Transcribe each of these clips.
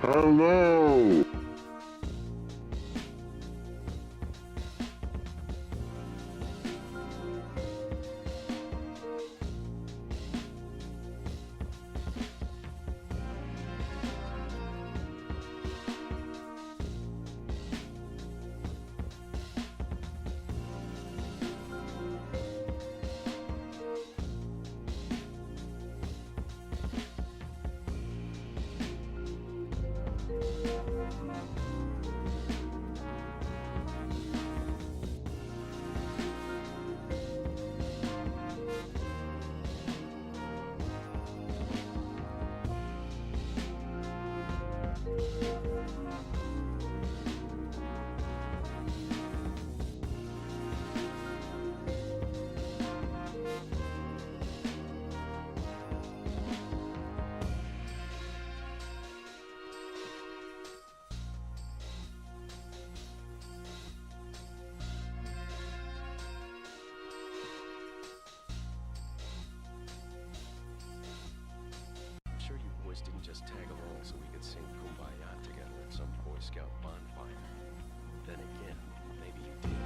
Hello! Sure you boys didn't just tag along so we could sing Kumbaya together at some Boy Scout bonfire. Then again, maybe you did.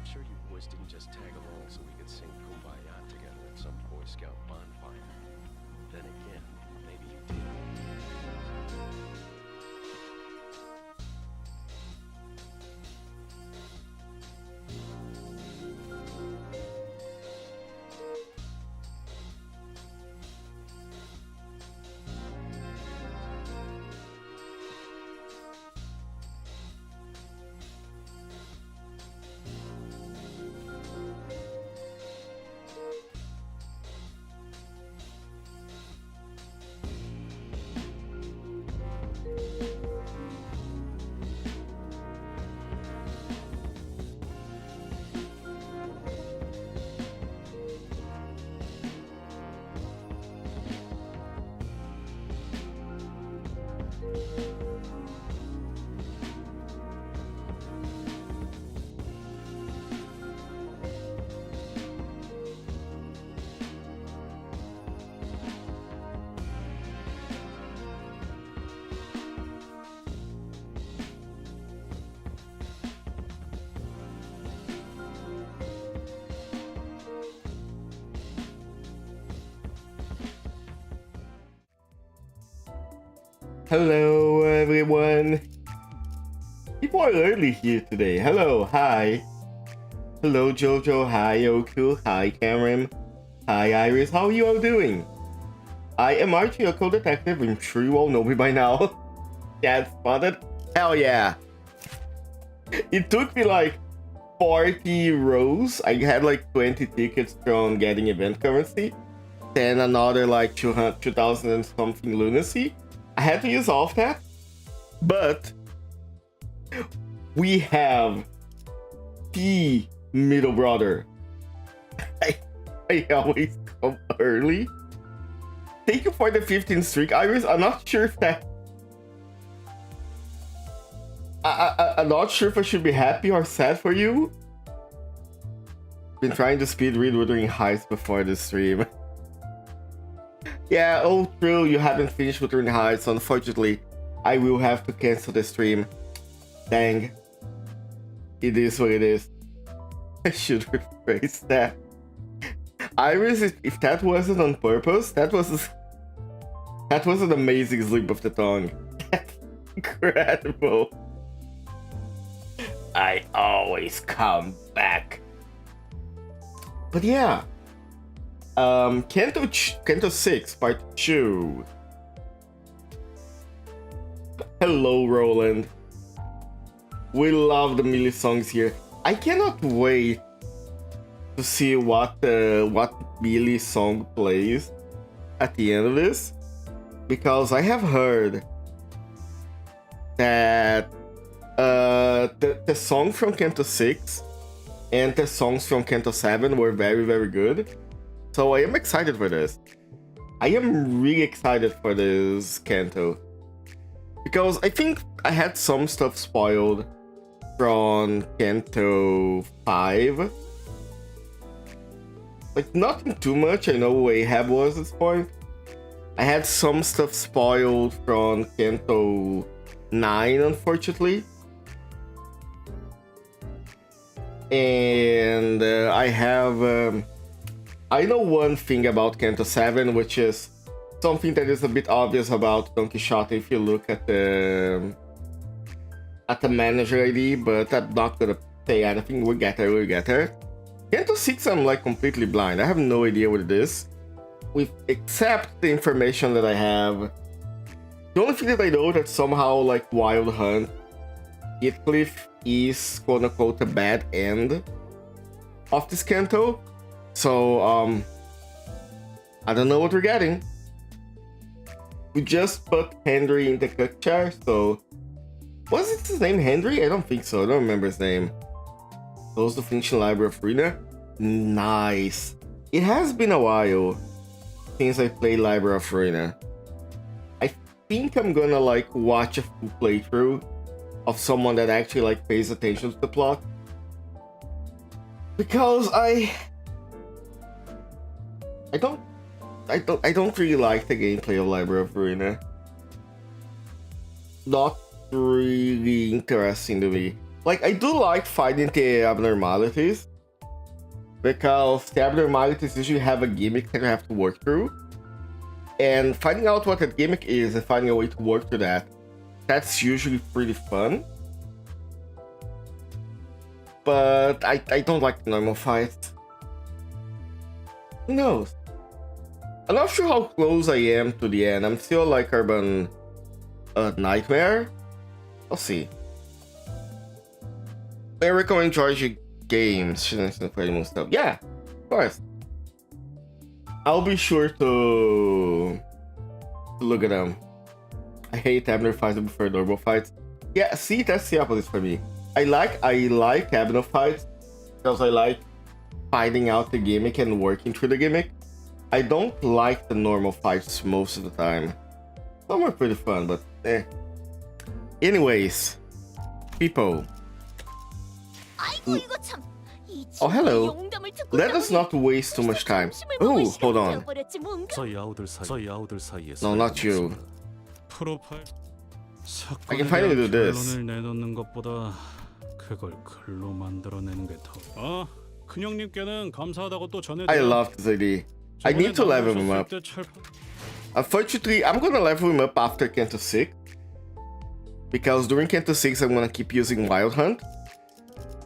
Sure you boys didn't just tag along so we could sing Kumbaya together at some Boy Scout bonfire. Then again, maybe you did. Hello everyone. People are early here today. Hello, hi. Hello Jojo, hi Oku, hi Cameron, hi Iris, how are you all doing? I am Archie, a co-detective, I'm sure you all know me by now. Dad spotted? Hell yeah. It took me like 40 rows. I had like 20 tickets from getting event currency, then another like 2,000 and something lunacy. I had to use all of that, but we have the middle brother. I always come early. Thank you for the 15th streak, Iris. I'm not sure if that... I'm not sure if I should be happy or sad for you. Been trying to speed read Wuthering Heights before the stream. Yeah, oh true, you haven't finished Wuthering Heights. Unfortunately, I will have to cancel the stream. Dang. It is what it is. I should rephrase that. Iris, if that wasn't on purpose, that was an amazing slip of the tongue. That's incredible. I always come back. But yeah, Canto 6 Part 2. Hello, Roland. We love the melee songs here. I cannot wait to see what melee song plays at the end of this, because I have heard that the song from Canto 6 and the songs from Canto 7 were very, very good. So I am excited for this. I am really excited for this Canto, because I think I had some stuff spoiled from Canto 5. Like, nothing too much. I know where Ahab was at this point. I had some stuff spoiled from Canto 9, unfortunately. And I have... I know one thing about Canto 7, which is something that is a bit obvious about Don Quixote if you look at the manager ID, but I'm not gonna say anything. We'll get there. Canto 6, I'm like completely blind. I have no idea what it is, except the information that I have. The only thing that I know that somehow like Wild Hunt, Heathcliff is quote unquote the bad end of this Canto. So I don't know what we're getting. We just put Henry in the cook chair, so was it his name Henry? I don't think so. I don't remember his name. Close the Finishing Library of Ruina. Nice. It has been a while since I played Library of Ruina. I think I'm gonna like watch a full playthrough of someone that actually like pays attention to the plot, because I don't really like the gameplay of Library of Ruina. Not really interesting to me. Like, I do like fighting the abnormalities, because the abnormalities usually have a gimmick that you have to work through, and finding out what that gimmick is and finding a way to work through that's usually pretty fun. But I don't like the normal fights. Who knows? I'm not sure how close I am to the end. I'm still like Urban Nightmare. I'll see. I recommend Georgie games. Shouldn't play most stuff. Yeah, of course. I'll be sure to look at them. I hate Abner fights, I prefer normal fights. Yeah, see, that's the opposite for me. I like Abner fights because I like finding out the gimmick and working through the gimmick. I don't like the normal fights most of the time. Some are pretty fun, but eh. Anyways, people. Oh, hello. Let us not waste too much time. Oh, hold on. No, not you. I can finally do this. I love this idea. I need to level him up. Unfortunately, I'm gonna level him up after Canto 6. Because during Canto 6, I'm gonna keep using Wild Hunt.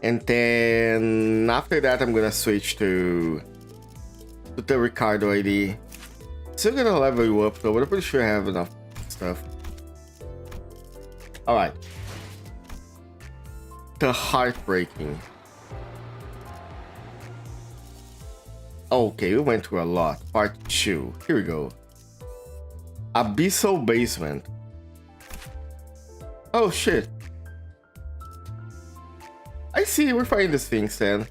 And then after that, I'm gonna switch to the Ricardo ID. Still gonna level you up though, but I'm pretty sure I have enough stuff. Alright. The Heartbreaking. Okay, we went through a lot. Part 2. Here we go. Abyssal Basement. Oh shit. I see, we're fighting these things then.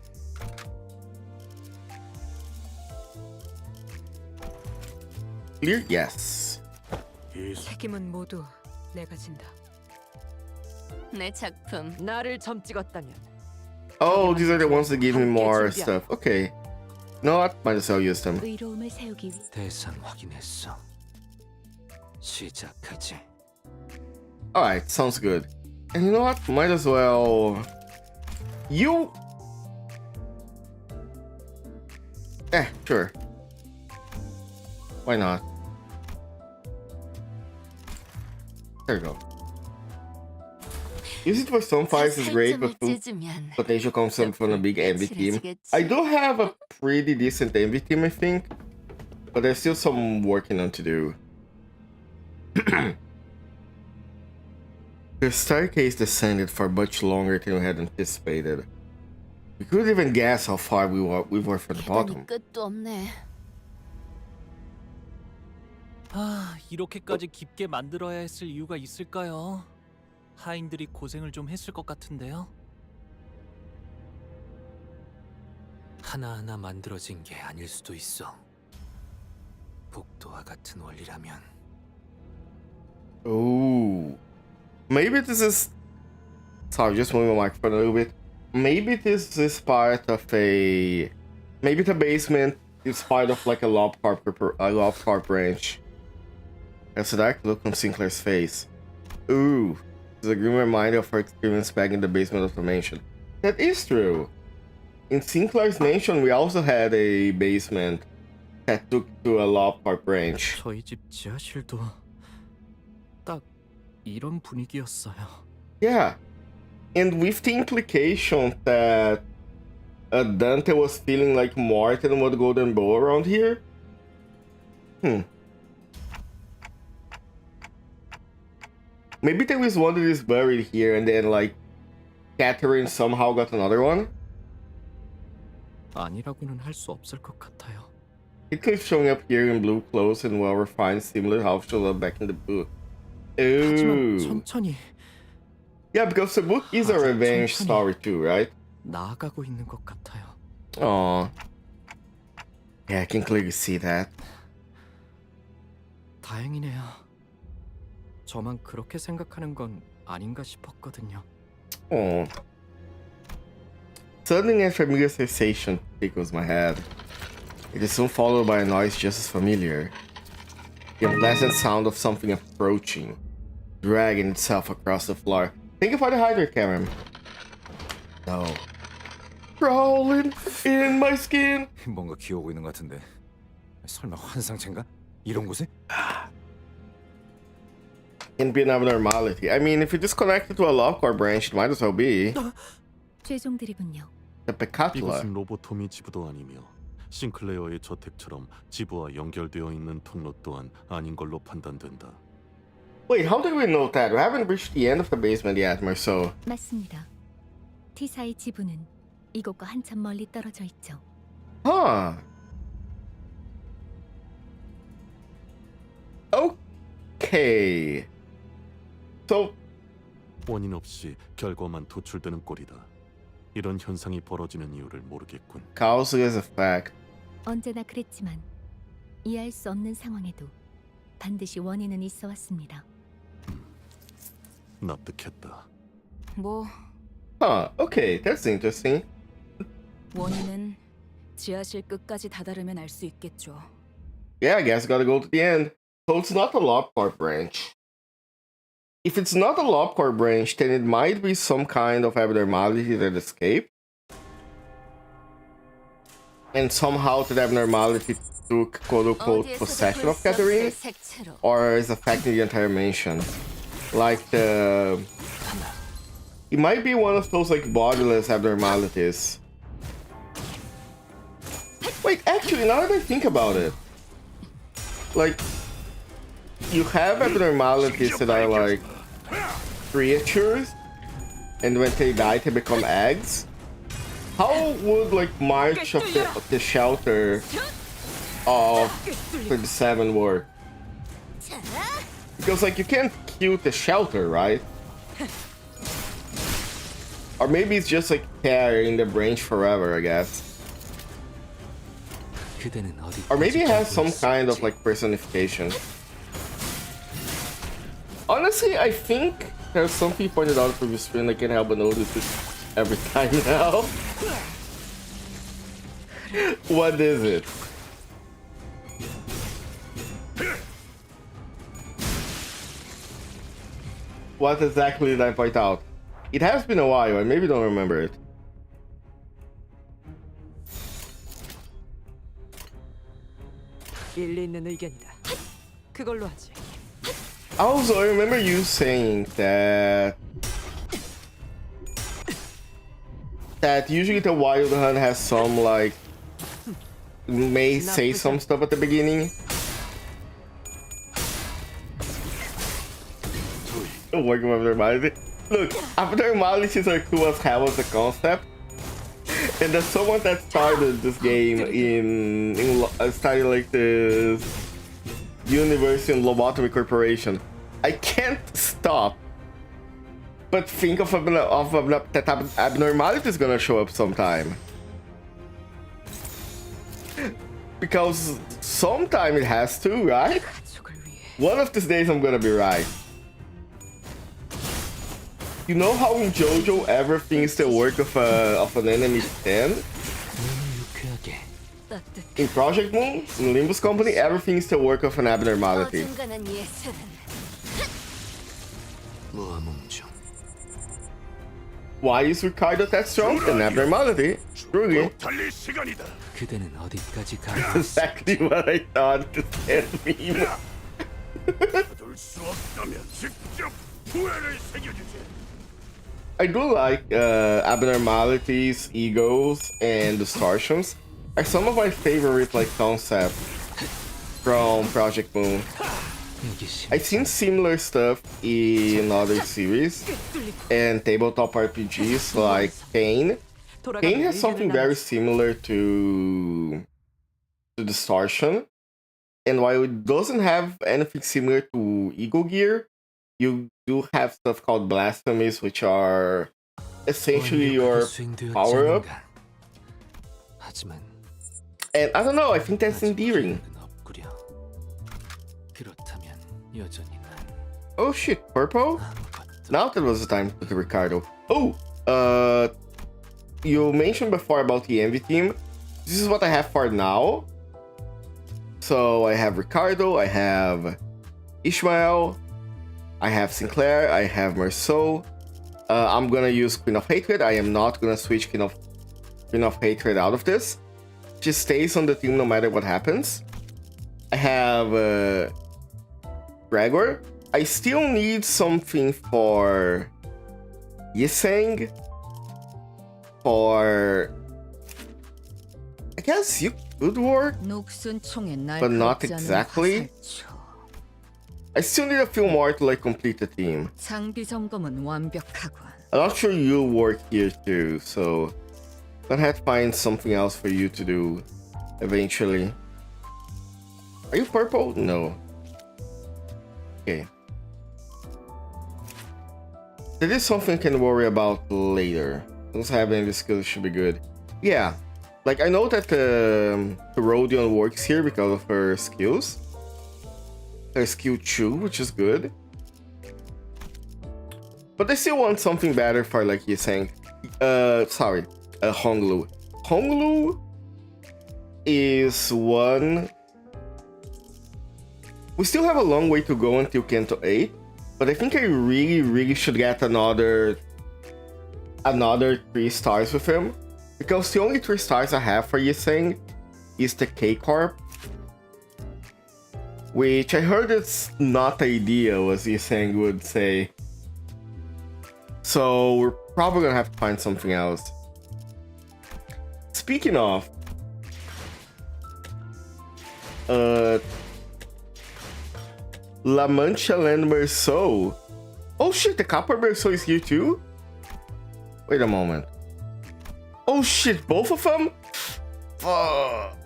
Clear? Yes. 책임은 모두 내가 진다. 내 작품. 나를 점 찍었다면 Oh, these are the ones that give me more stuff. Okay. No, I might as well use them. 의로움을 세우기 위해 대상 확인했어. 시작하지. Alright, sounds good. And you know what? Might as well... You... Sure. Why not? There you go. Use it for some fights is great, but 찢으면 potential comes from a big envy team. I do have a pretty decent envy team, I think. But there's still some working on to do. The staircase descended for much longer than we had anticipated. We couldn't even guess how far we were from the bottom. 계단이 끝도 없네. 아, 이렇게까지 깊게 만들어야 했을 이유가 있을까요? 하인들이 고생을 좀 했을 것 같은데요. 하나하나 만들어진 게 아닐 수도 있어. 복도와 같은 원리라면. Ooh. Maybe this is... Sorry, just moving my microphone a little bit. Maybe this is part of a... Maybe the basement is part of like a Lobcarp branch. That's a dark look on Sinclair's face. Ooh. It's a grim reminder of her experience back in the basement of the mansion. That is true. In Sinclair's mansion, we also had a basement that took to a Lobcarp branch. 저희 집 지하실도 딱 이런 분위기였어요. Yeah. And with the implication that Dante was feeling like Martin would Golden Bow around here? Maybe there was one that is buried here and then like Catherine somehow got another one? 아니라고는 할 수 없을 것 같아요. Heathcliff showing up here in blue clothes and well-refined, similar how she showed up back in the book. 하지만 Ooh. 천천히 Yeah, because the book is a revenge story too, right? 나아가고 있는 것 같아요. Aww. Yeah, I can clearly see that. 다행이네요. 저만 그렇게 생각하는 건 아닌가 싶었거든요. Aww. Suddenly a familiar sensation tickles my head. It is soon followed by a noise just as familiar. The unpleasant sound of something approaching, dragging itself across the floor. Thank you for the hider, Karen. No. Crawling in my skin. 뭔가 기어오고 있는 것 같은데 설마 환상체인가? 이런 곳에? Can be an abnormality. I mean, if you disconnect it to a Lobcar branch, it might as well be. 죄송드리군요. The Pecatula. 이곳은 로보토미 지부도 아니며 싱클레어의 저택처럼 지부와 연결되어 있는 통로 또한 아닌 걸로 판단된다. Wait, how did we know that? We haven't reached the end of the basement yet, Marceau. 맞습니다. T사의 지부는 이곳과 한참 멀리 떨어져 있죠. Huh. Okay. So, 원인 없이 결과만 도출되는 꼴이다. 이런 현상이 벌어지는 이유를 모르겠군. cause is a fact. 언제나 그랬지만 이해할 수 없는 상황에도 반드시 원인은 있어 왔습니다. 납득했다. 뭐 Huh, okay, that's interesting. 원인은 지하실 끝까지 다다르면 알 수 있겠죠. Yeah, I guess gotta go to the end. So it's not a Lobcar branch. If it's not a Lobcar branch, then it might be some kind of abnormality that escaped. and somehow that abnormality took quote-unquote possession of Catherine, or is affecting the entire mansion. Like the... It might be one of those like bodiless abnormalities. Wait, actually, now that I think about it, like, you have abnormalities that are like creatures, and when they die, they become eggs. How would like March of the Shelter of 27 work? Because like you can't kill the shelter, right? Or maybe it's just like Hare in the branch forever, I guess. Or maybe it has some kind of like personification. Honestly, I think there's something pointed out on the previous screen I can't help but notice it every time now. What is it? What exactly did I point out? It has been a while, I maybe don't remember it. Also, I remember you saying that usually the Wild Hunt has some like may say some stuff at the beginning. Working with abnormality. Look, abnormalities are cool as hell as a concept. And there's someone that started this game started like this University and Lobotomy Corporation. I can't stop but think of that abnormality is gonna show up sometime. Because sometime it has to, right? One of these days I'm gonna be right. You know how in JoJo everything is the work of an enemy 10? In Project Moon, in Limbus Company, everything is the work of an abnormality. Why is Ricardo that strong? An abnormality. Truly. That's exactly what I thought to send me. I do like abnormalities, egos, and distortions are some of my favorite like concepts from Project Moon. I've seen similar stuff in other series and tabletop RPGs like Kane. Kane has something very similar to Distortion, and while it doesn't have anything similar to Ego Gear, you do have stuff called blasphemies, which are essentially your power-up. And I don't know, I think that's endearing. Oh shit, purple? Now that was the time to Ricardo. Oh, you mentioned before about the Envy team. This is what I have for now. So I have Ricardo, I have Ishmael, I have Sinclair, I have Merceau. I'm gonna use Queen of Hatred. I am not gonna switch Queen of Hatred out of this. She stays on the team no matter what happens. I have Gregor. I still need something for Yiseng. For... I guess you could work, but not exactly. I still need a few more to like complete the team. I'm not sure you'll work here too, so I'm gonna have to find something else for you to do eventually. Are you purple? No. Okay. That is something I can worry about later. Those having the skills should be good. Yeah, like I know that Herodion works here because of her skills. Her skill 2, which is good. But I still want something better for like you're saying. Honglu. Honglu is one. We still have a long way to go until Canto 8, but I think I really should get another 3 stars with him, because the only 3 stars I have for Yiseng is the K-Corp, which I heard it's not ideal, as Yiseng would say. So we're probably gonna have to find something else. Speaking of, La Mancha Land Merceau. Oh shit, the Copper Merceau is here too? Wait a moment. Oh shit, both of them? Fuck.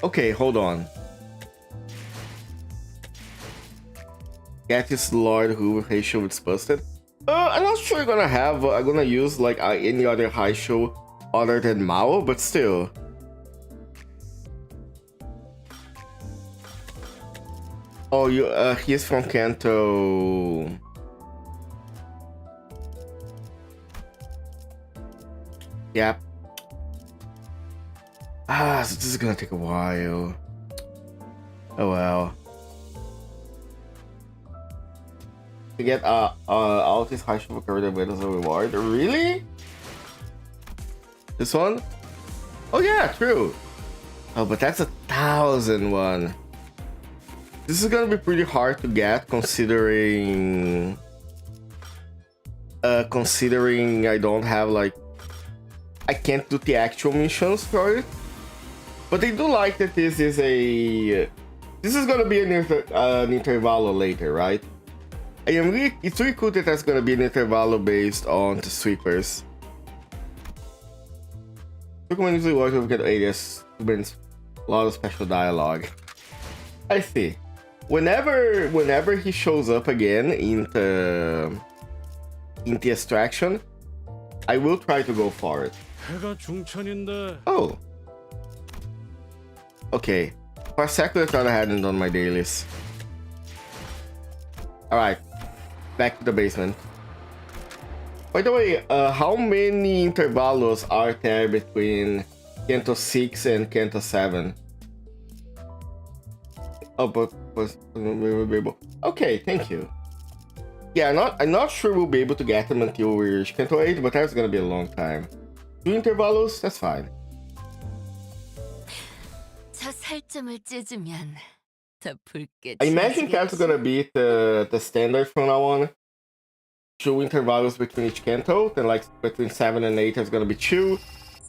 Okay, hold on. Gatis Lord who high show it's busted. I'm not sure I'm gonna use like any other high show other than Mao, but still. Oh, he's from Kanto. Yep. So this is gonna take a while. Oh well. To get all these high show career medals as a reward. Really? This one? Oh yeah, true. Oh, but that's 1,001. This is gonna be pretty hard to get considering I don't have like I can't do the actual missions for it. But I do like that this is gonna be an intervalo later, right? It's really cool that that's gonna be an intervalo based on the sweepers. Usually work with get alias means a lot of special dialogue. I see. Whenever he shows up again in the extraction, I will try to go for it. Oh. Okay. For a second I thought I hadn't done my dailies. Alright. Back to the basement. By the way, how many intervalos are there between Canto 6 and Canto 7? Oh, but we will be able. Okay, thank you. Yeah, I'm not sure we'll be able to get them until we reach Canto 8, but that's gonna be a long time. 2 intervalos, that's fine. 저 살점을 찢으면 더 붉게 I imagine that's gonna be the standard from now on. 2 intervalos between each canto, then like between 7 and 8 there's gonna be 2,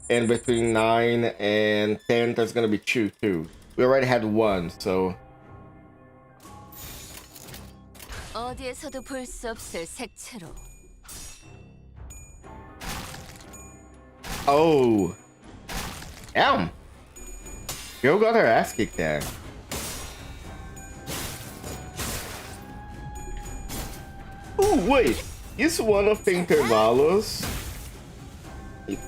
and between 9 and 10 there's gonna be 2 too. We already had 1, so. 어디에서도 볼 수 없을 색채로. Oh. Damn. Girl got her ass kicked there. Oh, wait. Is one of the intervalos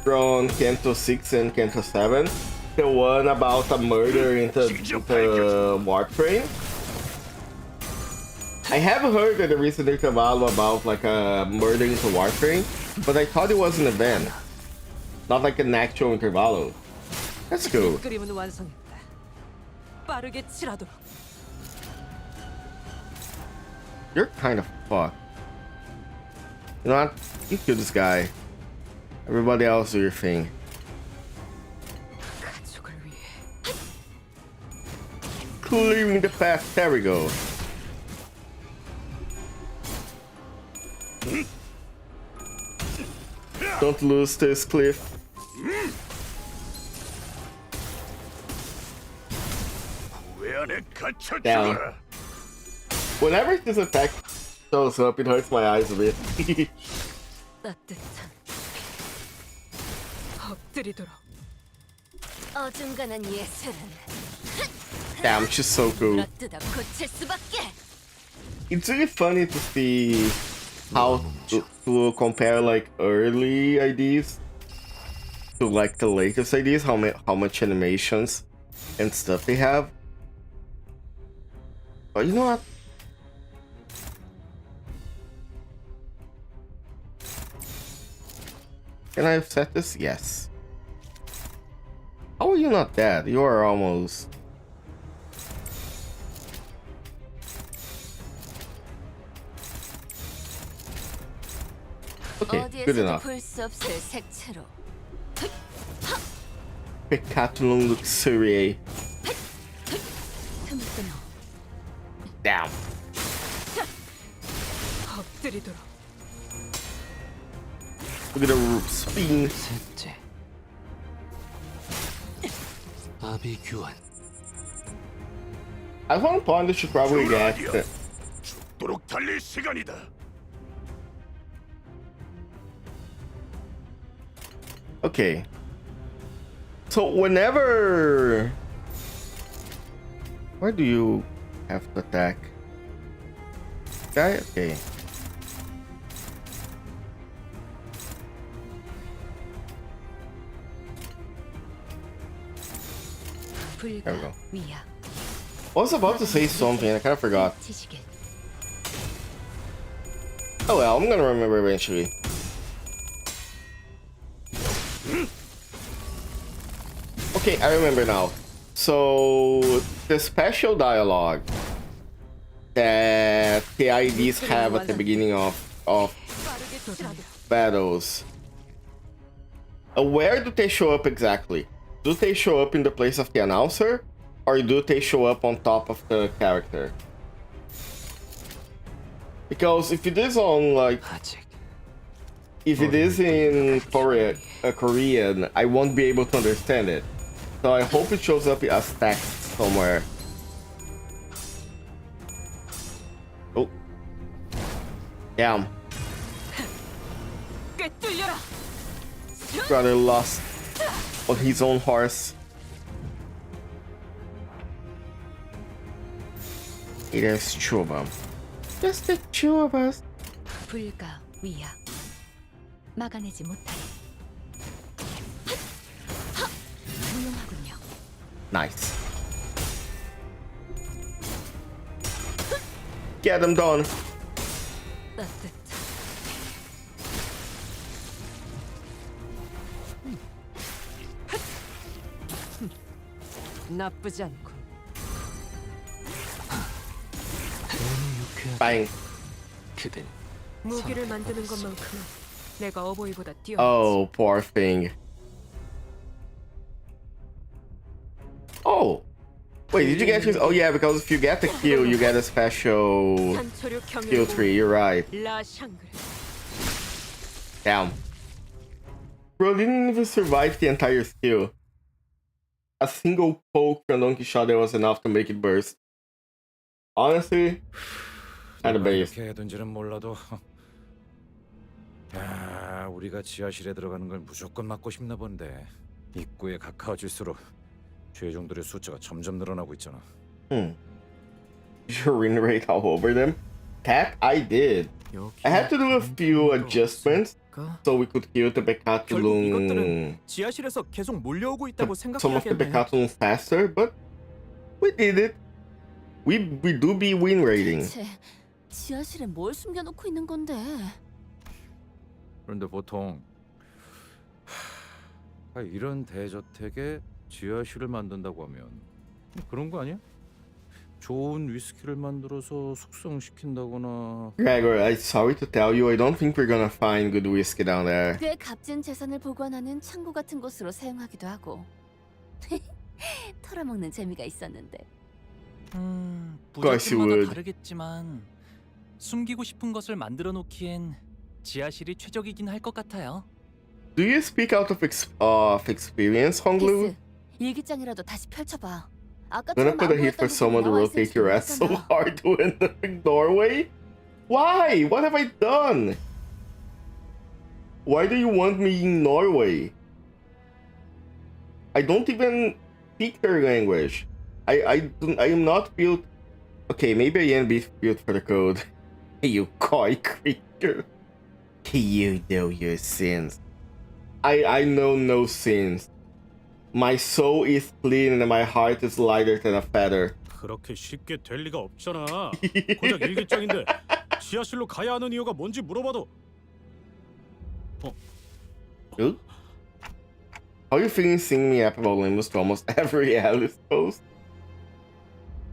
from Canto 6 and Canto 7 the one about a murder in the warp train? I have heard that there is an intervalo about like a murder in the warp train, but I thought it was an event, not like an actual intervalo. That's cool. 그림은 완성했다. 빠르게 칠하도록. You're kind of fucked. You know what? You kill this guy. Everybody else do your thing. 가족을 위해. Clearing the path. There we go. Don't lose this cliff. Down. Whenever this attack shows up, it hurts my eyes a bit. 따뜻한. 엎드리도록. 어중간한 예술은 Damn, she's so cool. 물어뜯어 고칠 수밖에. It's really funny to see how to compare like early IDs to like the latest IDs, how much animations and stuff they have. But you know what? Can I set this? Yes. How are you not dead? You are almost. Okay, good 어디에서도 enough. 볼 수 없을 색채로. Decathlon Luxury. 틈을 끊어. Damn. 엎드리도록. Look at the spin. 셋째. 아비 교환. At one point, they should probably get. 죽도록 달릴 시간이다. Okay. So whenever. Where do you have to attack? Guy? Okay. There we 불가 go. 위야. I was about to say something, I kind of forgot. 지시게. Oh well, I'm gonna remember eventually. Okay, I remember now. So, the special dialogue that the IDs have at the beginning of battles. Where do they show up exactly? Do they show up in the place of the announcer? Or do they show up on top of the character? Because if it is on, like, 아직 if it is in Korean, I won't be able to understand it. So I hope it shows up as text somewhere. Oh. Damn. 꿰뚫려라. Brother lost on his own horse. There's two of them. Just the two of us. 불가 위야. 막아내지 못하리. 무용하군요. Nice. Get them done. 따뜻. 나쁘지 않고. Bang. 그댄 무기를 만드는 것만큼은 내가 어버이보다 뛰어. Oh, poor thing. Oh. Wait, did you get his? Oh yeah, because if you get the kill, you get a special 산초류 skill 경영. tree. You're right. 라 샹그레. Damn. Bro didn't even survive the entire skill. A single poke from Don Quixote was enough to make it burst. Honestly, kind of base. 이렇게 해둔지는 몰라도. 야, 우리가 지하실에 들어가는 걸 무조건 막고 싶나 본데. 입구에 가까워질수록 죄종들의 숫자가 점점 늘어나고 있잖아. Did you win rate all over them? That I did. I had to do a few adjustments so we could kill the 결국 이것들은 Becatulum, 지하실에서 계속 몰려오고 있다고 some of the 생각해야겠네. Becatulum faster, but we did it. We do be win rating. 대체 지하실에 뭘 숨겨놓고 있는 건데? 그런데 보통 이런 대저택에 지하실을 만든다고 하면 그런 거 아니야? 좋은 위스키를 만들어서 숙성시킨다거나. Gregor, I'm sorry to tell you, I don't think we're gonna find good whiskey down there. 꽤 값진 재산을 보관하는 창고 같은 곳으로 사용하기도 하고. 털어먹는 재미가 있었는데. course you 부잣집마다 would. 다르겠지만 숨기고 싶은 것을 만들어 놓기엔 지하실이 최적이긴 할 것 같아요. Do you speak out of experience, Honglu? 기스, 일기장이라도 다시 펼쳐봐. Gonna 아까처럼 put a hit for someone to rotate your ass so hard to win the doorway? Why? What have I done? Why do you want me in Norway? I don't even speak their language. I am not built. Okay, maybe I am built for the code. You coy creature. You know your sins. I know no sins. My soul is clean and my heart is lighter than a feather. 그렇게 쉽게 될 리가 없잖아. 고작 일기장인데 지하실로 가야 하는 이유가 뭔지 물어봐도. How are you feeling seeing me up about Limbus to almost every Alice post?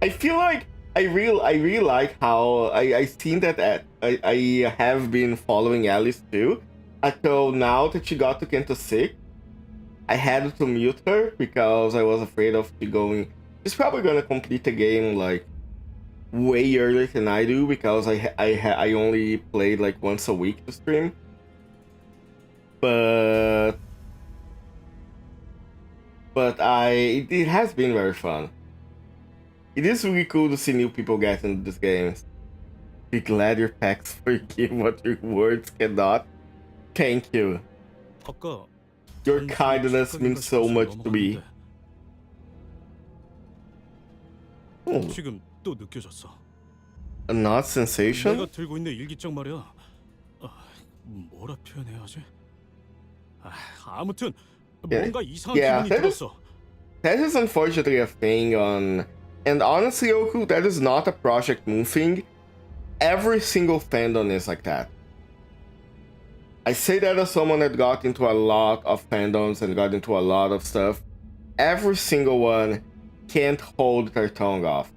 I feel like I really like how I seen that I have been following Alice too, until now that she got to Canto 6, I had to mute her because I was afraid of she going. She's probably gonna complete the game like way earlier than I do because I only played like once a week to stream. But it has been very fun. It is really cool to see new people get into these games. Be glad your packs forgive what your words cannot. Thank you. 아까 Your kindness means so much to me. Oh, 지금 또 느껴졌어. a not sensation? 내가 들고 있는 일기장 말이야. 뭐라 표현해야 하지? 아무튼 뭔가 이상한 yeah, 기분이 들었어. That is unfortunately a thing on... And honestly, Oku, that is not a Project Moon thing. Every single fandom is like that. I say that as someone that got into a lot of fandoms and got into a lot of stuff. Every single one can't hold their tongue off.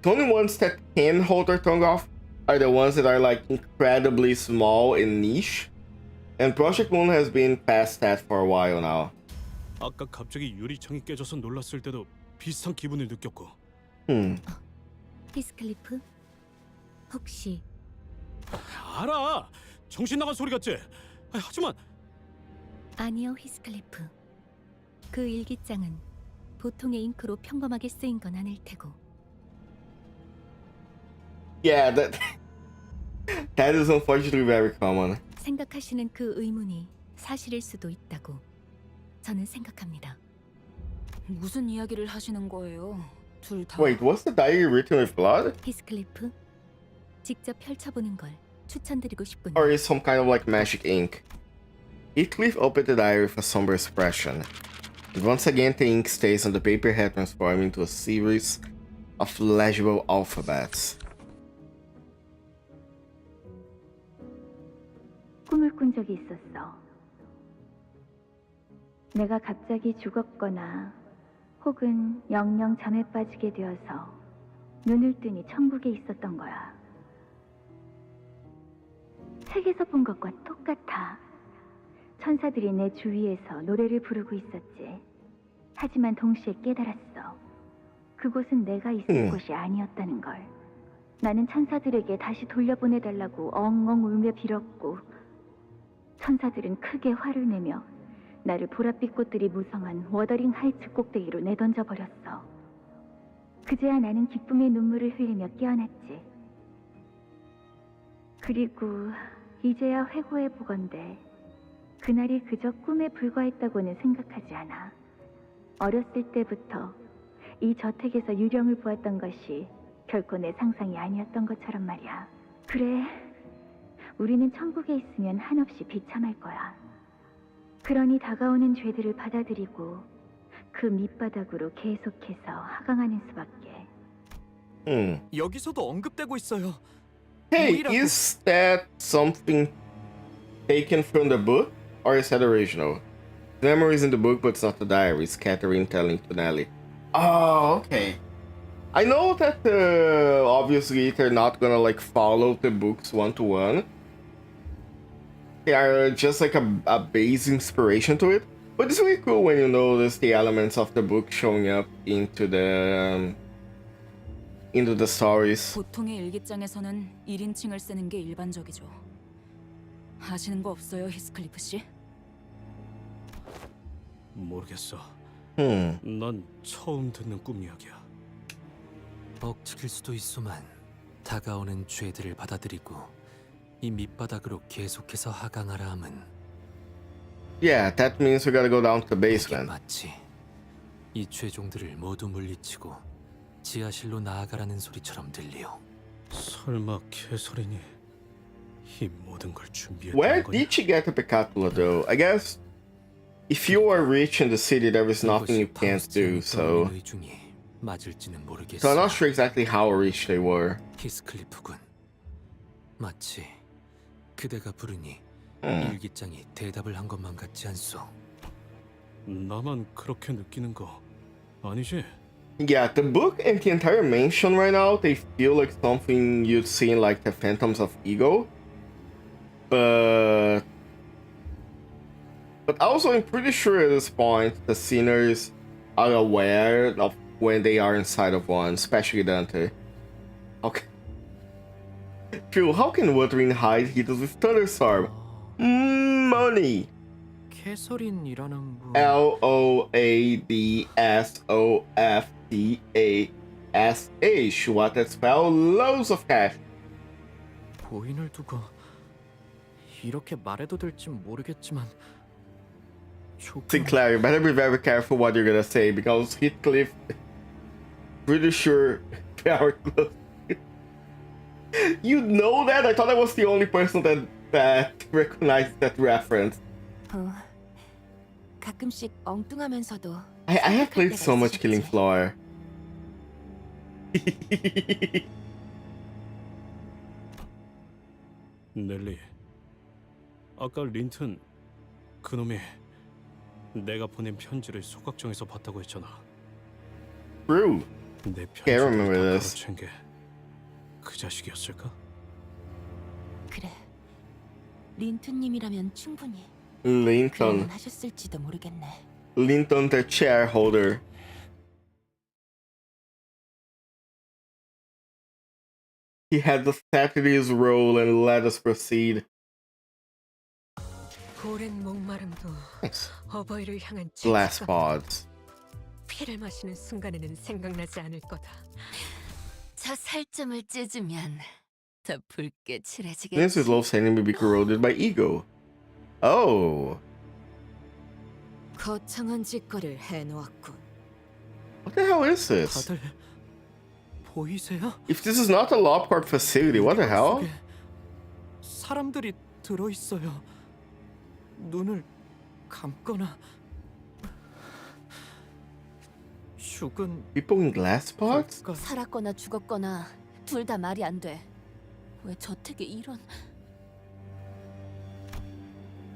The only ones that can hold their tongue off are the ones that are like incredibly small and niche. And Project Moon has been past that for a while now. 아까 갑자기 유리창이 깨져서 놀랐을 때도 비슷한 기분을 느꼈고. 히스클리프? 혹시 알아! 정신 나간 소리 같지? 하지만 아니요, 히스클리프. 그 일기장은 보통의 잉크로 평범하게 쓰인 건 아닐 테고. Yeah, that is unfortunately very common. 생각하시는 그 의문이 사실일 수도 있다고 저는 생각합니다. 무슨 이야기를 하시는 거예요? 둘 다. Wait, was the diary written with blood? 히스클리프, 직접 펼쳐보는 걸 추천드리고 싶군요. Or is some kind of like magic ink? Heathcliff opened the diary with a somber expression. And once again the ink stains on the paper had transformed into a series of legible alphabets. 꿈을 꾼 적이 있었어. 내가 갑자기 죽었거나 혹은 영영 잠에 빠지게 되어서 눈을 뜨니 천국에 있었던 거야. 책에서 본 것과 똑같아. 천사들이 내 주위에서 노래를 부르고 있었지. 하지만 동시에 깨달았어. 그곳은 내가 있을 곳이 아니었다는 걸. 나는 천사들에게 다시 돌려보내달라고 엉엉 울며 빌었고 천사들은 크게 화를 내며 나를 보랏빛 꽃들이 무성한 워더링 하이츠 꼭대기로 내던져 버렸어. 그제야 나는 기쁨의 눈물을 흘리며 깨어났지. 그리고 이제야 회고해보건대 그날이 그저 꿈에 불과했다고는 생각하지 않아. 어렸을 때부터 이 저택에서 유령을 보았던 것이 결코 내 상상이 아니었던 것처럼 말이야. 그래, 우리는 천국에 있으면 한없이 비참할 거야. 그러니 다가오는 죄들을 받아들이고 그 밑바닥으로 계속해서 하강하는 수밖에. 여기서도 언급되고 있어요. Hey, is that something taken from the book? Or is that original? The memory is in the book, but it's not the diary. It's Catherine telling to Nellie. Oh, okay. I know that obviously they're not gonna like follow the books one-to-one. They are just like a base inspiration to it. But it's really cool when you notice the elements of the book showing up into the stories. 보통의 일기장에서는 1인칭을 쓰는 게 일반적이죠. 아시는 거 없어요, 히스클리프 씨? 모르겠어. 난 처음 듣는 꿈 이야기야. 억측일 수도 있소만 다가오는 죄들을 받아들이고 이 밑바닥으로 계속해서 하강하라 함은 Yeah, that means we gotta go down to the basement. 마치 이 죄종들을 모두 물리치고 지하실로 나아가라는 소리처럼 들리오. 설마 캐서린이 이 모든 걸 Where 준비했다는 거야? did she get the Picatula though? I guess if you are rich in the city, there is nothing you can't do, so... 맞을지는 모르겠어. So I'm not sure exactly how rich they were. 히스클리프군. 마치 그대가 부르니 일기장이 대답을 한 것만 같지 않소? 나만 그렇게 느끼는 거 아니지? Yeah, the book and the entire mansion right now, they feel like something you'd see in like the Phantoms of Ego. but also I'm pretty sure at this point the sinners are aware of when they are inside of one, especially Dante. Okay. True, how can Wuthering Hide hit us with Thunderstorm? Money! 캐서린이라는 분... LOADSOFTASH. What that spell? Loads of cash. 고인을 두고 이렇게 말해도 될지 모르겠지만 Sinclair, you better be very careful what you're gonna say because Heathcliff, pretty sure they are close. You know that? I thought I was the only person that recognized that reference. 가끔씩 엉뚱하면서도 I have played so much Killing Floor. 넬리, 아까 린튼 그놈이 내가 보낸 편지를 소각정에서 봤다고 했잖아. True. 내 Can't remember 편지를 this. 가로챈 게 그 자식이었을까? 그래. 린투님이라면 충분히 Linton. 하셨을지도 모르겠네. Linton the chair holder. He had accepted his role and let us proceed. 오랜 목마름도 어버이를 향한 Glass pods. 피를 마시는 순간에는 생각나지 않을 거다. 저 살점을 찢으면 더 붉게 This 칠해지겠지. is low sending may be corroded by ego. Oh. 거창한 짓거리를 해놓았군. What the hell is this? 다들 보이세요? If this is not a Lopart facility, what the hell? 속에 사람들이 들어 있어요. 눈을 감거나 죽은 People in glass pods? 살았거나 죽었거나 둘 다 말이 안 돼. 왜 저택에 이런...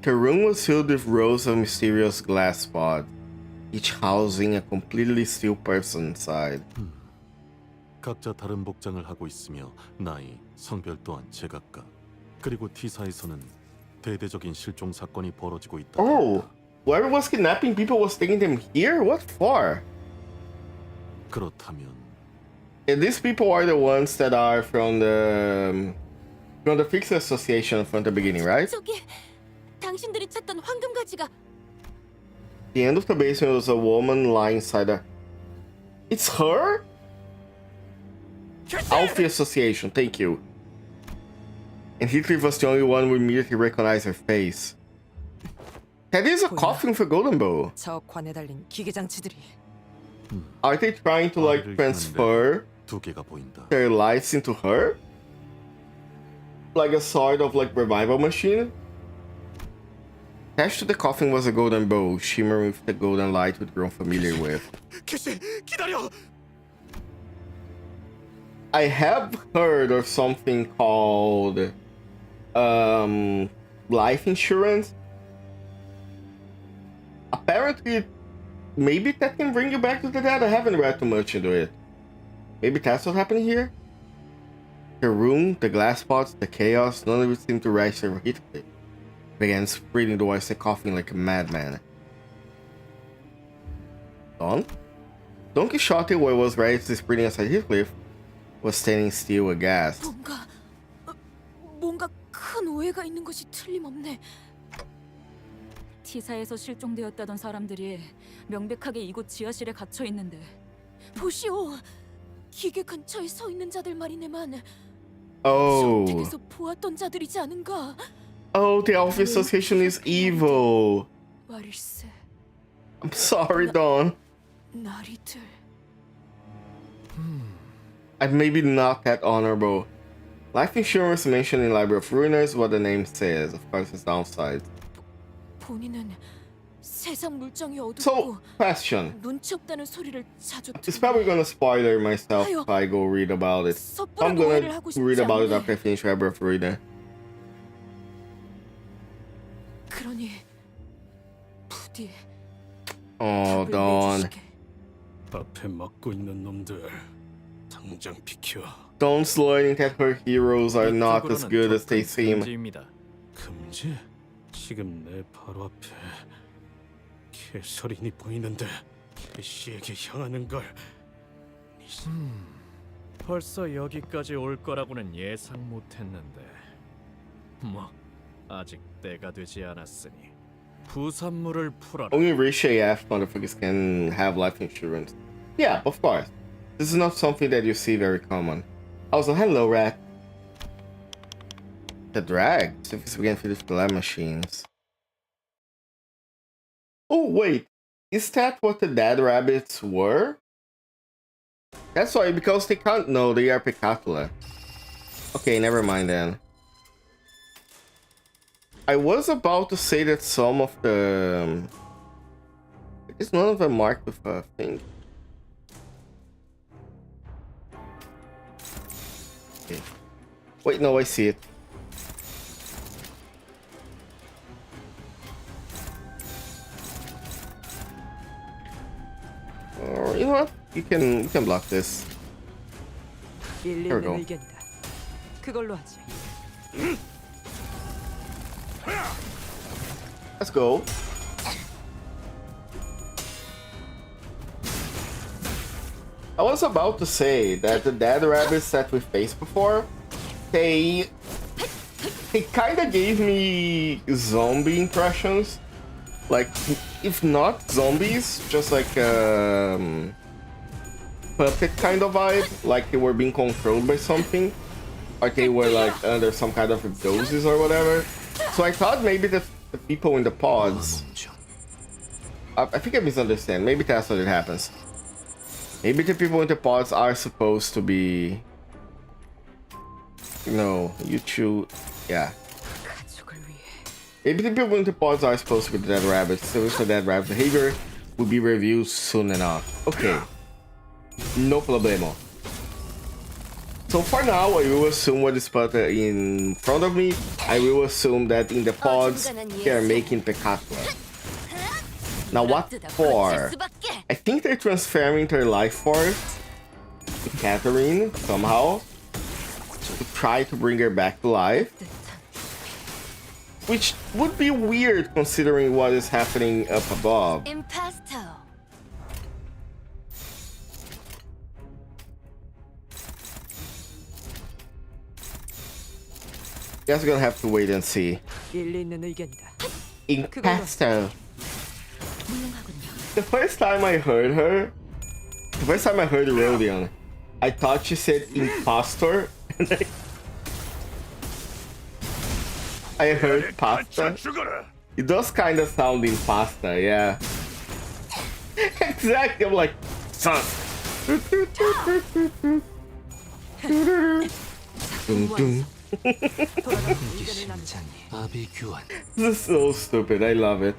The room was filled with rows of mysterious glass pods, each housing a completely still person inside. 각자 다른 복장을 하고 있으며 나이, 성별 또한 제각각. 그리고 T사에서는 대대적인 실종 사건이 벌어지고 있다. Oh, whoever was kidnapping people was taking them here? What for? 그렇다면 And these people are the ones that are from the Fixed Association from the beginning, right? 저기 당신들이 찾던 황금 가지가... The end of the basement was a woman lying inside a... It's her? Alfie Association, thank you. And Heathcliff was the only one who immediately recognized her face. That is a coffin for Golden Bow. 저 관에 달린 기계 장치들이 Are they trying to like transfer 두 개가 보인다. their lives into her? Like a sort of like revival machine? Attached to the coffin was a golden bow, shimmering with the golden light we'd grown familiar with. 캐시, 기다려! I have heard of something called life insurance. Apparently, maybe that can bring you back to the dead. I haven't read too much into it. Maybe that's what's happening here? The room, the glass pots, the chaos, none of it seemed to register for Heathcliff. Began spreading towards the coffin like a madman. Don Quixote, who was ready to spreading aside Heathcliff, was standing still aghast. 뭔가 큰 오해가 있는 것이 틀림없네. T사에서 실종되었다던 사람들이 명백하게 이곳 지하실에 갇혀 있는데. 보시오. 기계 근처에 서 있는 자들 말이네만. Oh. 저택에서 보았던 자들이지 않은가? Oh, the Alpha Association is evil. 말일세. I'm sorry, Dawn. 나리들. I'm maybe not that honorable. Life insurance mentioned in Library of Ruiners, what the name says. Of course, it's downside. 본인은 세상 물정이 어둡고 So, question. 눈치 없다는 소리를 자주 It's probably gonna spoiler myself if I go read about it. I'm gonna read about it after I finish Library of Ruiners. 그러니 부디 Oh, Dawn. 앞에 막고 있는 놈들 당장 비켜. Dawn's learning that her heroes are not as good as they seem. 금지? 지금 내 바로 앞에 개설인이 보이는데 개씨에게 향하는 걸. 벌써 여기까지 올 거라고는 예상 못했는데 뭐 아직 때가 되지 않았으니 부산물을 풀어라. Only rich AF motherfuckers can have life insurance. Yeah, of course. This is not something that you see very common. Also, hello, rat. The drag. If we can feed the lab machines. Oh, wait. Is that what the dead rabbits were? That's why, because they can't know they are Picatula. Okay, never mind then. I was about to say that some of the... Is none of them marked with a thing? Okay. Wait, no, I see it. Or, you know what? You can block this. There we go. 그걸로 하지. Let's go. I was about to say that the dead rabbits that we faced before, they kind of gave me zombie impressions. Like, if not zombies, just like puppet kind of vibe, like they were being controlled by something, or they were like under some kind of hypnosis or whatever. So I thought maybe the people in the pods, I think I misunderstand. Maybe that's what it happens. Maybe the people in the pods are supposed to be, you know, yeah. Maybe the people in the pods are supposed to be the dead rabbits. So if the dead rabbit behavior will be reviewed soon enough. Okay. No problemo. So for now, I will assume what is put in front of me. I will assume that in the pods, they are making Pecatla. Now what for? I think they're transferring their life force to Catherine somehow to try to bring her back to life. Which would be weird considering what is happening up above. Guess we're gonna have to wait and see. Impasto. The first time I heard her, the first time I heard Rodion, I thought she said impostor. I heard pasta. It does kind of sound in pasta, yeah. Exactly, I'm like, son. This is so stupid, I love it.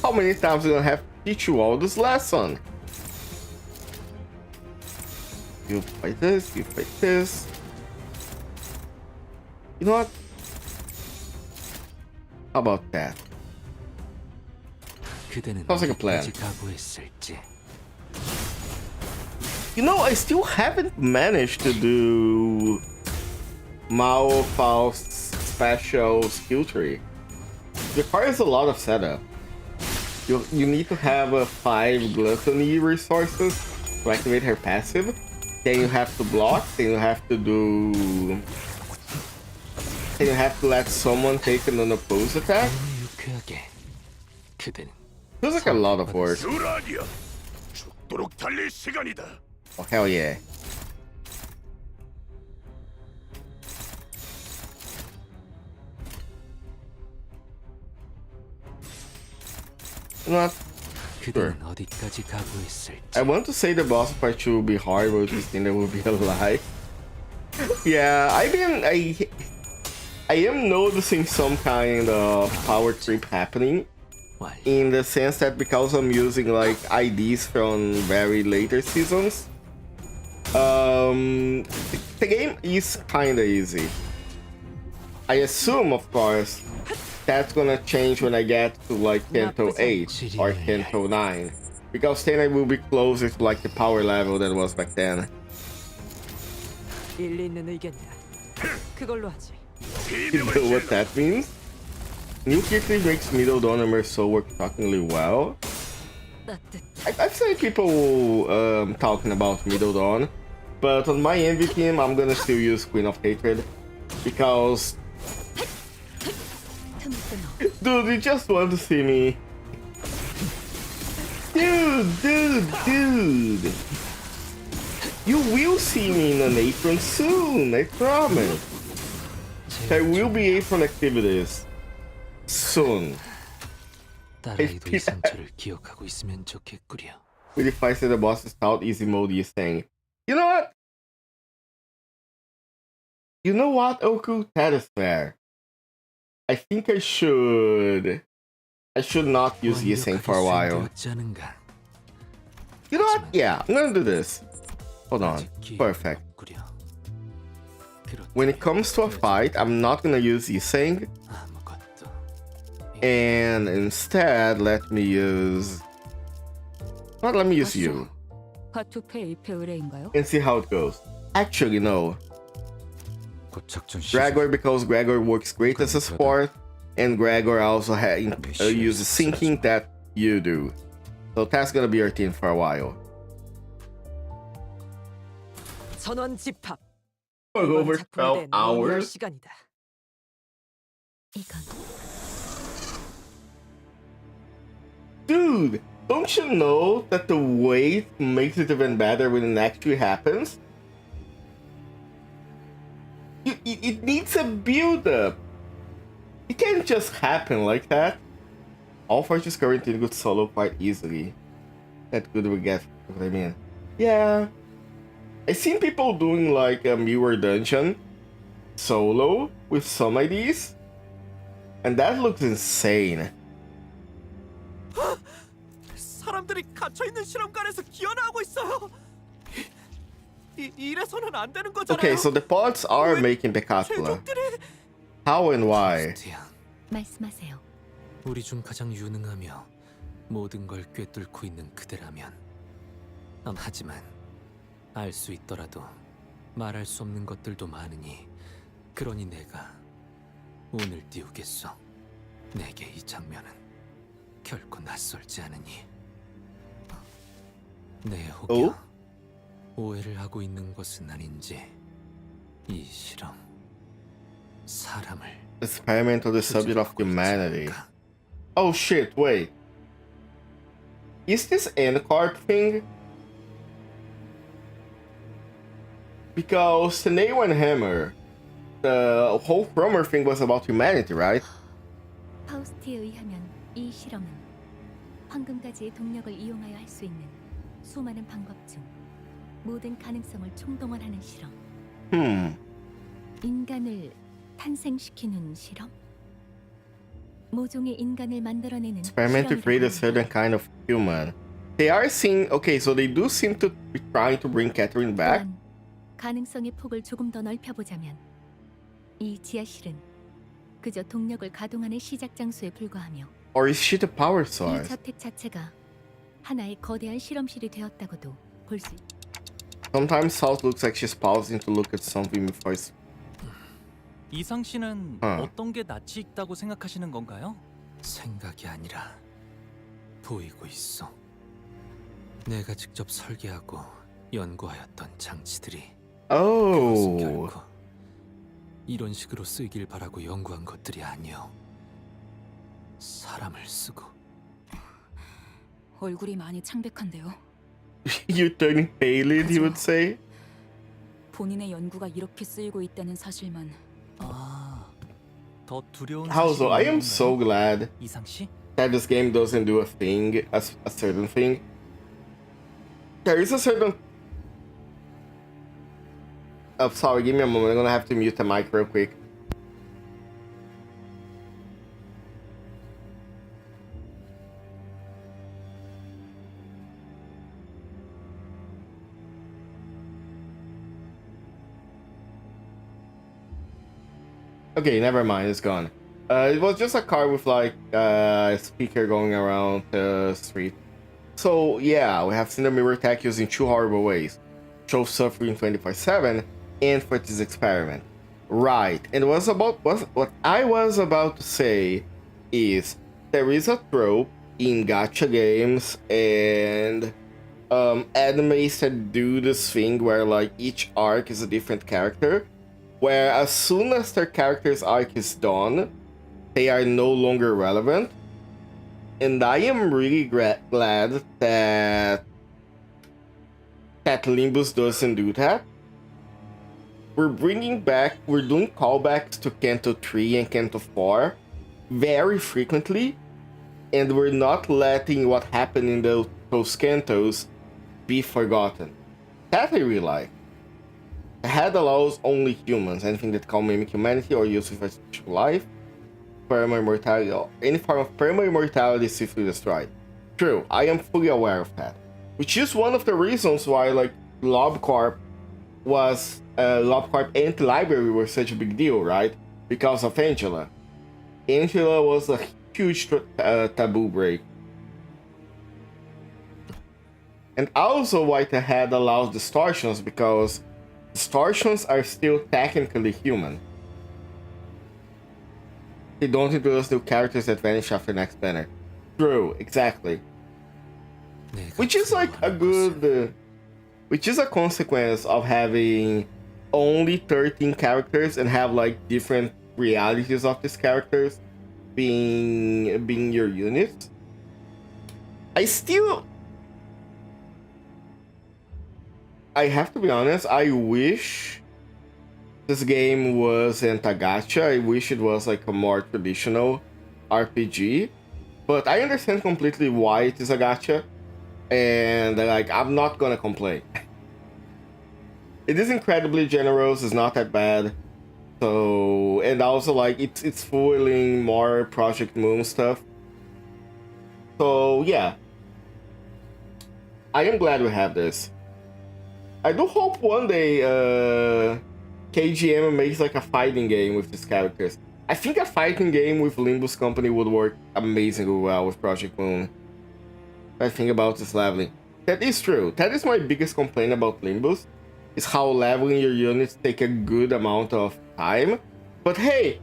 How many times are we gonna have to teach you all this lesson? You fight this, you fight this. You know what? How about that? Sounds like a plan. You know, I still haven't managed to do Mao Faust's special skill tree. It requires a lot of setup. You need to have 5 gluttony resources to activate her passive. Then you have to block, then you have to do... Then you have to let someone take an unopposed attack. Feels like a lot of work. Oh, hell yeah. You know what? Sure. I want to say the boss part 2 will be hard, but this thing that will be alive. Yeah, I am noticing some kind of power creep happening, in the sense that because I'm using like IDs from very later seasons, the game is kinda easy. I assume, of course, that's gonna change when I get to like Canto 8 or Canto 9, because then I will be closer to like the power level that was back then. 그걸로 하지. You know what that means? New character makes Middle Dawn and Merceau work shockingly well. I've seen people talking about Middle Dawn, but on my envy team, I'm gonna still use Queen of Hatred because, dude, you just want to see me, dude. You will see me in an apron soon, I promise. There will be apron activities soon. 딸아이도 이 상처를 기억하고 있으면 좋겠구려. Really fights the boss is out easy mode you saying. You know what? You know what, Oku? That is fair. I think I should not use Yiseng for a while. You know what? Yeah, I'm gonna do this. Hold on. Perfect. When it comes to a fight, I'm not gonna use Yiseng. And instead, let me use you. And see how it goes. Actually, no. Gregor, because Gregor works great as a support, and Gregor also uses sinking that you do. So that's gonna be our team for a while. 전원 집합. For over 12 hours. 시간이다. Dude, don't you know that the wait makes it even better when it actually happens? It needs a build-up. It can't just happen like that. All fortunes guaranteed good solo quite easily. That good we get, what I mean. Yeah. I've seen people doing like a Mirror Dungeon solo with some IDs. And that looks insane. 사람들이 갇혀 있는 실험관에서 기어나오고 있어요. 이래서는 안 되는 거잖아요. Okay, so the pods are making the Decathlon. How and why? 말씀하세요. 우리 중 가장 유능하며 모든 걸 꿰뚫고 있는 그대라면, 하지만 알 수 있더라도 말할 수 없는 것들도 많으니, 그러니 내가 오늘 띄우겠어. 내게 이 장면은 결코 낯설지 않으니. 내 혹여 오해를 하고 있는 것은 아닌지, 이 실험 사람을 Experiment on the subject of humanity. Oh shit, wait. Is this end card thing? Because Snail and Hammer, the whole Cromer thing was about humanity, right? 파우스트에 의하면 이 실험은 황금가지의 동력을 이용하여 할 수 있는 수많은 방법 중 모든 가능성을 총동원하는 실험. 인간을 탄생시키는 실험? 모종의 인간을 만들어내는 Experiment to create a certain kind of human. They are seeing, okay, so they do seem to be trying to bring Catherine back. 또한 가능성의 폭을 조금 더 넓혀보자면 이 지하실은 그저 동력을 가동하는 시작 장소에 불과하며, Or is she the power 이 source? 저택 자체가 하나의 거대한 실험실이 되었다고도 볼 수 있다. Sometimes South looks like she's pausing to look at something before it's... 이상 씨는 어떤 게 낯이 익다고 생각하시는 건가요? 생각이 아니라 보이고 있어. 내가 직접 설계하고 연구하였던 장치들이 결코 이런 식으로 쓰이길 바라고 연구한 것들이 아니오. 사람을 쓰고. 얼굴이 많이 창백한데요. You're turning pale, he would say. 본인의 연구가 이렇게 쓰이고 있다는 사실만. 더 두려운 Also, I am so glad 이상 씨? that this game doesn't do a thing, a certain thing. There is a certain... Oh, sorry, give me a moment. I'm gonna have to mute the mic real quick. Okay, never mind, it's gone. It was just a car with like a speaker going around the street. So yeah, we have seen the mirror attack used in two horrible ways. Show suffering 24/7 and for this experiment. Right, and what I was about to say is there is a trope in gacha games and animes that do this thing where like each arc is a different character, where as soon as their character's arc is done, they are no longer relevant. And I am really glad that Limbus doesn't do that. We're doing callbacks to Canto 3 and Canto 4 very frequently, and we're not letting what happened in those cantos be forgotten. That I really like. The head allows only humans, anything that can mimic humanity or use with artificial life, perma-immortality, or any form of perma-immortality is swiftly destroyed. True, I am fully aware of that. Which is one of the reasons why like LobCorp anti-library were such a big deal, right? Because of Angela. Angela was a huge taboo break. And also why the head allows distortions, because distortions are still technically human. They don't introduce new characters that vanish after next banner. True, exactly. Which is like a good... which is a consequence of having only 13 characters and have like different realities of these characters being your units. I have to be honest, I wish this game wasn't a gacha. I wish it was like a more traditional RPG. But I understand completely why it is a gacha. And like, I'm not gonna complain. It is incredibly generous, it's not that bad. So, and also like, it's foiling more Project Moon stuff. So yeah. I am glad we have this. I do hope one day KGM makes like a fighting game with these characters. I think a fighting game with Limbus Company would work amazingly well with Project Moon. I think about this leveling. That is true. That is my biggest complaint about Limbus, is how leveling your units take a good amount of time. But hey,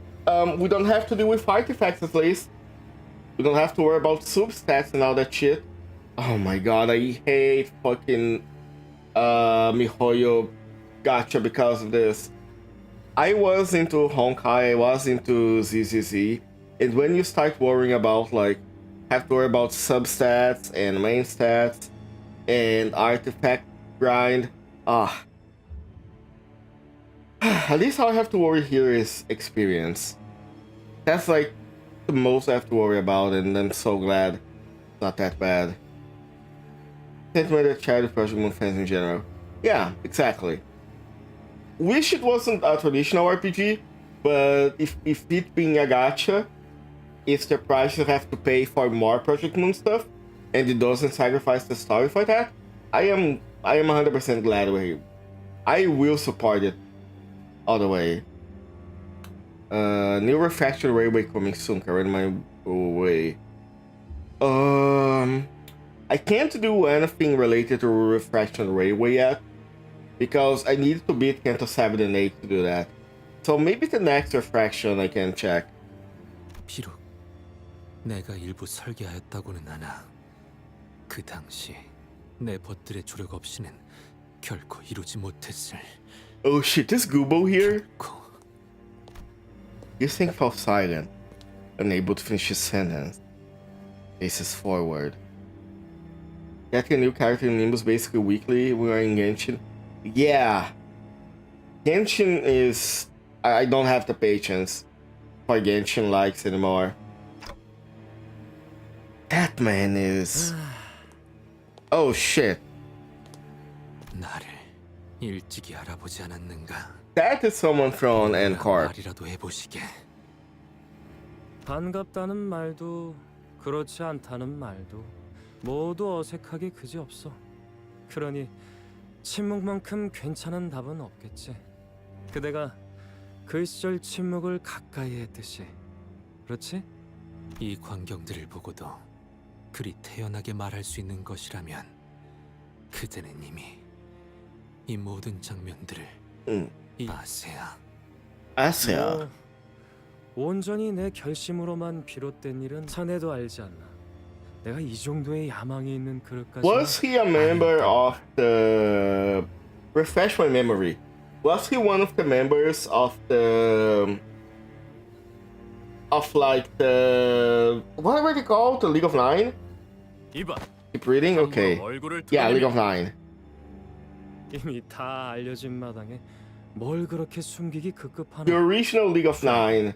we don't have to deal with artifacts at least. We don't have to worry about substats and all that shit. Oh my god, I hate fucking MiHoYo gacha because of this. I was into Honkai, I was into ZZZ, and when you start worrying about like, have to worry about substats and main stats and artifact grind, at least all I have to worry here is experience. That's like the most I have to worry about, and I'm so glad it's not that bad. Sentiment that child Project Moon fans in general. Yeah, exactly. Wish it wasn't a traditional RPG, but if it being a gacha, it's the price you have to pay for more Project Moon stuff, and it doesn't sacrifice the story for that. I am 100% glad with it. I will support it all the way. New Refraction Railway coming soon, carrying my way. I can't do anything related to Refraction Railway yet, because I need to beat Canto 7 and 8 to do that. So maybe the next Refraction I can check. 비록 내가 일부 설계하였다고는 하나 그 당시 내 벗들의 조력 없이는 결코 이루지 못했을. Oh shit, is Gubo here? This thing fell silent, unable to finish his sentence. Faces forward. Getting a new character in Limbus basically weekly. We are in Genshin. Yeah. Genshin is... I don't have the patience for Genshin likes anymore. That man is... Oh shit. 나를 일찍이 알아보지 않았는가? That is someone from Encore. 말이라도 해보시게. 반갑다는 말도 그렇지 않다는 말도 모두 어색하기 그지없어. 그러니 침묵만큼 괜찮은 답은 없겠지. 그대가 그 시절 침묵을 가까이 했듯이. 그렇지? 이 광경들을 보고도 그리 태연하게 말할 수 있는 것이라면 그대는 이미 이 모든 장면들을 이 아세야. 아세요. 온전히 내 결심으로만 비롯된 일은 자네도 알지 않나. 내가 이 정도의 야망이 있는 그릇까지. Was he a member of the... Refresh my memory. Was he one of the members of the... Of like the... What were they called? The League of Nine? 이봐. Keep reading? Okay. Yeah, League of Nine. 이미 다 알려진 마당에 뭘 그렇게 숨기기 급급하나. The original League of Nine.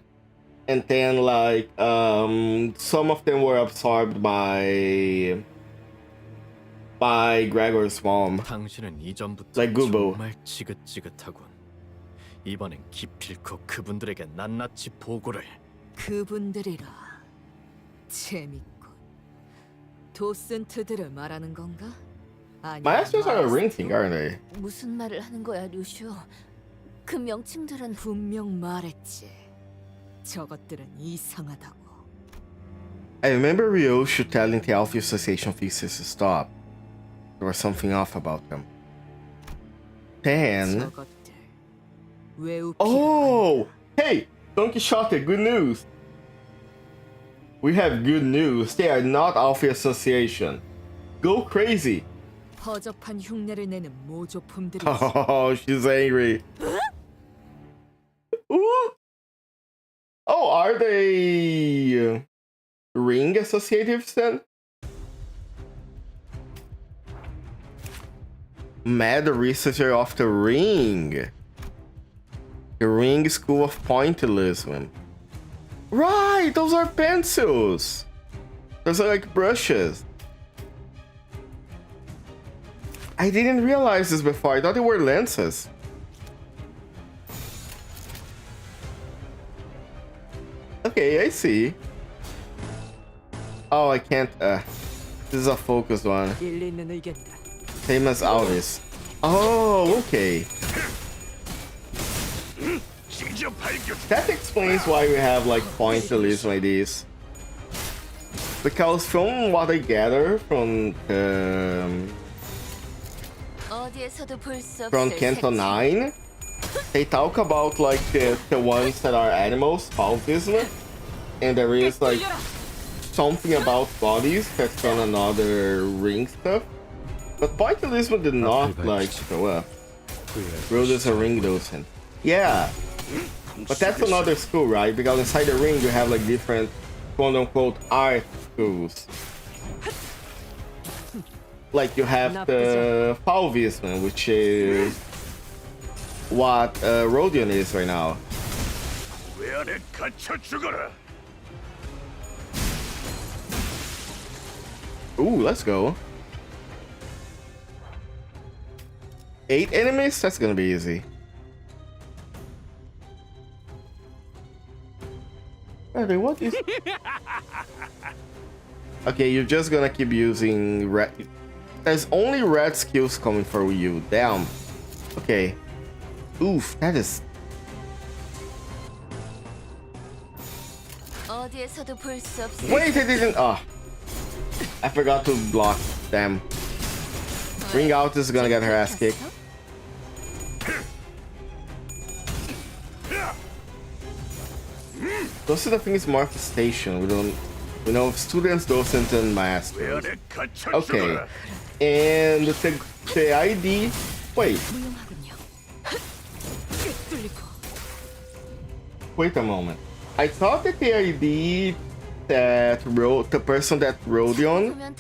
And then like some of them were absorbed by Gregor's mom. 당신은 이전부터 Like Gubo. 정말 지긋지긋하군. 이번엔 기필코 그분들에게 낱낱이 보고를. 그분들이라 재밌군. 도슨트들을 말하는 건가? 아니, Masters are a ring thing, aren't they? 무슨 말을 하는 거야, 루시오? 그 명칭들은 분명 말했지. 저것들은 이상하다고. I remember Ryoshu telling the Alpha Association officers to stop. There was something off about them. Then... 저것들 왜 Oh! Hey! Don Quixote, good news! We have good news. They are not Alpha Association. Go crazy! 허접한 흉내를 내는 모조품들이. Oh, she's angry. Ooh. Oh, are they ring associatives then? Mad researcher of the ring. The ring school of pointillism. Right, those are pencils. Those are like brushes. I didn't realize this before. I thought they were lenses. Okay, I see. Oh, I can't. This is a focused one. Same as Alvis. Oh, okay. That explains why we have like pointillism like these. Because from what I gather from Canto 9, they talk about like the ones that are animals, Falvism, and there is like something about bodies that's from another ring stuff. But pointillism did not like show up. Rode is a ring docent. Yeah, but that's another school, right? Because inside the ring you have like different quote-unquote art schools. Like you have the Falvism, which is what Rodion is right now. Ooh, let's go. 8 enemies? That's gonna be easy. Hey, what is... Okay, you're just gonna keep using red... There's only red skills coming for you. Damn. Okay. Oof, that is... Wait, I didn't... Ah. I forgot to block them. Ring out is gonna get her ass kicked. Those are the things marked the station. We know students, docents, and masters. Okay. And the ID... Wait. Wait a moment. I thought that the ID that the person that Rodion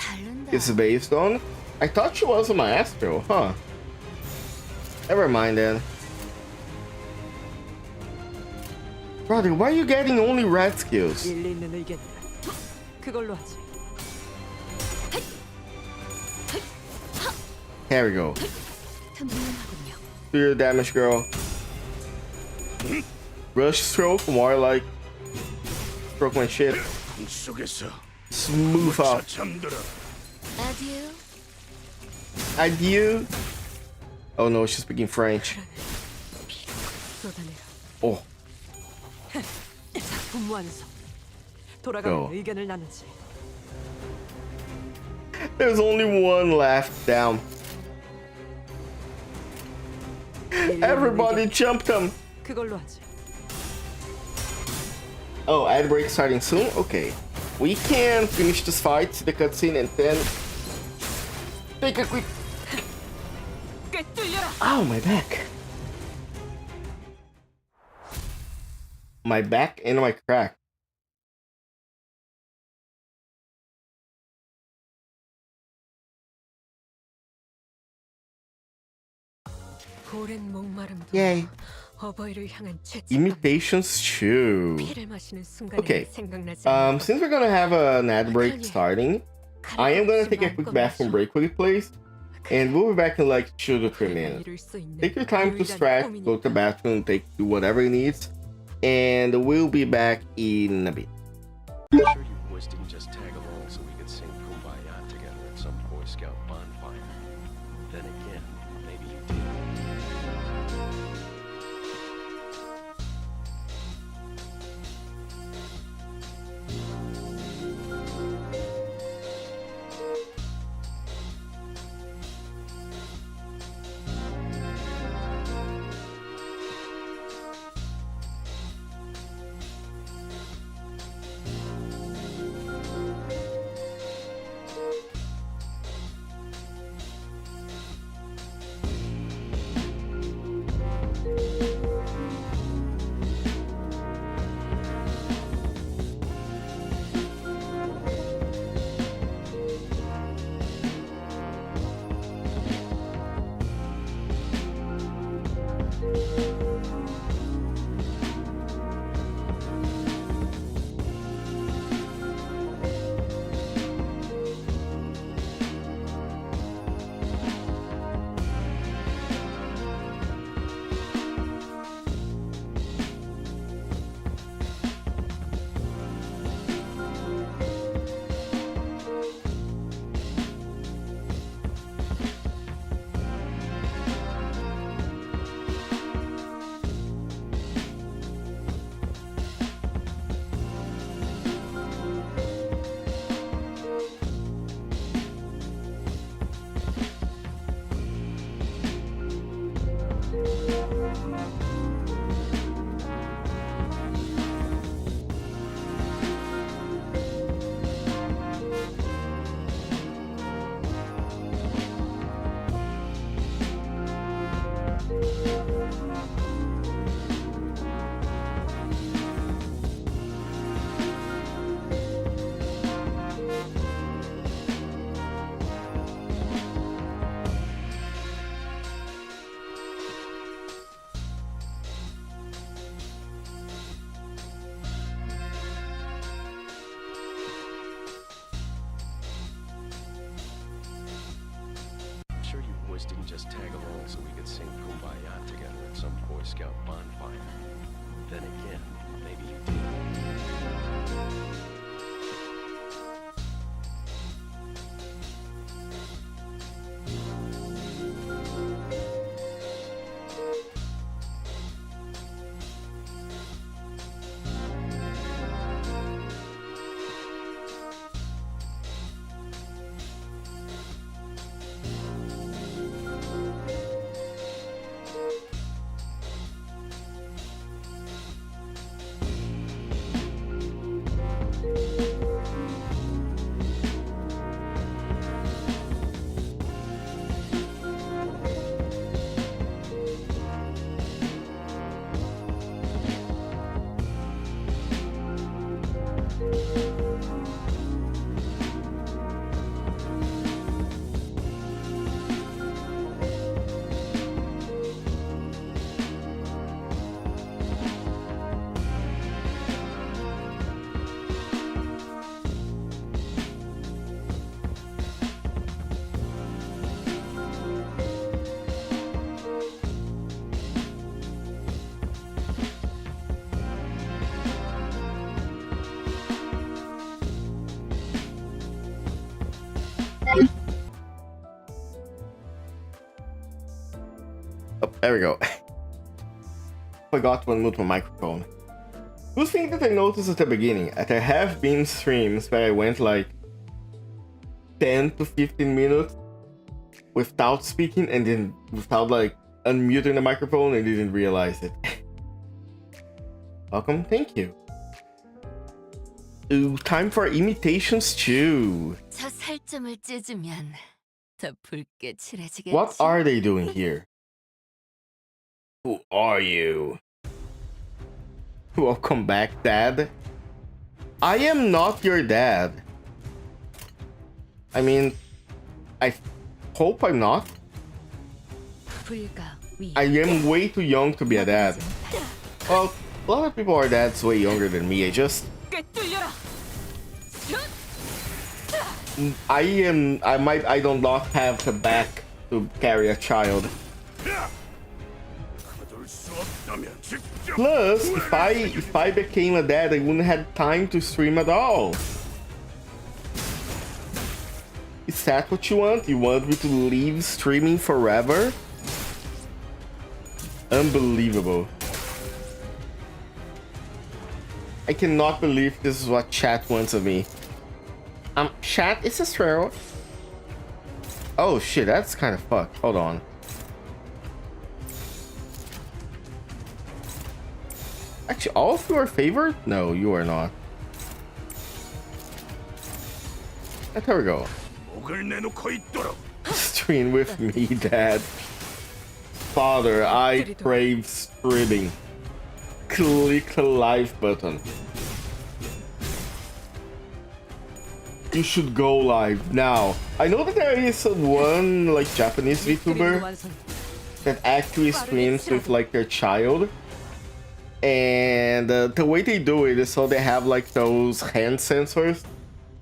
is based on, I thought she was a maestro, huh? Never mind then. Brother, why are you getting only red skills? Here we go. Do your damage, girl. Rush stroke, more like stroke my shit. Smooth up. Adieu. Oh no, she's speaking French. Oh. Go. There's only one left. Damn. Everybody jumped him. Oh, ad break starting soon? Okay. We can finish this fight, see the cutscene, and then take a quick... Ow, my back. My back and my crack. 오랜 목마름도 Yay. 어버이를 향한 죄책감, Imitations too. 피를 마시는 순간에는 Okay. 생각나지 않을 것. Since we're gonna have an ad break starting, I am gonna take a quick bathroom break with you, please. And we'll be back in like 2 to 3 minutes. Take your time to stretch, go to the bathroom, do whatever you need. And we'll be back in a bit. I'm sure you boys didn't just tag along so we could sing Kumbaya together at some Boy Scout bonfire. Then again, maybe you did. Sure you boys didn't just tag along so we could sing Kumbaya together at some Boy Scout bonfire. Then again, maybe you did. Oh, there we go. Forgot to unmute my microphone. One thing that I noticed at the beginning, that there have been streams where I went like 10 to 15 minutes without speaking and then without like unmuting the microphone and didn't realize it. Welcome, thank you. Ooh, time for imitations too. 저 살점을 찢으면 더 붉게 칠해지겠지. What are they doing here? Who are you? Welcome back, Dad. I am not your dad. I mean, I hope I'm not. I am way too young to be a dad. Well, a lot of people are dads way younger than me. I do not have the back to carry a child. Plus, if I became a dad, I wouldn't have time to stream at all. Is that what you want? You want me to leave streaming forever? Unbelievable. I cannot believe this is what chat wants of me. Chat, is this true? Oh shit, that's kind of fucked. Hold on. Actually, all of you are favored? No, you are not. There we go. Stream with me, Dad. Father, I crave streaming. Click the live button. You should go live now. I know that there is one like Japanese VTuber that actually streams with like their child. And the way they do it is so they have like those hand sensors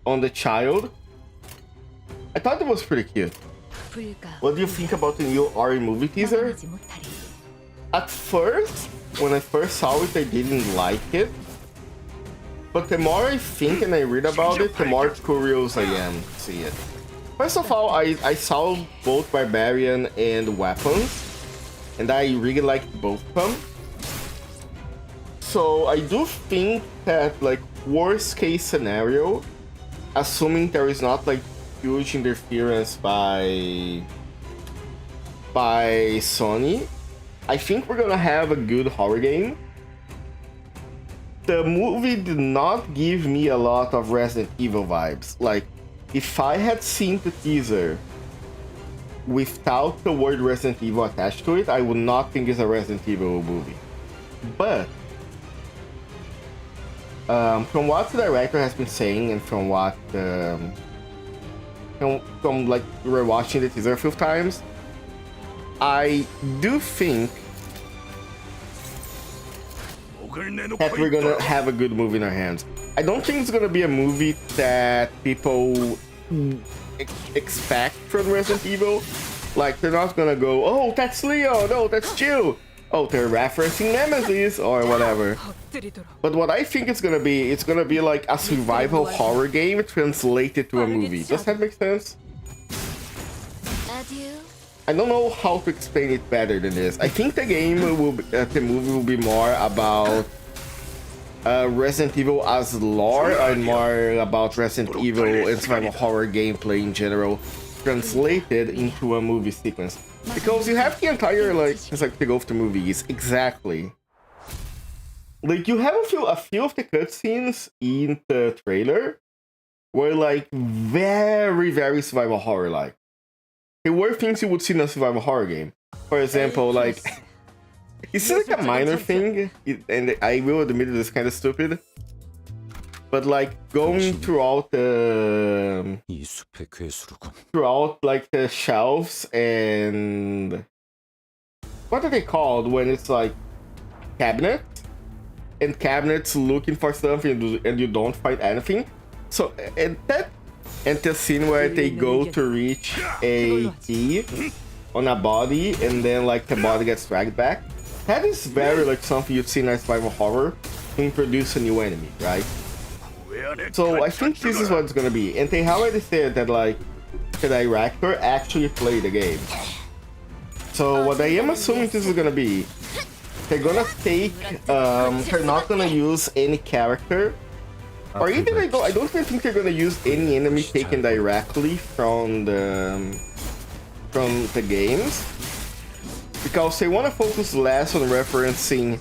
on the child. I thought it was pretty cute. What do you think about the new Ari movie teaser? At first, when I first saw it, I didn't like it. But the more I think and I read about it, the more curious I am to see it. First of all, I saw both Barbarian and Weapons, and I really liked both of them. So I do think that, like, worst case scenario, assuming there is not like huge interference by Sony, I think we're gonna have a good horror game. The movie did not give me a lot of Resident Evil vibes. Like, if I had seen the teaser without the word Resident Evil attached to it, I would not think it's a Resident Evil movie. But from what the director has been saying, and from what from like rewatching the teaser a few times, I do think that we're gonna have a good movie in our hands. I don't think it's gonna be a movie that people expect from Resident Evil. Like, they're not gonna go, oh, that's Leo, no, that's Jill. Oh, they're referencing Nemesis or whatever. But what I think it's gonna be like a survival horror game translated to a movie. Does that make sense? I don't know how to explain it better than this. I think the movie will be more about Resident Evil as lore and more about Resident Evil and survival horror gameplay in general translated into a movie sequence. Because you have the entire, like, it's like to go the movies, exactly. Like, you have a few of the cutscenes in the trailer were like very, very survival horror like. They were things you would see in a survival horror game. For example, like, it's like a minor thing, and I will admit it is kind of stupid. But like going throughout like the shelves and what are they called when it's like cabinets and cabinets looking for something and you don't find anything. So and the scene where they go to reach a key on a body and then like the body gets dragged back. That is very like something you'd see in a survival horror to introduce a new enemy, right? So I think this is what it's gonna be, and they already said that like the director actually played the game. So what I am assuming this is gonna be, they're gonna take, they're not gonna use any character, or even I don't even think they're gonna use any enemy taken directly from the games, because they want to focus less on referencing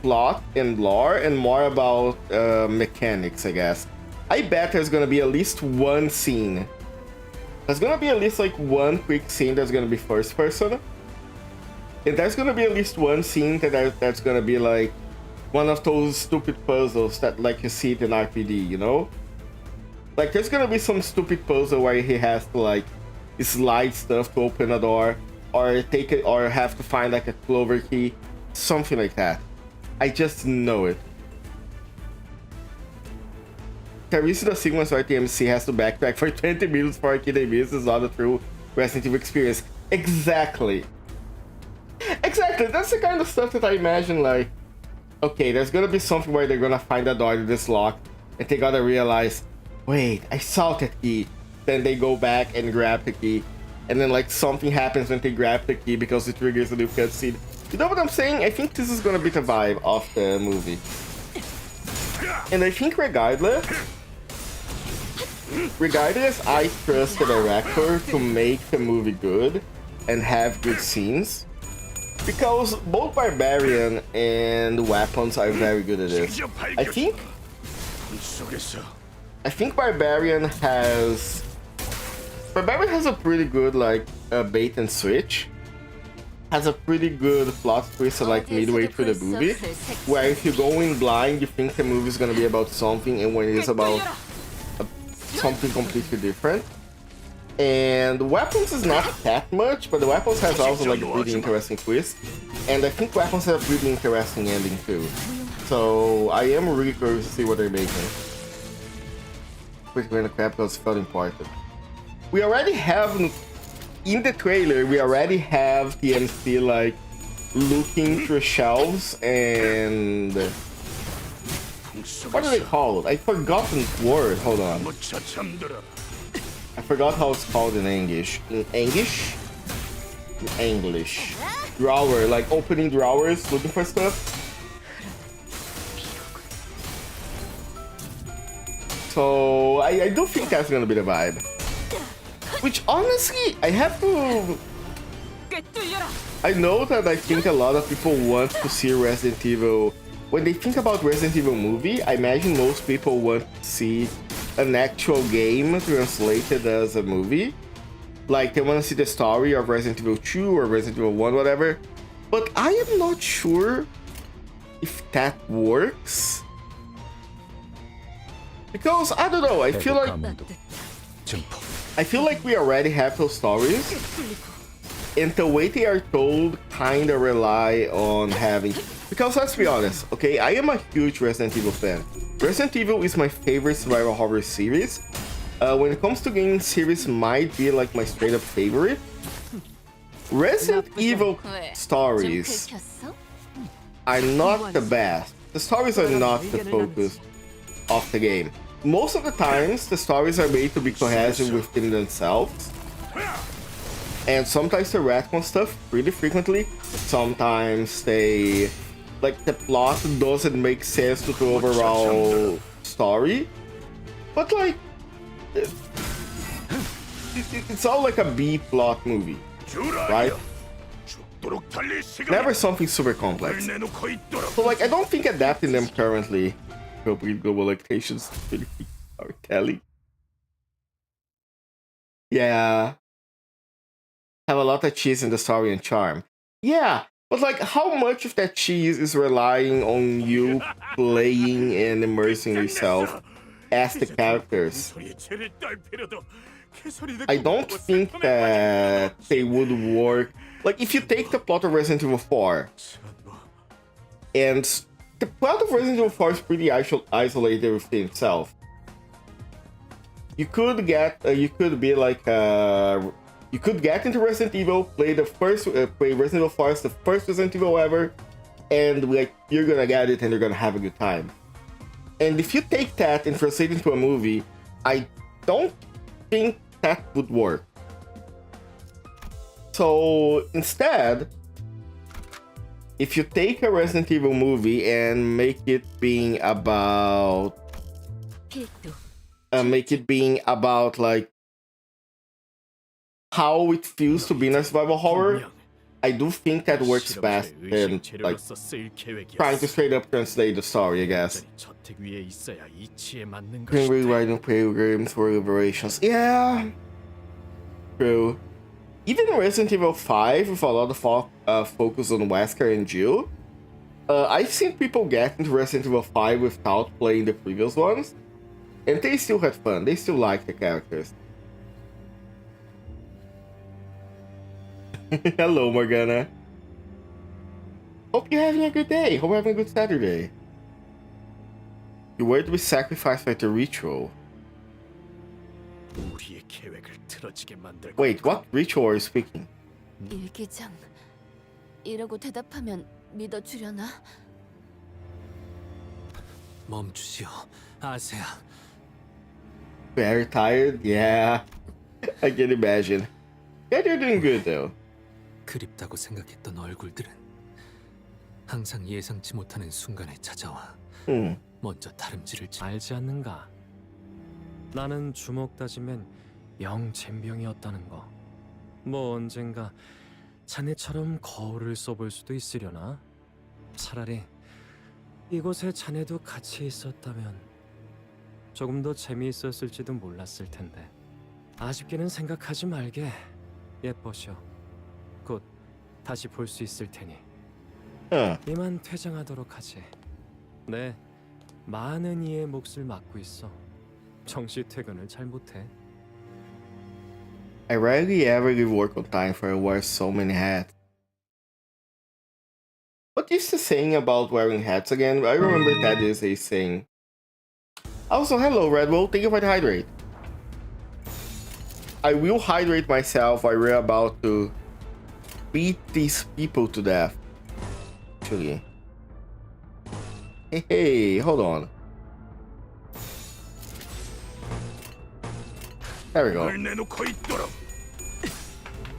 plot and lore and more about mechanics, I guess. I bet there's gonna be at least one scene. There's gonna be at least like one quick scene that's gonna be first person. And there's gonna be at least one scene that's gonna be like one of those stupid puzzles that like you see it in RPD, you know? Like there's gonna be some stupid puzzle where he has to like slide stuff to open a door, or take it, or have to find like a clover key, something like that. I just know it. There is the sequence where TMC has to backtrack for 20 minutes for Arcade Miss is not a true Resident Evil experience. Exactly. Exactly, that's the kind of stuff that I imagine, like, okay, there's gonna be something where they're gonna find a door that's locked, and they gotta realize, wait, I saw that key. Then they go back and grab the key, and then like something happens when they grab the key because it triggers a new cutscene. You know what I'm saying? I think this is gonna be the vibe of the movie. And I think regardless, I trust the director to make the movie good and have good scenes. Because both Barbarian and Weapons are very good at this. I think Barbarian has a pretty good like bait and switch. Has a pretty good plot twist like midway through the movie, where if you go in blind, you think the movie is gonna be about something, and when it is about something completely different. And Weapons is not that much, but the Weapons has also like a pretty interesting twist, and I think Weapons has a pretty interesting ending too. So I am really curious to see what they're making. Quick going to crap because it felt important. We already have, in the trailer, we already have the MC like looking through shelves and what do they call it? I forgot the word. Hold on. I forgot how it's called in English. In English? In English. Drawer, like opening drawers, looking for stuff. So I do think that's gonna be the vibe. Which honestly, I have to... I know that I think a lot of people want to see Resident Evil. When they think about Resident Evil movie, I imagine most people want to see an actual game translated as a movie. Like they want to see the story of Resident Evil 2 or Resident Evil 1, whatever. But I am not sure if that works. Because I don't know, I feel like we already have those stories, and the way they are told kinda rely on having... Because let's be honest, okay, I am a huge Resident Evil fan. Resident Evil is my favorite survival horror series. When it comes to gaming series, might be like my straight up favorite. Resident Evil stories are not the best. The stories are not the focus of the game. Most of the times, the stories are made to be cohesive within themselves. And sometimes they retcon stuff pretty frequently. Sometimes they... like, the plot doesn't make sense to the overall story. But, like... it's all like a B-plot movie, right? Never something super complex. So, like, I don't think adapting them currently... global limitations really are telling. Yeah. Have a lot of cheese in the story and charm. Yeah, but like how much of that cheese is relying on you playing and immersing yourself as the characters? I don't think that they would work. Like if you take the plot of Resident Evil 4 and the plot of Resident Evil 4 is pretty isolated within itself. You could get, you could be like, you could get into Resident Evil, play Resident Evil 4 as the first Resident Evil ever, and like you're gonna get it and you're gonna have a good time. And if you take that and translate it into a movie, I don't think that would work. So instead, if you take a Resident Evil movie and make it being about like how it feels to be in a survival horror, I do think that works best than like 재료로서 쓰일 trying to 계획이었어. straight up translate the story, I guess. 저택 위에 있어야 이치에 맞는 Can 것이. rewriting programs for liberations. Yeah, true. Even Resident Evil 5, with a lot of focus on Wesker and Jill, I've seen people get into Resident Evil 5 without playing the previous ones, and they still had fun. They still liked the characters. Hello, Morgana. Hope you're having a good day. Hope you're having a good Saturday. You were to be sacrificed by the ritual. 우리의 계획을 틀어지게 만들. Wait, what ritual are you speaking? 일기장. 이라고 대답하면 믿어주려나? 멈추시오, 아세야. Very tired? Yeah, I can imagine. Yeah, you're doing good though. 그립다고 생각했던 얼굴들은 항상 예상치 못하는 순간에 찾아와 먼저 다름질을 알지 않는가? 나는 주먹 다짐엔 영 젬병이었다는 거. 뭐 언젠가 자네처럼 거울을 써볼 수도 있으려나? 차라리 이곳에 자네도 같이 있었다면 조금 더 재미있었을지도 몰랐을 텐데. 아쉽게는 생각하지 말게. 예뻐셔. 곧 다시 볼 수 있을 테니. 이만 퇴장하도록 하지. 네, 많은 이의 몫을 맡고 있어. 정시 퇴근을 잘 못해. I rarely ever leave work on time for I wear so many hats. What is the saying about wearing hats again? I remember that is a saying. Also, hello Red Bull, thank you for the hydrate. I will hydrate myself while we're about to beat these people to death. Actually. Hey, hold on. There we go.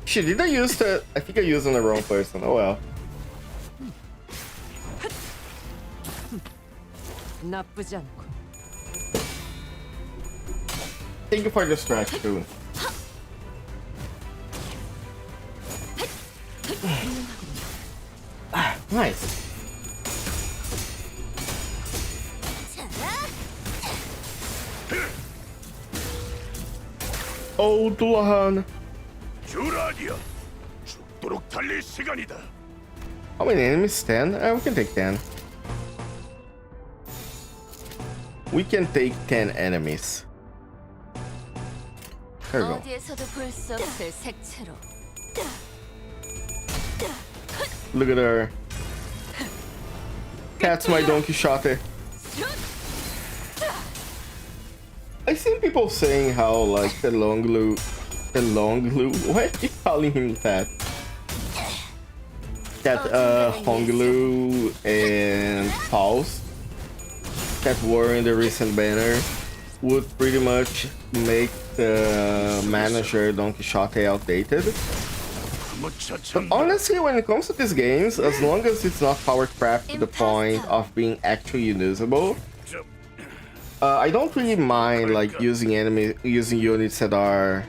Shit, did I use the... I think I used on the wrong person. Oh well. 나쁘지 않고. Thank you for the stretch too. Ah, nice. Oh, Dulahan. How many enemies? 10? We can take 10. We can take 10 enemies. There we go. 어디에서도 볼 수 없을 색채로. Look at her. That's my Don Quixote. I've seen people saying how like the long glue, why are you calling him that? That Honglu and Faust that were in the recent banner would pretty much make the manager Don Quixote outdated. But honestly, when it comes to these games, as long as it's not power craft to the point of being actually usable, I don't really mind like using units that are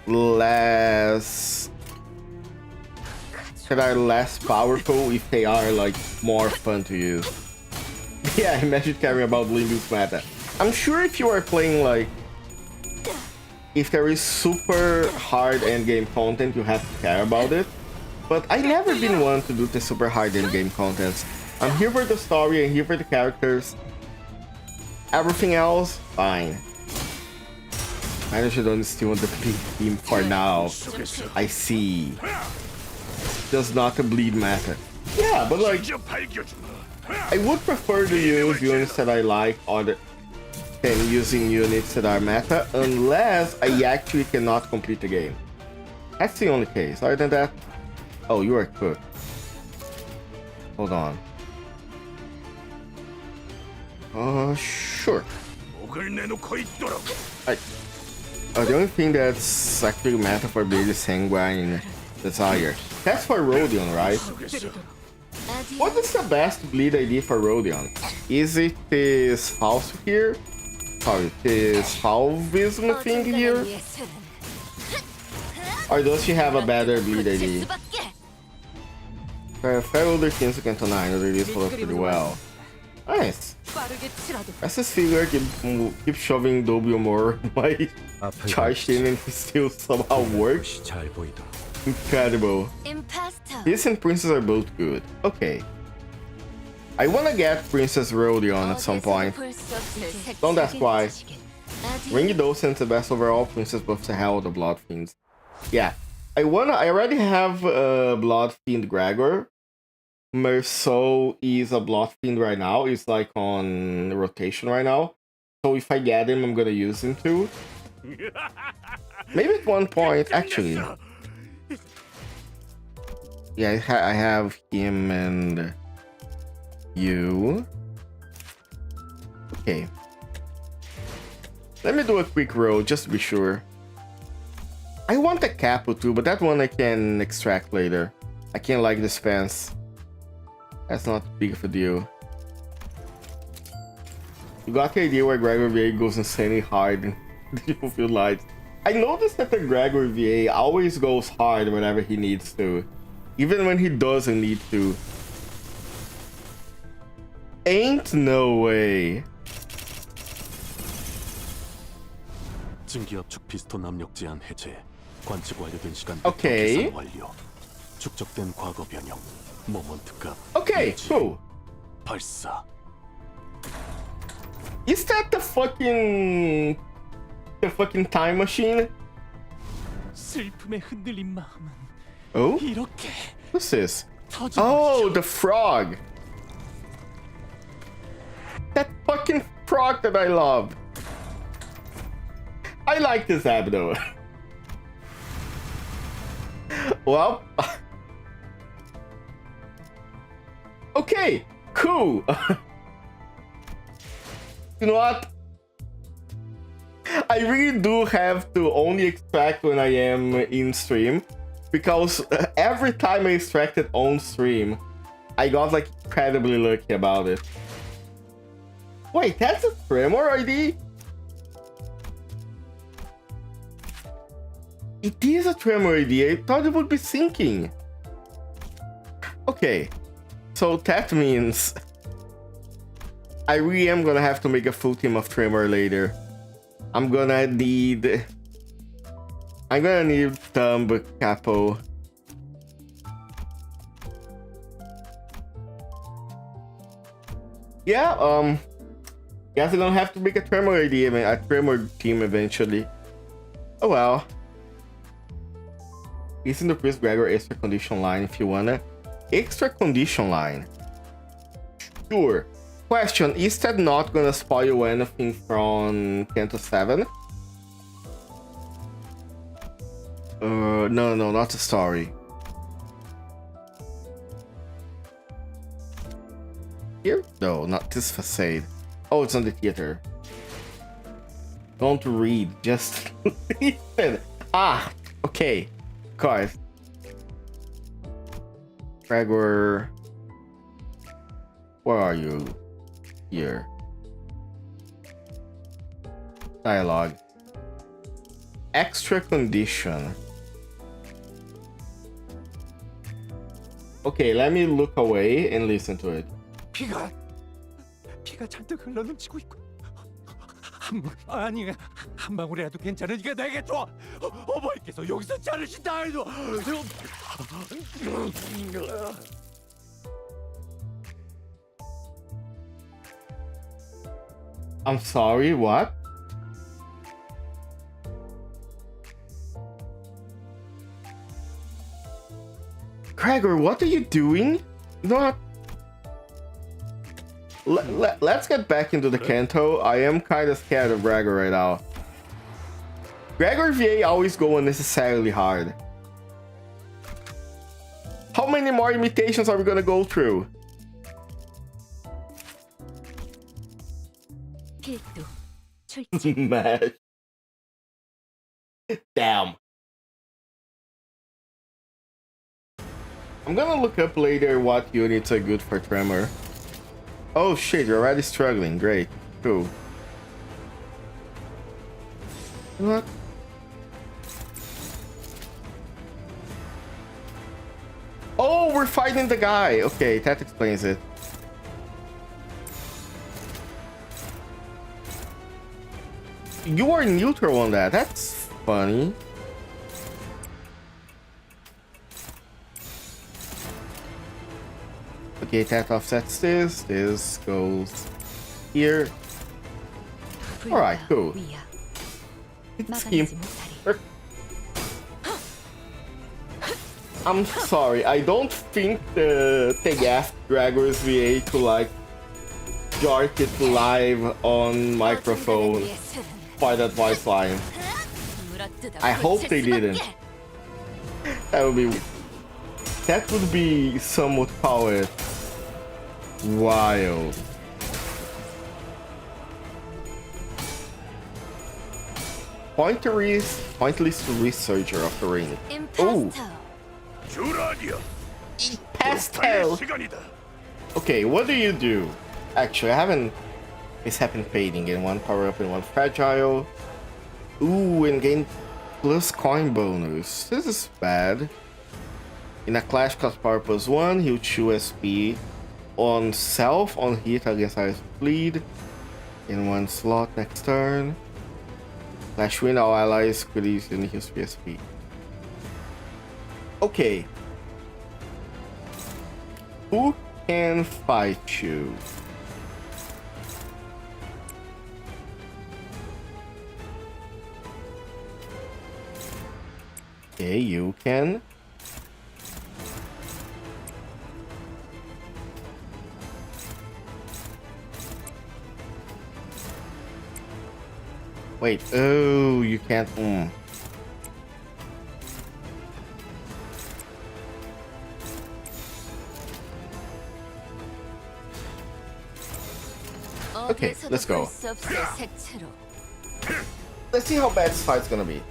less powerful if they are like more fun to use. Yeah, imagine caring about Limbus meta. I'm sure if you are playing like if there is super hard endgame content, you have to care about it. But I never been one to do the super hard endgame contents. I'm here for the story, I'm here for the characters. Everything else, fine. I should only still want the big team for now. I see. Does not a bleed matter. Yeah, but like, I would prefer to use units that I like other than using units that are meta, unless I actually cannot complete the game. That's the only case. Other than that, oh, you are cooked. Hold on. Sure. The only thing that's actually meta for Bleed is Sanguine Desire. That's for Rodion, right? What is the best Bleed ID for Rodion? Is it this Faust here? Sorry, this Falvism thing here? Or does she have a better Bleed ID? Feral other teams to Canto 9, other these hold up pretty well. Nice. As figure keep shoving W more in my charge in and he still somehow works. Incredible. This and Princess are both good. Okay. I wanna get Princess Rodion at some point. Don't ask why. Ringy Docent's the best overall. Princess buffs the hell of the Blood Fiends. Yeah. I already have Blood Fiend Gregor. Merceau is a Blood Fiend right now. He's like on rotation right now. So if I get him, I'm gonna use him too. Maybe at one point, actually. Yeah, I have him and you. Okay. Let me do a quick roll just to be sure. I want a Capo too, but that one I can extract later. I can't like dispense. That's not big of a deal. You got the idea why Gregor VA goes insanely hard in the field lights. I noticed that the Gregor VA always goes hard whenever he needs to. Even when he doesn't need to. Ain't no way. 증기압축 피스톤 압력 제한 해제. 관측 완료된 시간 Okay. 계산 완료. 축적된 과거 변형. 모먼트 값. Okay, cool. 발사. Is that the fucking time machine? 슬픔에 흔들린 마음은 Oh? 이렇게 What's this? Oh, the frog. That fucking frog that I love. I like this app though. Well, okay, cool. You know what? I really do have to only extract when I am in stream, because every time I extracted on stream, I got like incredibly lucky about it. Wait, that's a Tremor ID? It is a Tremor ID. I thought it would be sinking. Okay, so that means I really am gonna have to make a full team of Tremor later. I'm gonna need Thumb, Capo. Yeah, guess I'm gonna have to make a Tremor ID, a Tremor team eventually. Oh well. Isn't the Priest Gregor extra condition line if you wanna? Extra condition line? Sure. Question, is that not gonna spoil anything from Canto 7? No, not the story. Here? No, not this facade. Oh, it's on the theater. Don't read, just listen. Ah, okay. Of course. Gregor, where are you? Here. Dialogue. Extra condition. Okay, let me look away and listen to it. 피가 잔뜩 흘러넘치고 있고 아니 한 방울이라도 괜찮으니까 내게 줘. 어머니께서 여기서 자르신다 해도. I'm sorry, what? Gregor, what are you doing? You know what? Let's get back into the Canto. I am kind of scared of Gregor right now. Gregor VA always go unnecessarily hard. How many more imitations are we gonna go through? Smash. Damn. I'm gonna look up later what units are good for Tremor. Oh shit, you're already struggling. Great. Cool. What? Oh, we're we're fighting the guy. Okay, that explains it. You are neutral on that. That's funny. Okay, that offsets this. This goes here. Alright, cool. It's him. I'm sorry, I don't think the Tegaf Draggers VA to like jart it live on microphone by that voice line. I hope they didn't. That would be somewhat powered. Wild. Pointless researcher of the ring. Oh. Pastel. Okay, what do you do? Actually, I haven't. It's happened fading in one power up and one fragile. Ooh, and gain plus coin bonus. This is bad. In a clash cost power plus 1, he'll chew SP on self on hit against Ice Bleed. In one slot next turn. Clash win, all allies could use in his PSP. Okay. Who can fight you? Okay, you can. Wait, oh, you can't. Okay, let's go. Let's see how bad this fight's gonna be.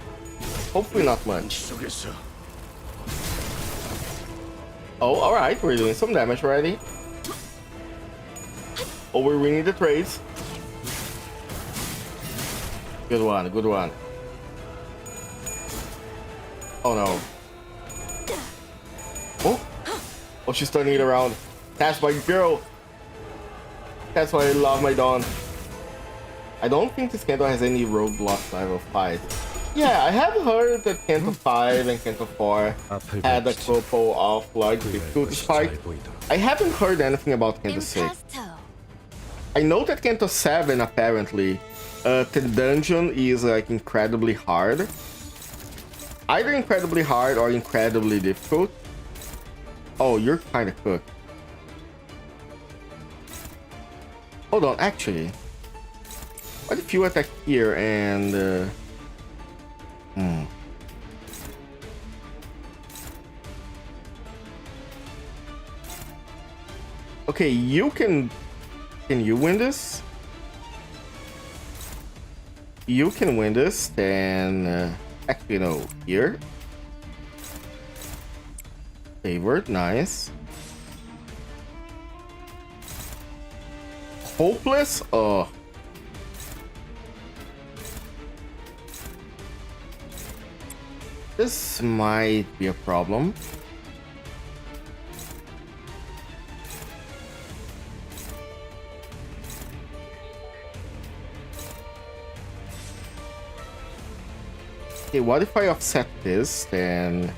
Hopefully not much. Oh, alright, we're doing some damage already. Oh, we're winning the trades. Good one, good one. Oh no. Oh! Oh, she's turning it around. That's my girl! That's why I love my Dawn. I don't think this Canto has any roadblock style of fight. Yeah, I have heard that Canto 5 and Canto 4 had a couple of like difficulty fight. I haven't heard anything about Canto 6. I know that Canto 7 apparently the dungeon is like incredibly hard. Either incredibly hard or incredibly difficult. Oh, you're kind of cooked. Hold on, actually. What if you attack here and... Okay, you can... Can you win this? You can win this, then... actually, no. Here. Favored, nice. Hopeless? Oh. This might be a problem. Okay, what if I offset this, then...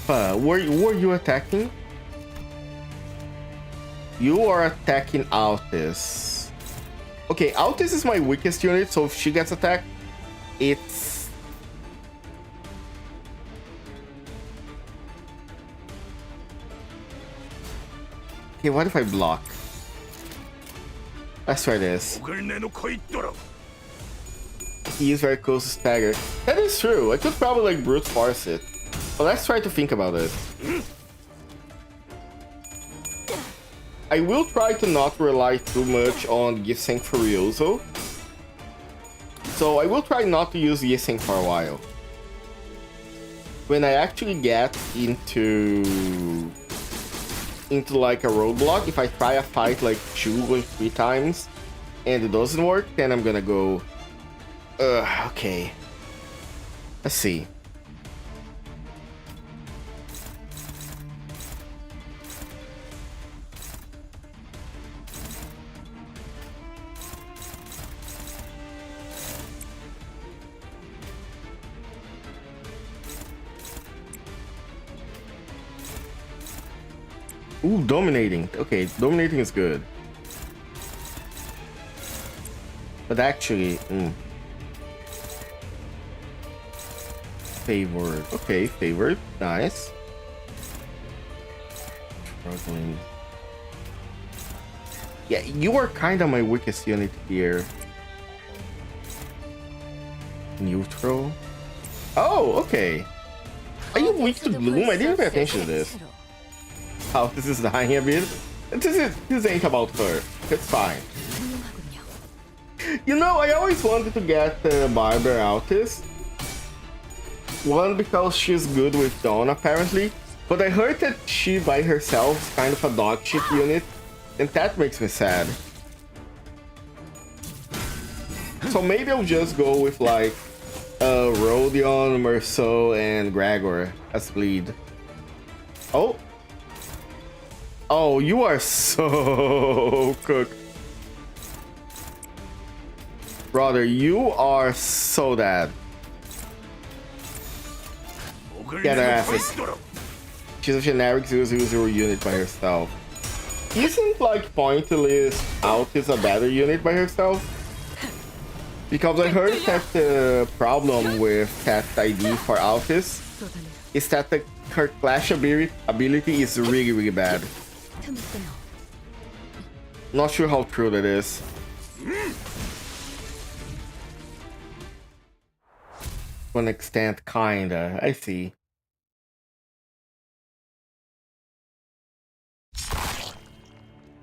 Were you attacking? You are attacking Altis. Okay, Altis is my weakest unit, so if she gets attacked, it's... Okay, what if I block? Let's try this. He is very close to stagger. That is true. I could probably like brute force it. But let's try to think about it. I will try to not rely too much on Giseng Furioso. So I will try not to use Giseng for a while. When I actually get into like a roadblock, if I try a fight like 2 or 3 times and it doesn't work, then I'm gonna go... okay. Let's see. Ooh, dominating. Okay, dominating is good. But actually, favored. Okay, favored. Nice. Struggling. Yeah, you are kind of my weakest unit here. Neutral. Oh, okay. Are you weak to gloom? I didn't pay attention to this. How this is dying a bit. This ain't about her. It's fine. You know, I always wanted to get Barber Altis. One, because she's good with Dawn, apparently. But I heard that she by herself is kind of a dog shit unit. And that makes me sad. So maybe I'll just go with like Rodion, Merceau, and Gregor as bleed. Oh. Oh, you are so cooked. Brother, you are so dead. Get her asses. She's a generic 000 unit by herself. Isn't like Pointless Altis a better unit by herself? Because I heard that the problem with that ID for Altis is that her clash ability is really bad. Not sure how true that is. To an extent, kinda. I see.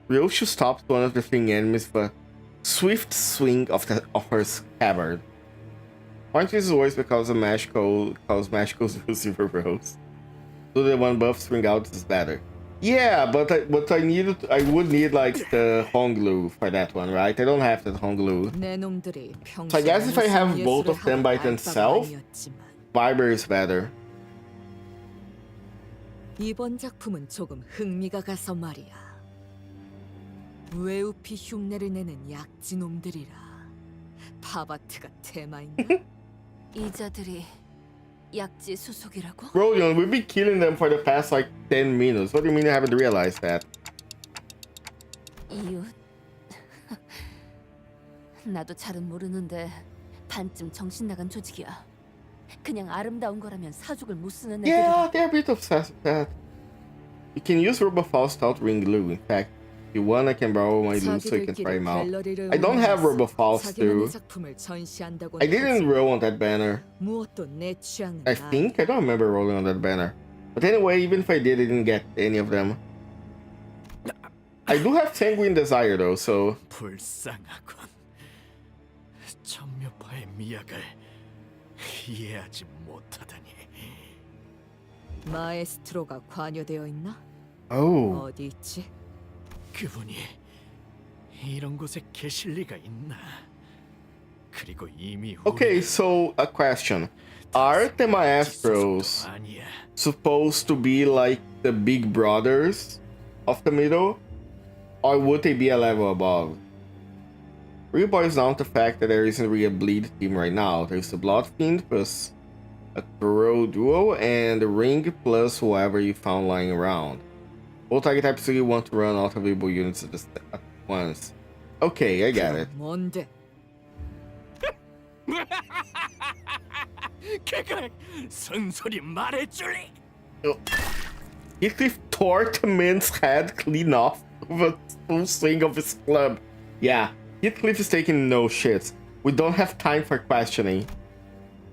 Ryoshu stops one of the fleeing enemies with a swift swing of her scabbard. Pointless is worse because of magical silver rose. So the one buff swing out is better. Yeah, but I would need like the Honglu for that one, right? I don't have that Honglu. So I guess if I have both of them by themselves, Viber is better. 이번 작품은 조금 흥미가 가서 말이야. 외우피 흉내를 내는 약지놈들이라. 파바트가 테마인가? 이 자들이 약지 수속이라고? Rodion, we've been killing them for the past like 10 minutes. What do you mean you haven't realized that? 이웃? 나도 잘은 모르는데 반쯤 정신 나간 조직이야. 그냥 아름다운 거라면 사족을 못 쓰는 애들이. Yeah, they're a bit obsessed with that. You can use Robofaust without ring glue. In fact, if you want, I can borrow my glue so you can try them out. I don't have Robofaust too. I didn't roll on that banner. I think I don't remember rolling on that banner. But anyway, even if I did, I didn't get any of them. I do have Sanguine Desire though, so. 불쌍하군. 천묘파의 미학을 이해하지 못하다니. 마에스트로가 관여되어 있나? Oh. 어디 있지? 그분이 이런 곳에 계실 리가 있나? 그리고 이미 Okay, so a question. Are the maestros supposed to be like the big brothers of the middle? Or would they be a level above? Really boils down to the fact that there isn't really a bleed team right now. There's the Blood Fiend plus a Crow duo and the Ring plus whoever you found lying around. Both target types really want to run out available units at once. Okay, I get it. 뭔데? 그걸 순순히 말해줄래? Heathcliff tore the man's head clean off with a full swing of his club. Yeah, Heathcliff is taking no shits. We don't have time for questioning.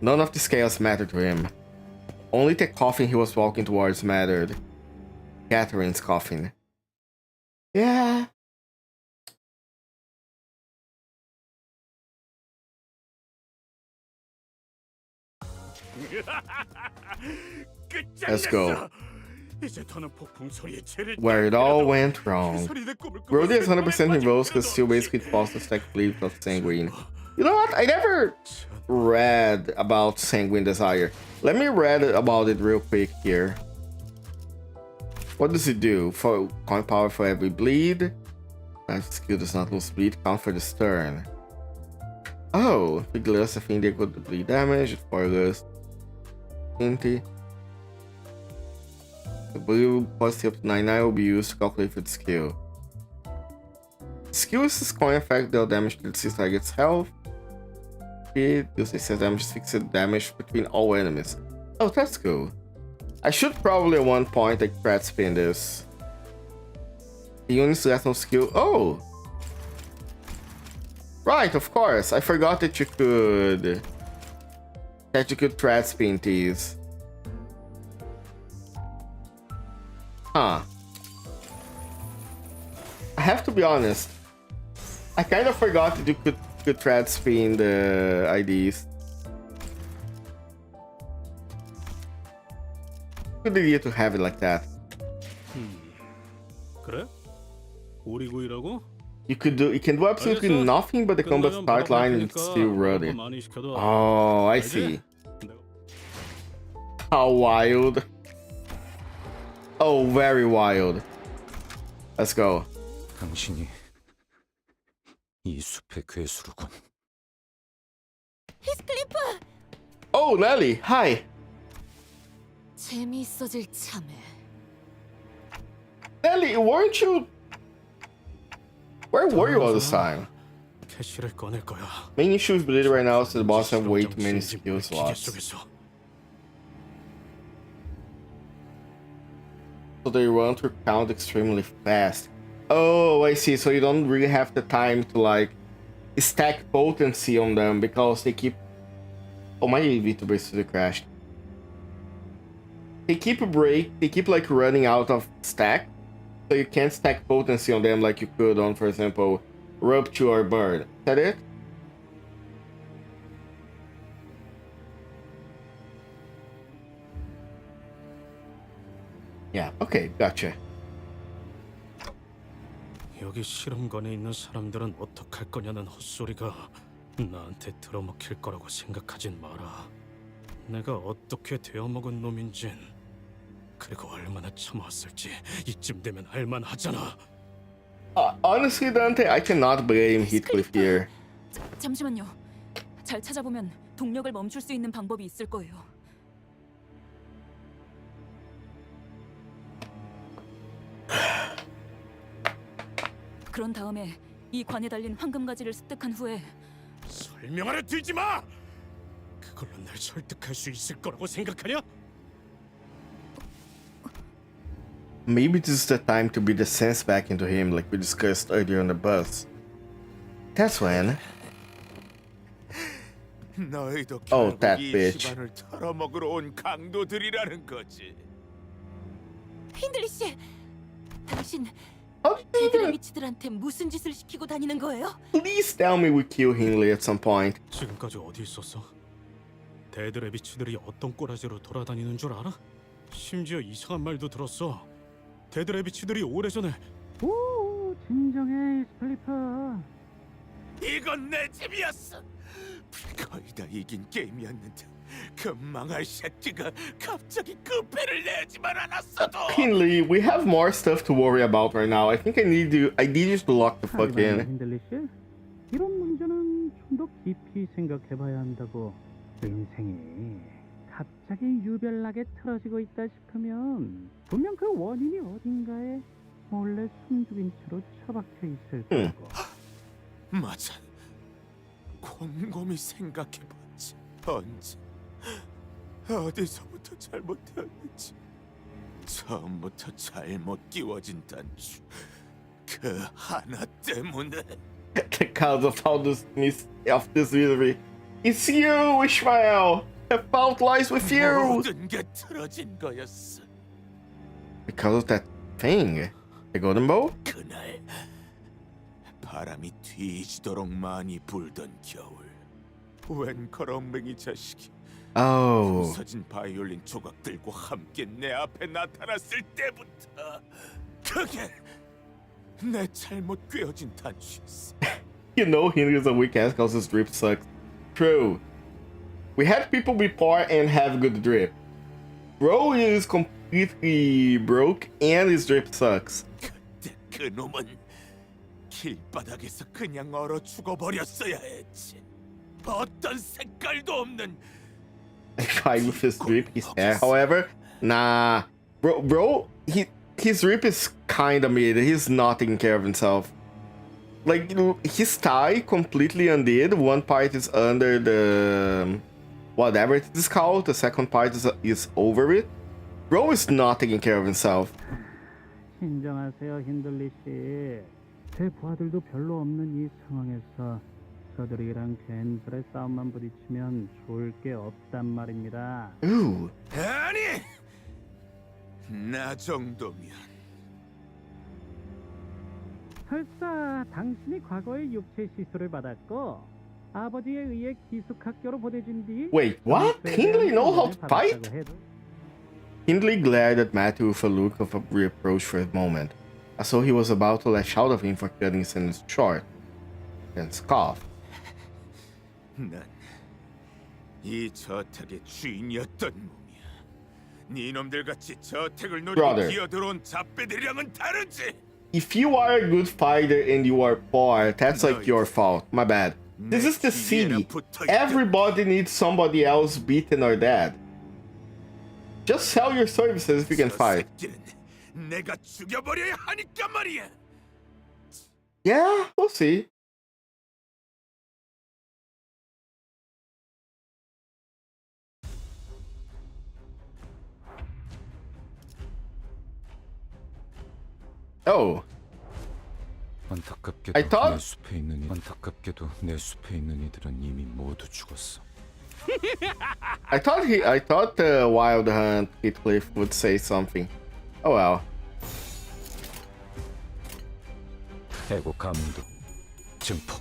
None of this chaos mattered to him. Only the coffin he was walking towards mattered. Catherine's coffin. Yeah. Let's go. Where it all went wrong. Brody is 100% involved because still basically falls to stack bleeds of Sanguine. You know what? I never read about Sanguine Desire. Let me read about it real quick here. What does it do? For coin power for every bleed. Magic skill does not lose bleed. Count for this turn. Oh, big list. I think they got the bleed damage. 4 list. 20. blue positive up to 99 will be used to calculate its skill. Skill is this coin effect deal damage to the target's health. It deals a damage, fixed damage between all enemies. Oh, that's cool. I should probably at one point like threat spin this. The unit's last no skill. Oh! Right, of course. I forgot that you could threat spin these. Huh. I have to be honest. I kind of forgot that you could thread spin the IDs. Good idea to have it like that. 그래? 오리구이라고? You can do absolutely nothing but the combat start line and it's still running. Oh, I see. How wild. Oh, very wild. Let's go. 당신이 이 숲의 괴수로군. 히스클리프! Oh, Nelly, hi. 재미있어질 참에. Nelly, weren't you? Where were you all this time? 캐시를 꺼낼 거야. Main issue with Bleeder right now is that the boss have way too many skill slots. So they run through count extremely fast. Oh, I see. So you don't really have the time to like stack potency on them because they keep. Oh, my Vtuber basically crashed. They keep like running out of stack, so you can't stack potency on them like you could on, for example, Rupture or Burn. Is that it? Yeah, okay, gotcha. 여기 실험관에 있는 사람들은 어떡할 거냐는 헛소리가 나한테 들어먹힐 거라고 생각하진 마라. 내가 어떻게 되어먹은 놈인진 그리고 얼마나 참아왔을지 이쯤 되면 알만하잖아. Honestly, Dante, I cannot blame Heathcliff here. 잠시만요. 잘 찾아보면 동력을 멈출 수 있는 방법이 있을 거예요. 그런 다음에 이 관에 달린 황금가지를 습득한 후에 설명하려 들지 마! 그걸로 날 설득할 수 있을 거라고 생각하냐? Maybe this is the time to beat the sense back into him like we discussed earlier on the bus. That's when... 너희도 Oh, 결국 that 이 bitch. 시간을 털어먹으러 온 강도들이라는 거지. 힌들리 씨, 당신 걔들의 미치들한테 무슨 짓을 시키고 다니는 거예요? Please tell me we kill Hindley at some point. 지금까지 어디 있었어? 데드레비츠들이 어떤 꼬라지로 돌아다니는 줄 알아? 심지어 이상한 말도 들었어. 데드레비츠들이 오래전에 오, 진정해, 스플리퍼. 이건 내 집이었어. 거의 다 이긴 게임이었는데 그 망할 새끼가 갑자기 그 패를 내지만 않았어도. Hindley, we have more stuff to worry about right now. I think I need you to lock the fuck in. 힌들리 씨, 이런 문제는 좀 더 깊이 생각해봐야 한다고. 인생이 갑자기 유별나게 틀어지고 있다 싶으면 분명 그 원인이 어딘가에 몰래 숨죽인 채로 처박혀 있을 거고. 맞아. 곰곰이 생각해봤지. 언제, 어디서부터 잘못되었는지. 처음부터 잘못 끼워진 단추. 그 하나 때문에. The cause of all this misery. It's you, Ishmael. The fault lies with you. 모든 게 틀어진 거였어. Because of that thing, the golden bow. 그날 바람이 뒤지도록 많이 불던 겨울. 웬 거렁뱅이 자식이 Oh. 부서진 바이올린 조각들과 함께 내 앞에 나타났을 때부터 그게 내 잘못 꿰어진 단추였어. You know Hindley is a weak ass because his drip sucks. True. We had people be poor and have good drip. Bro is completely broke and his drip sucks. 그때 그 놈은 길바닥에서 그냥 얼어 죽어버렸어야 했지. 어떤 색깔도 없는. Fine with his drip, his hair. However, nah. Bro, his rip is kinda mid. He's not taking care of himself. Like, his tie completely undid. One part is under the... whatever it is called. The second part is over it. Bro is not taking care of himself. 진정하세요, 힌들리 씨. 제 부하들도 별로 없는 이 상황에서 저들이랑 괜스레 싸움만 부딪히면 좋을 게 없단 말입니다. Ooh. 아니! 나 정도면 설사 당신이 과거에 육체 시술을 받았고 아버지에 의해 기숙학교로 보내진 뒤 Wait, what? Hindley know how to fight? Hindley glared at Matthew with a look of reproach for a moment, as though he was about to lash out of him for cutting his sentence short, then scoffed. 난 이 저택의 주인이었던 몸이야. 네 놈들 같이 저택을 노리고 Brother. 기어들어온 잡배들이랑은 다르지. If you are a good fighter and you are poor, that's like your fault. My bad. This is the city. Everybody needs somebody else beaten or dead. Just sell your services if you can fight. 내가 죽여버려야 하니까 말이야. Yeah, we'll see. Oh. 안타깝게도 I thought- 내 숲에 있는 안타깝게도 내 숲에 있는 이들은 이미 모두 죽었어. I thought the Wild Hunt Heathcliff would say something. Oh well. 해고 감독 증폭.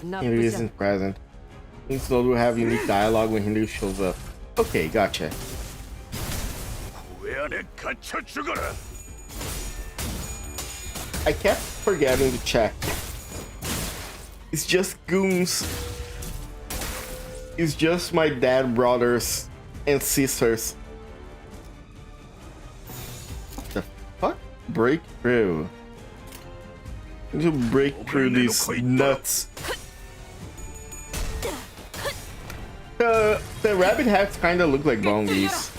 Hindu isn't present. Instead, we'll have unique dialogue when Hindu shows up. Okay, gotcha. 왜 안에 갇혀 죽어라. I kept forgetting to check. It's just goons. It's just my dad brothers and sisters. What the fuck? Break through. I need to break through these nuts. The rabbit hats kind of look like bongies.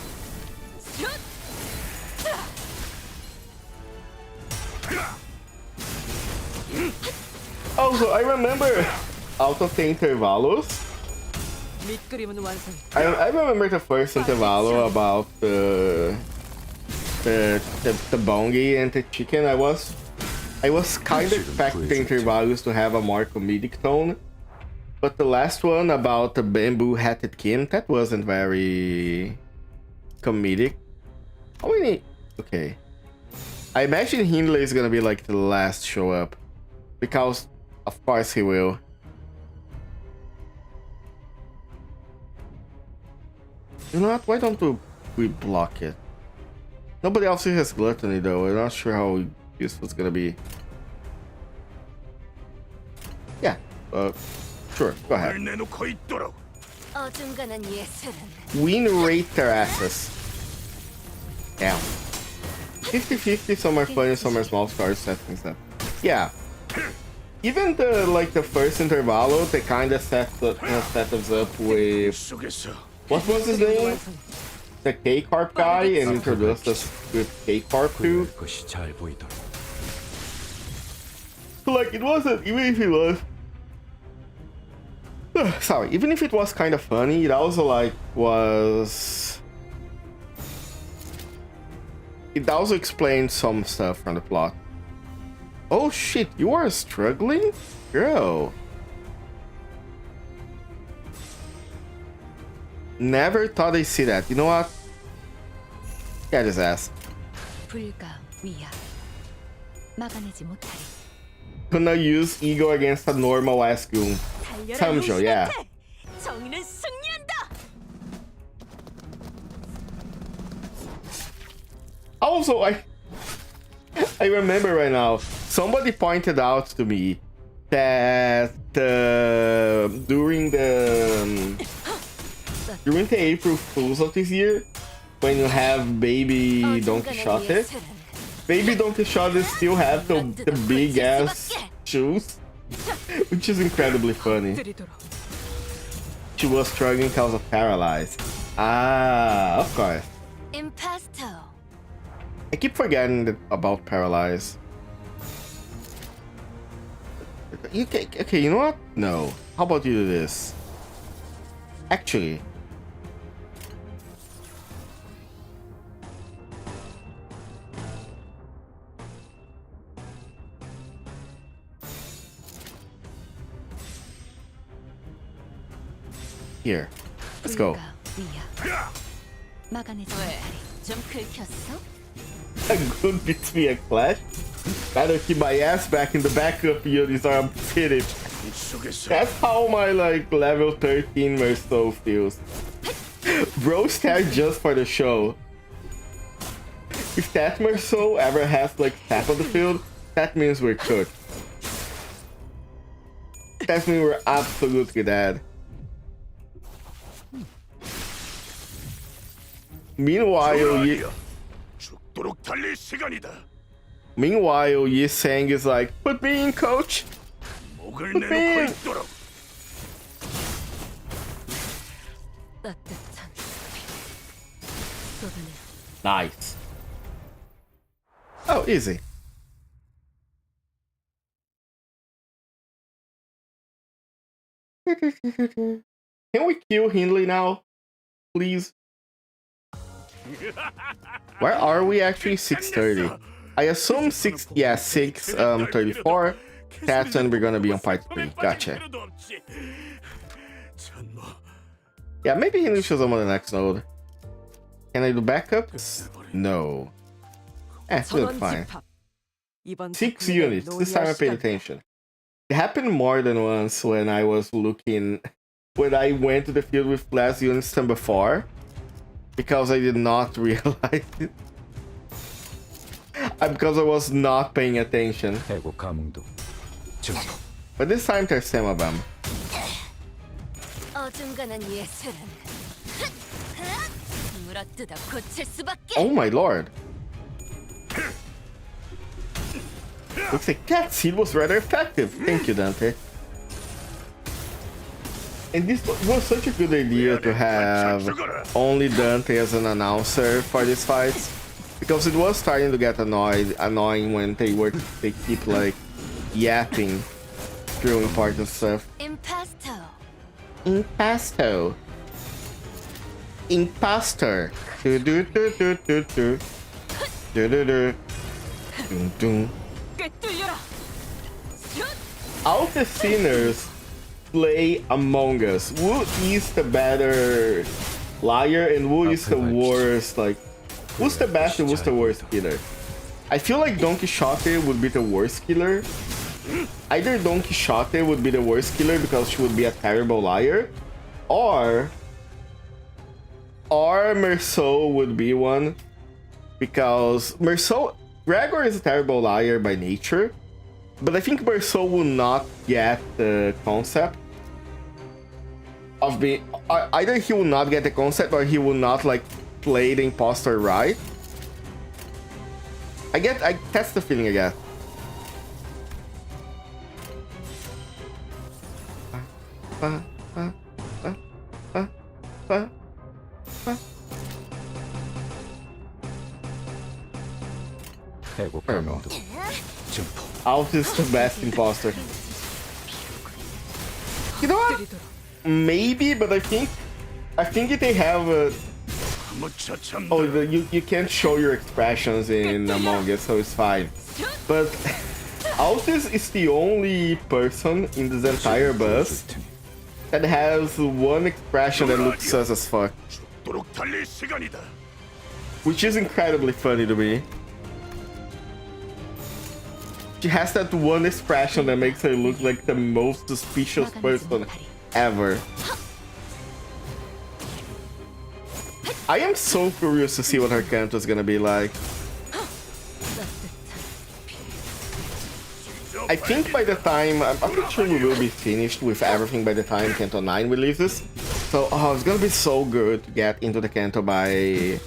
Also, I remember out of the intervalos. I remember the first intervalo about the bongi and the chicken. I was kind of expecting the intervalos to have a more comedic tone, but the last one about the bamboo hatted kin, that wasn't very comedic. How many? Okay, I imagine Hindley is gonna be like the last show up, because of course he will. You know what? Why don't we block it? Nobody else here has gluttony though. I'm not sure how useful it's gonna be. Yeah. Sure. Go ahead. Win rate their asses. Damn. 50-50, some are funny, some are small stars, settings up. Yeah. Even the first intervalo, they kind of set us up with what was his name? The K-Carp guy, and introduced us with K-Carp too. So like it wasn't, even if it was sorry, even if it was kind of funny, it also like was, it also explained some stuff from the plot. Oh shit, you are struggling? Girl. Never thought I'd see that. You know what? Get his ass. Gonna use ego against a normal ass goon. Samjo, yeah. Also, I remember right now, somebody pointed out to me that during the April Fools of this year, when you have Baby Don Quixote, Baby Don Quixote still have the big ass shoes, which is incredibly funny. She was struggling because of paralyzed. Ah, of course. Impasto. I keep forgetting about paralyzed. Okay, you know what? No. How about you do this? Actually. Here. Let's go. 좀 긁혔어? A good beats me a clash. Better keep my ass back in the backup units or I'm finished. That's how my like level 13 Merceau feels. Bro stared just for the show. If that Merceau ever has like tap on the field, that means we're cooked. That means we're absolutely dead. Meanwhile, Yi Sang is like, put me in, coach. Put me in. Nice. Oh, easy. Can we kill Hindley now, please? Where are we actually? 6:30. I assume 6:34. That's when we're gonna be on part 3. Gotcha. Yeah, maybe Hindley shows up on the next node. Can I do backups? No. We're fine. 6 units. This time I paid attention. It happened more than once when I was looking, when I went to the field with less units than before, because I did not realize it. Because I was not paying attention. But this time there's some of them. Oh my lord. Looks like Cat Seed was rather effective. Thank you, Dante. And this was such a good idea to have only Dante as an announcer for these fights, because it was starting to get annoying when they keep like yapping through important stuff. Impasto. Impasto. Imposter. Do do do do do do. Do do do. Dun dun. All the sinners play Among Us. Who is the better liar and who is the worst? Like, who's the best and who's the worst killer? I feel like Don Quixote would be the worst killer. Either Don Quixote would be the worst killer because she would be a terrible liar, or Merceau would be one, because Gregor is a terrible liar by nature, but I think Merceau will not get the concept of being... Either he will not get the concept or he will not like play the imposter right. That's the feeling I get. Alf is the best imposter. You know what? Maybe, but I think they have a... Oh, you can't show your expressions in Among Us, so it's fine. But Altus is the only person in this entire bus that has one expression that looks sus as fuck. Which is incredibly funny to me. She has that one expression that makes her look like the most suspicious person ever. I am so curious to see what her canto is gonna be like. I think by the time... I'm pretty sure we will be finished with everything by the time Canto 9 releases. So, it's gonna be so good to get into the canto by...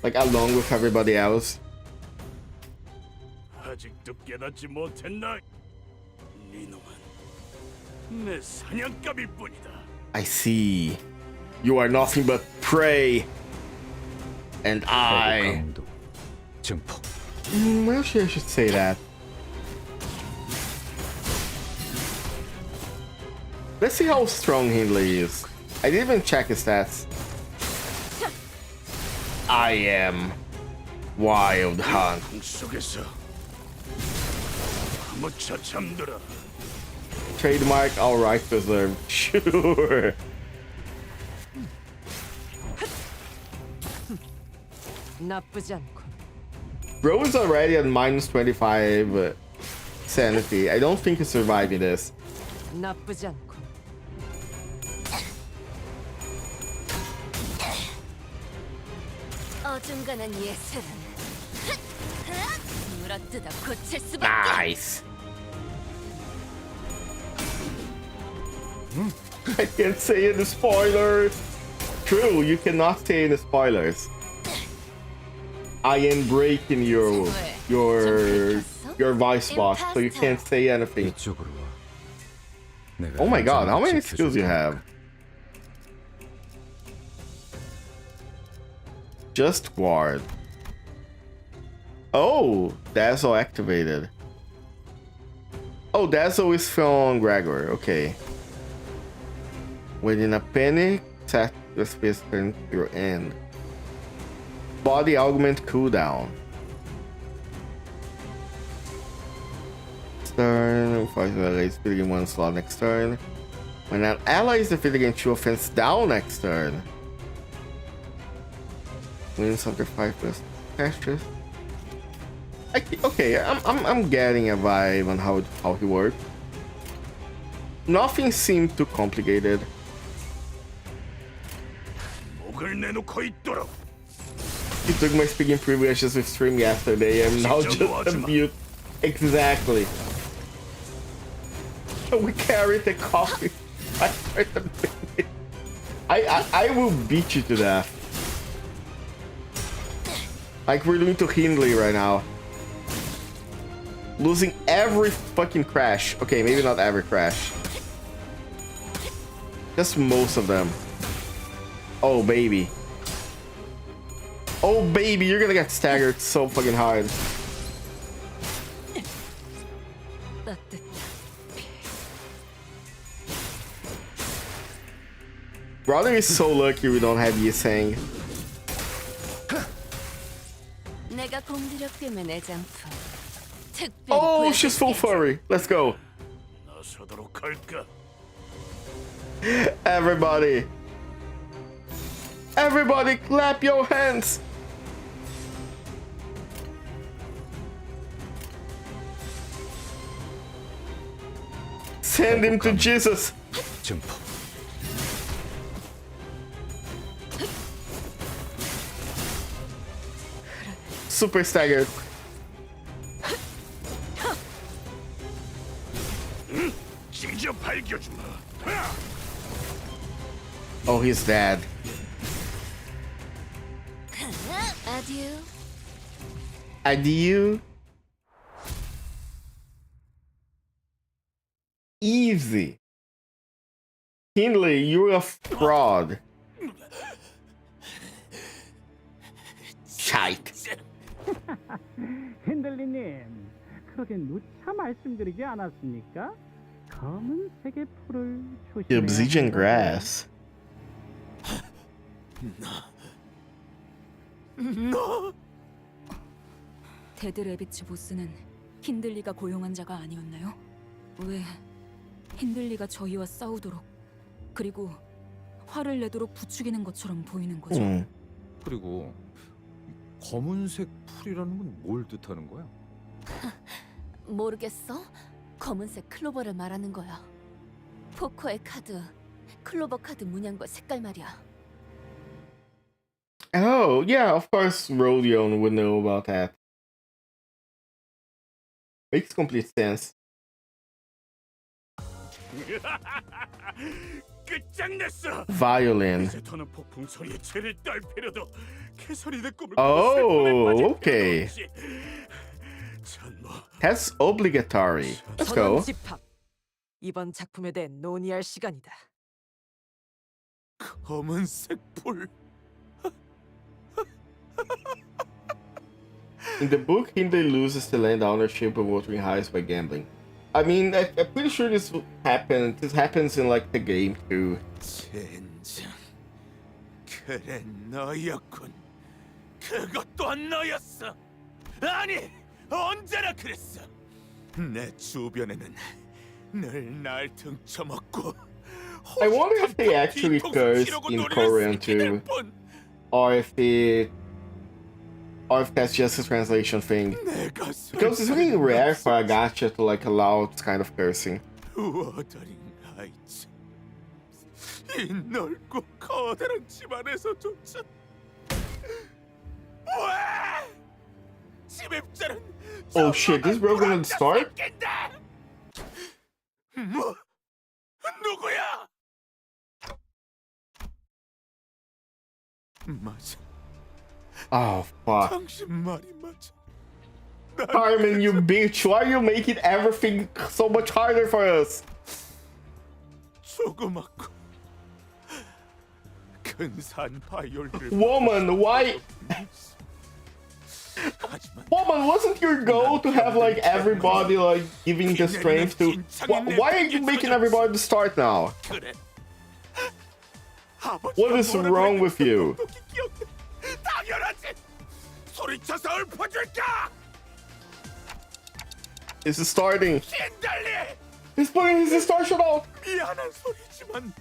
like, along with everybody else. 아직도 깨닫지 못했나? 네 놈은 내 사냥감일 뿐이다. I see. You are nothing but prey. And I... Well, I should say that. Let's see how strong Hindley is. I didn't even check his stats. I am Wild Hunt. Trademark, alright, preserved. Sure. 나쁘지 않고. Bro is already at minus 25 sanity. I don't think he's surviving this. 나쁘지 않고. 어중간한 예술은 물어뜯어 고칠 수밖에. Nice. I can't say any spoilers. True, you cannot say any spoilers. I am breaking your voice box, so you can't say anything. Oh my god, how many skills you have? Just Ward. Oh, Dazzle activated. Oh, Dazzle is from Gregor, okay. Within a panic, set the space turn to your end. Body augment cooldown. Turn, fight allies defeated in one slot next turn. When an ally is defeated against 2 offense down next turn. Wins after 5+ catches. Okay, I'm getting a vibe on how he works. Nothing seemed too complicated. He took my speaking privileges with stream yesterday. I'm now just a mute. Exactly. We carried the coffee. I will beat you to death. Like we're doing to Hindley right now. Losing every fucking crash. Okay, maybe not every crash. Just most of them. Oh, baby. Oh, baby, you're gonna get staggered so fucking hard. Brother is so lucky we don't have Yiseng. Oh, she's full furry. Let's go. Everybody. Everybody clap your hands. Send him to Jesus. Super staggered. Oh, he's dead. Adieu. Adieu. Easy. Hindley, you're a fraud. Shite. 핸들리님, 그렇게 누차 말씀드리지 않았습니까? 검은색의 풀을 조심해야 Obsidian grass. 데드 레비츠 보스는 힌들리가 고용한 자가 아니었나요? 왜 힌들리가 저희와 싸우도록 그리고 화를 내도록 부추기는 것처럼 보이는 거죠? 그리고 검은색 풀이라는 건 뭘 뜻하는 거야? 모르겠어? 검은색 클로버를 말하는 거야. 포커의 카드, 클로버 카드 문양과 색깔 말이야. Oh, yeah, of course Rodion would know about that. Makes complete sense. Violin. Oh, okay. That's obligatory. Let's go. 이번 작품에 대해 논의할 시간이다. 검은색 불. In the book, Hindley loses the land ownership of Wuthering Heights by gambling. I mean, I'm pretty sure this happened. This happens in like the game too. 젠장. 그래 너였군. 그것 또한 너였어. 아니, 언제나 그랬어. 내 주변에는 늘 날 등쳐먹고. I wonder if they actually curse in Korean too, or if that's just a translation thing. Because it's really rare for a gacha to like allow this kind of cursing. 워더링 하이츠. 이 넓고 커다란 집안에서조차 왜? 침입자는 Oh shit, this bro gonna start? 뭐? 누구야? 맞아. Oh fuck. 당신 말이 맞아. Carmen, you bitch, why are you making everything so much harder for us? 조그맣고 근사한 바이올린을. Woman, why? Woman, wasn't your goal to have like everybody like giving the strength to? Why are you making everybody to start now? What is wrong with you? 당연하지. 소리쳐서 읊어줄까? This is starting. 힌달리. He's putting his distortion out. 미안한 소리지만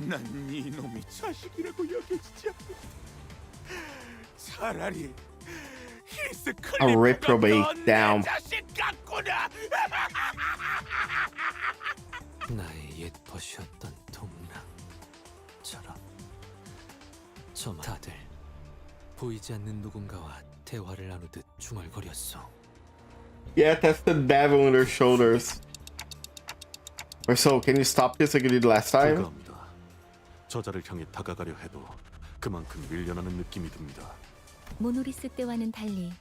난 이놈이 자식이라고 여겨지지 않는다. 차라리 A reprobate down. 자식 같구나. 나의 옛 벗이었던 동랑처럼 저만 다들 보이지 않는 누군가와 대화를 나누듯 중얼거렸어. Yeah, that's the devil on their shoulders. Or so, can you stop this like you did last time? 불가합니다. 저자를 향해 다가가려 해도 그만큼 밀려나는 느낌이 듭니다. 모노리스 때와는 달리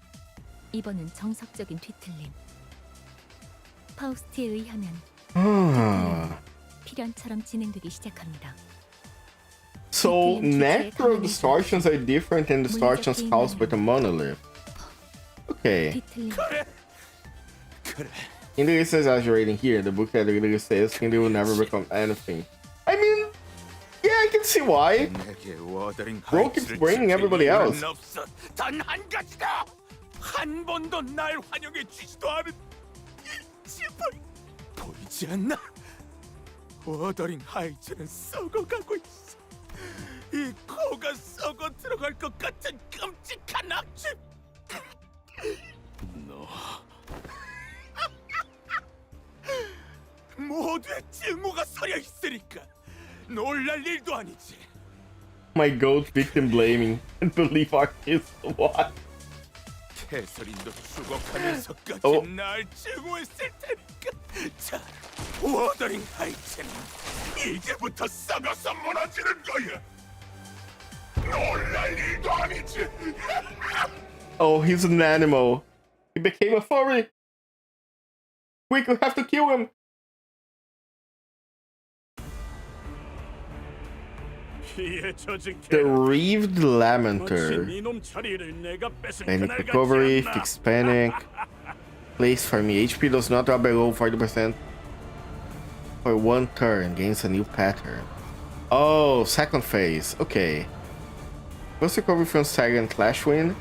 이번은 정석적인 뒤틀림. 파우스트에 의하면 필연처럼 진행되기 시작합니다. So, natural distortions are different than distortions caused by the monolith. Okay. Hindley is exaggerating here. The book that really says Hindley will never become anything. I mean, yeah, I can see why. Bro keeps bringing everybody else. 단한 가지다. 한 번도 날 환영해 주지도 않은 이 제발 보이지 않나? 워더링 하이츠는 썩어가고 있어. 이 코가 썩어 들어갈 것 같은 끔찍한 악취. 너 모두의 증오가 서려 있으니까 놀랄 일도 아니지. My goat victim blaming and believe Archie is the one. 캐서린도 죽어가면서까지 Oh. 날 증오했을 테니까. 자, 워더링 하이츠는 이제부터 썩어서 무너지는 거야. 놀랄 일도 아니지. Oh, he's an animal. He became a furry. Quick, we have to kill him. The Reaved Lamenter. Panic recovery, fix panic. Place for me. HP does not drop below 40% for one turn. Gains a new pattern. Oh, second phase. Okay. First recovery from Stagnant Clash Wind.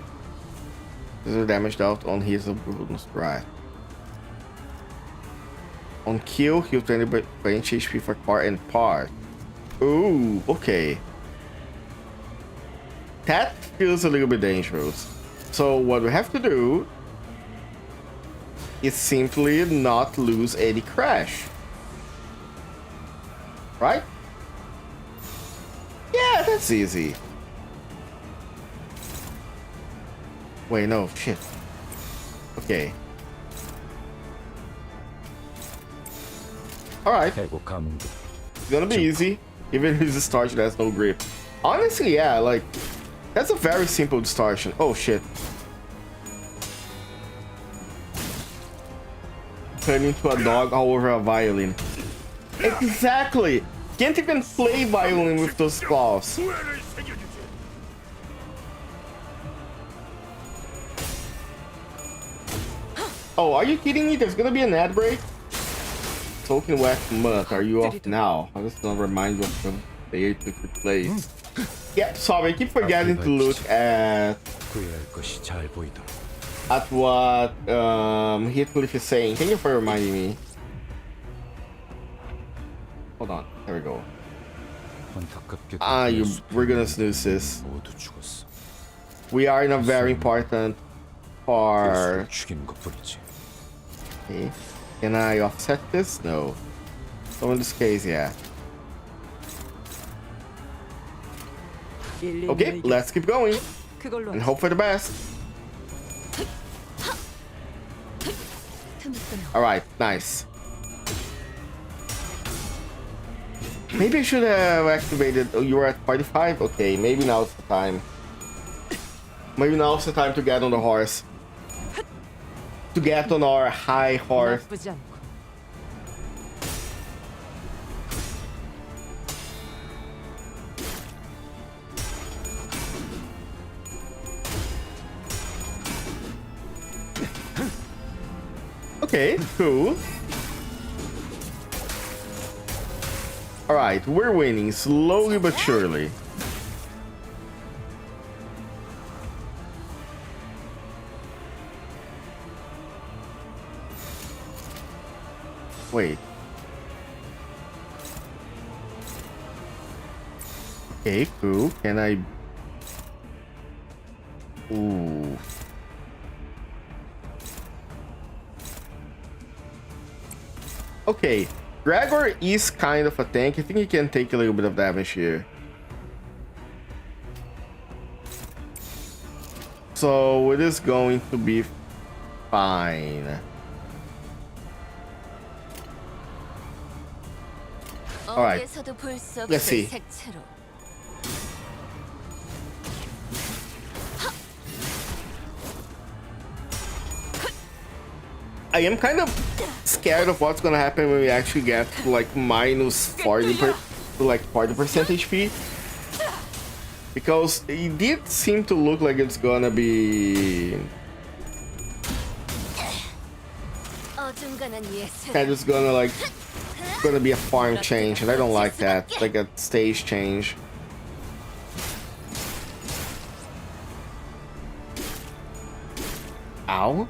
Zero damage dealt on his bonus. Right. On kill, heal 20 branch HP for part and part. Ooh, okay. That feels a little bit dangerous. So what we have to do is simply not lose any crash. Right? Yeah, that's easy. Wait, no, shit. Okay. Alright. It's gonna be easy. Even if it's a distortion that has no grip. Honestly, yeah, like, that's a very simple distortion. Oh shit. Turn into a dog all over a violin. Exactly! Can't even play violin with those claws. 후회를 새겨주지. Oh, are you kidding me? There's gonna be an ad break? Soaking wet mud, are you off now? I just don't remind you of the day to play. Yeah, sorry, I keep forgetting to look at 후회할 것이 잘 보이도록. what Heathcliff is saying. Thank you for reminding me. Hold on, there we go. 안타깝게도 We're gonna snooze this. 모두 죽었어. We are in a very important part. 죽이는 것뿐이지. Okay. Can I offset this? No. So in this case, yeah. Okay, let's keep going and hope for the best. Alright, nice. Maybe I should have activated. Oh, you were at 45? Okay, maybe now's the time. Maybe now's the time to get on the horse. To get on our high horse. Okay, cool. Alright, we're winning slowly but surely. Wait. Okay, cool. Can I... Ooh. Okay, Gregor is kind of a tank. I think he can take a little bit of damage here. So it is going to be fine. Alright, let's see. I am kind of scared of what's gonna happen when we actually get to like minus 40 40% HP, because it did seem to look like it's gonna be kind of gonna be a farm change, and I don't like that, like a stage change. Ow.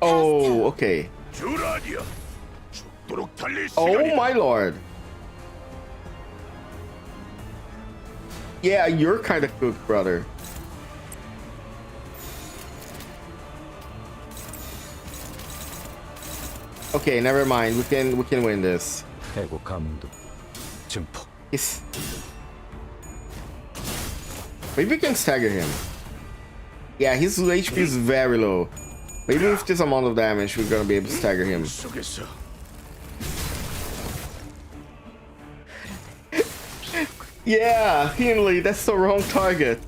Oh, okay. Oh my lord. Yeah, you're kind of cooked, brother. Okay, never mind. We can win this. Yes. Maybe we can stagger him. Yeah, his HP is very low. Maybe with this amount of damage, we're gonna be able to stagger him. Yeah, Hindley, that's the wrong target.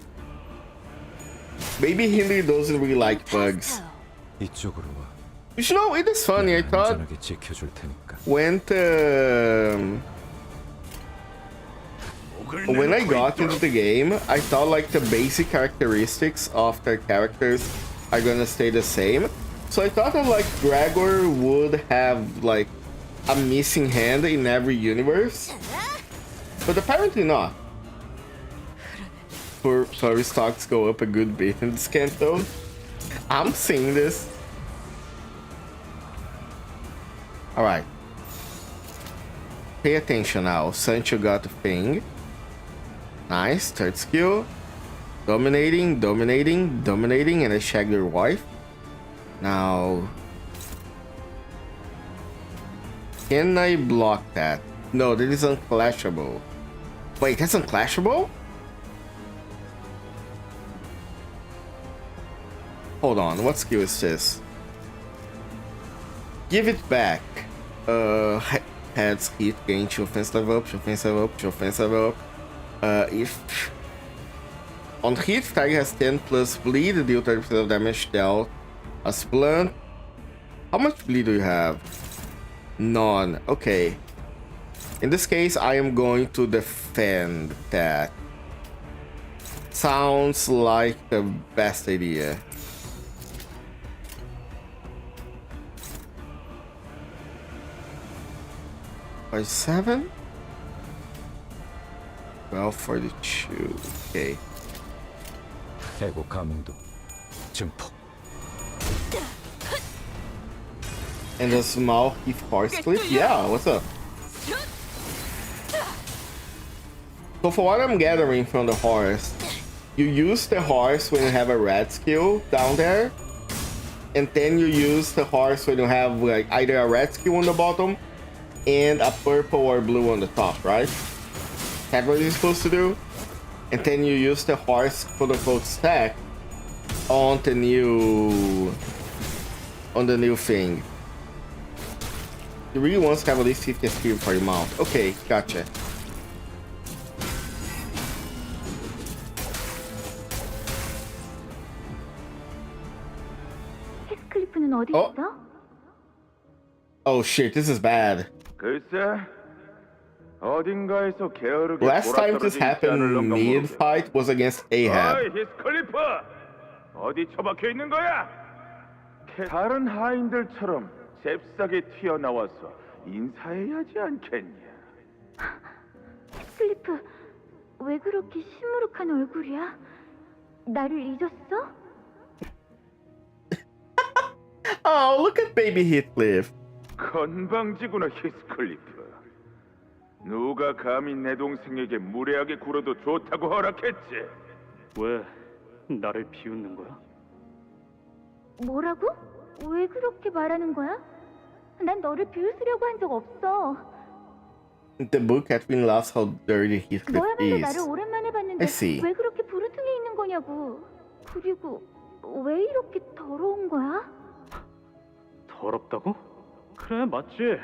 Maybe Hindley doesn't really like bugs. You know, it is funny. I thought when I got into the game, I thought like the basic characteristics of their characters are gonna stay the same. So I thought that like Gregor would have like a missing hand in every universe, but apparently not. Furry stocks go up a good bit in this camp though. I'm seeing this. Alright. Pay attention now. Sancho got the thing. Nice, third skill. Dominating, dominating, dominating, and I shagged your wife. Now... Can I block that? No, that is unclashable. Wait, that's unclashable? Hold on, what skill is this? Give it back. Heads, hit, gain, 2 offense level up, 2 offense level up, 2 offense level up. If on hit, target has 10 plus bleed, deal 30% of damage dealt A splint. How much bleed do you have? None. Okay. In this case, I am going to defend that. Sounds like the best idea. By 7? 1242. Okay. 해고 감응도 증폭. And a small Heath horse clip? Yeah, what's up? So for what I'm gathering from the horse, you use the horse when you have a red skill down there, and then you use the horse when you have like either a red skill on the bottom and a purple or blue on the top, right? That's what you're supposed to do. And then you use the horse quote unquote stack on the new thing. You really want to have at least 50 SP for your mount. Okay, gotcha. 히스클리프는 어디 어? 있어? Oh shit, this is bad. 글쎄, 어딘가에서 게으르게 Last time this 돌아떨어진 happened 자를 mid-fight was against Ahab. 어이, 히스클리프! 어디 처박혀 있는 거야? 다른 하인들처럼 잽싸게 튀어나와서 인사해야 하지 않겠냐? 히스클리프, 왜 그렇게 시무룩한 얼굴이야? 나를 잊었어? Oh, look at baby Heathcliff. 건방지구나, 히스클리프. 누가 감히 내 동생에게 무례하게 굴어도 좋다고 허락했지? 왜 나를 비웃는 거야? 뭐라고? 왜 그렇게 말하는 거야? 난 너를 비웃으려고 한 적 없어. In the book, Catherine loves how dirty Heathcliff 너야말로 나를 is. 오랜만에 I 봤는데 see. 왜 그렇게 부르퉁해 있는 거냐고. 그리고 왜 이렇게 더러운 거야? 더럽다고? 그래, 맞지.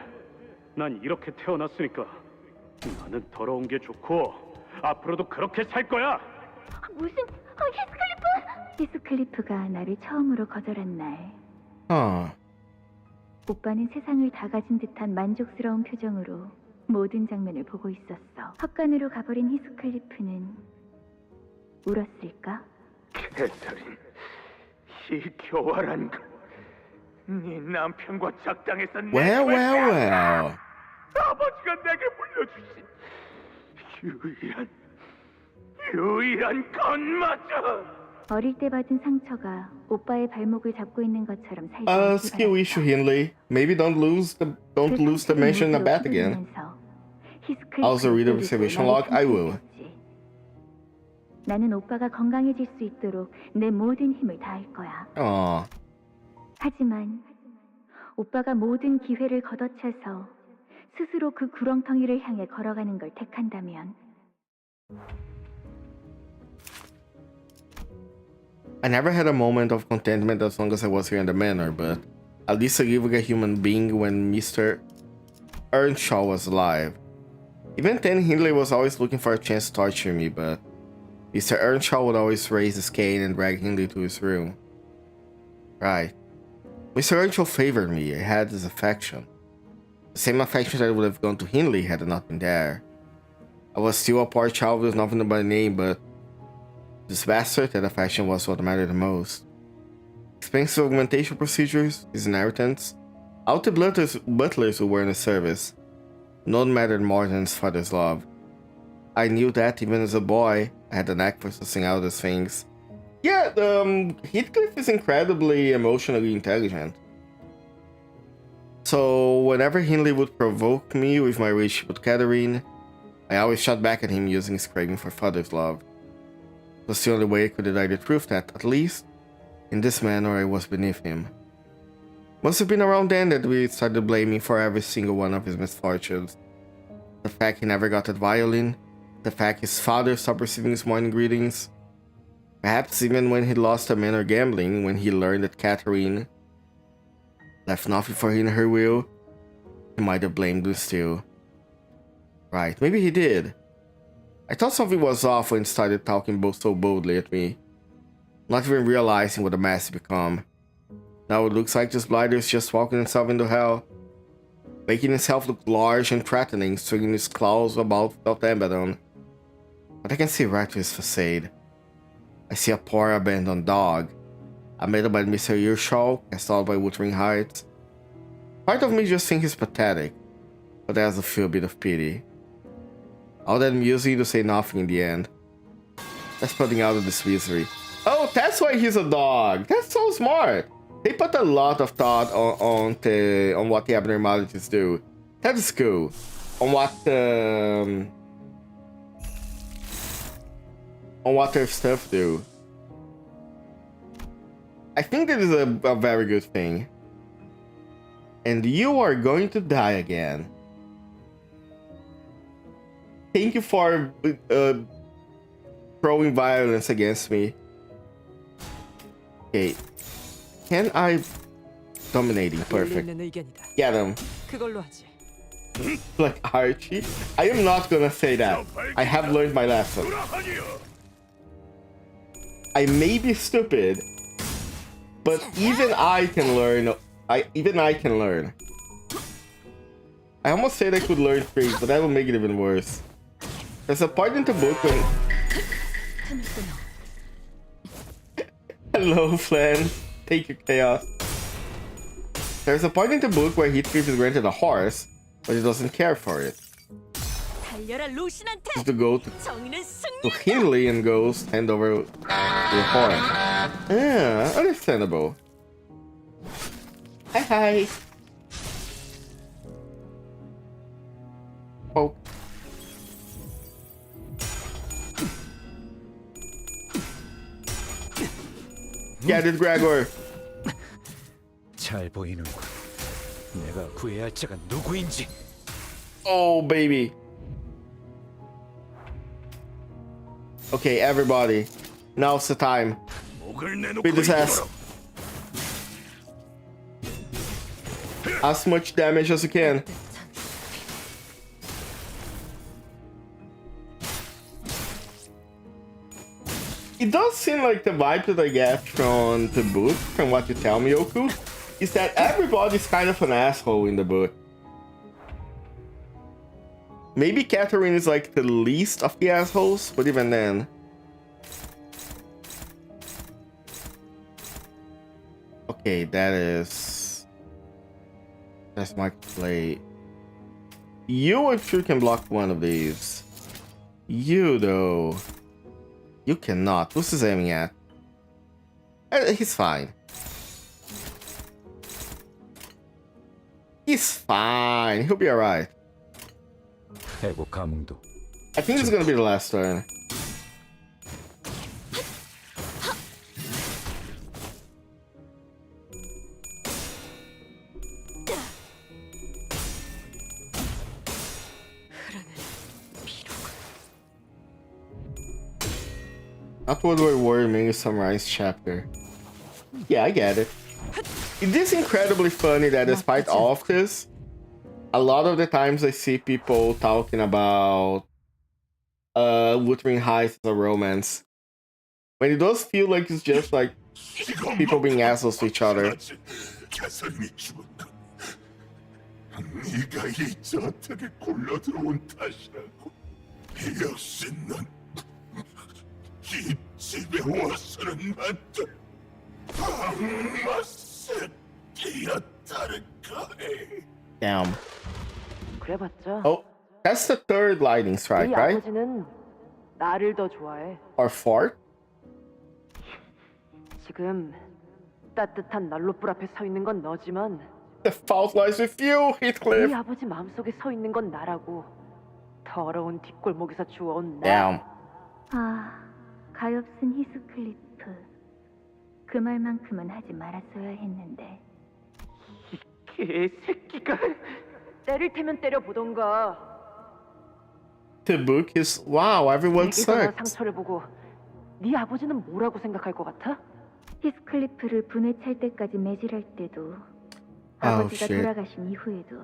난 이렇게 태어났으니까 나는 더러운 게 좋고 앞으로도 그렇게 살 거야. 무슨 히스클리프? 히스클리프가 나를 처음으로 거절한 날, 오빠는 세상을 다 가진 듯한 만족스러운 표정으로 모든 장면을 보고 있었어. 헛간으로 가버린 히스클리프는 울었을까? 캐서린, 이 교활한 거. 네 남편과 작당해서 내 Well. 아버지가 내게 물려주신 유일한 건마저. 어릴 때 받은 상처가 오빠의 발목을 잡고 있는 것처럼 살지 Skill issue, Hindley. Maybe don't lose the mention in the bat again. Also read the observation log. I will. 나는 오빠가 건강해질 수 있도록 내 모든 힘을 다할 거야. 하지만 오빠가 모든 기회를 걷어차서 스스로 그 구렁텅이를 향해 걸어가는 걸 택한다면 I never had a moment of contentment as long as I was here in the manor, but at least I lived like a human being when Mr. Earnshaw was alive. Even then, Hindley was always looking for a chance to torture me, but Mr. Earnshaw would always raise his cane and drag Hindley to his room. Right. Mr. Earnshaw favored me. I had his affection. The same affection that would have gone to Hindley had it not been there. I was still a poor child with nothing but a name, but this bastard, that affection was what mattered the most. Expensive augmentation procedures, his inheritance, all the butlers who were in the service. None mattered more than his father's love. I knew that even as a boy, I had a knack for sussing out those things. Yeah, Heathcliff is incredibly emotionally intelligent. So whenever Hindley would provoke me with my relationship with Catherine, I always shot back at him using his craving for father's love. It was the only way I could deny the truth that, at least, in this manner I was beneath him. Must have been around then that we started blaming for every single one of his misfortunes. The fact he never got that violin, the fact his father stopped receiving his morning greetings, perhaps even when he lost a manor gambling, when he learned that Catherine left nothing for him in her will, he might have blamed me still. Right, maybe he did. I thought something was off when he started talking so boldly at me, not even realizing what a mess he'd become. Now it looks like this blighter is just walking himself into hell, making himself look large and threatening, swinging his claws about without Abaddon. But I can see right through his facade. I see a poor abandoned dog, made by Mr. Earshaw, cast out by Wuthering Heights. Part of me just thinks he's pathetic, but there's a few bit of pity. All that music to say nothing in the end. That's putting out of this misery. Oh, that's why he's a dog. That's so smart. They put a lot of thought on what the abnormalities do. That is cool. On what their stuff do. I think that is a very good thing. And you are going to die again. Thank you for throwing violence against me. Okay. Can I... Dominating, perfect. Get him. Like Archie? I am not gonna say that. I have learned my lesson. I may be stupid, but even I can learn. Even I can learn. I almost said I could learn things, but that will make it even worse. There's a part in the book when... Hello, Flan. Take your chaos. There's a point in the book where Heathcliff is granted a horse, but he doesn't care for it. He's to go to Hindley and goes hand over the horse. Ah, understandable. Hi. Oh. Get it, Gregor. 잘 보이는군. 내가 구해야 할 자가 누구인지. Oh, baby. Okay, everybody. Now's the time. Beat his ass. As much damage as you can. It does seem like the vibe that I get from the book, from what you tell me, Yoku, is that everybody's kind of an asshole in the book. Maybe Catherine is like the least of the assholes, but even then. Okay, that's my play. You, I'm sure, can block one of these. You, though. You cannot. Who's he aiming at? He's fine. He's fine. He'll be alright. I think this is gonna be the last turn. Not what we're worried me to summarize chapter. Yeah, I get it. It is incredibly funny that despite all of this, a lot of the times I see people talking about Wuthering Heights as a romance. When it does feel like it's just like people being assholes to each other. 네가 이 저택에 굴러 들어온 탓이라고. 역시 넌 이 집에 와서는 안돼. 악마 새끼였다는가. Damn. Oh, that's the third lightning strike, right? 나를 더 좋아해. Or fourth? 지금 따뜻한 난로불 앞에 서 있는 건 너지만 The fault lies with you, Heathcliff. 네 아버지 마음속에 서 있는 건 나라고. 더러운 뒷골목에서 주워온 나. Damn. 아, 가엾은 히스클리프. 그 말만큼은 하지 말았어야 했는데. 개새끼가. 때릴 테면 때려보던가. The book is wow, everyone 내게서 나 sucks. 상처를 보고 네 아버지는 뭐라고 생각할 것 같아? 히스클리프를 분에 찰 때까지 매질할 때도 Oh, 아버지가 shit. 돌아가신 이후에도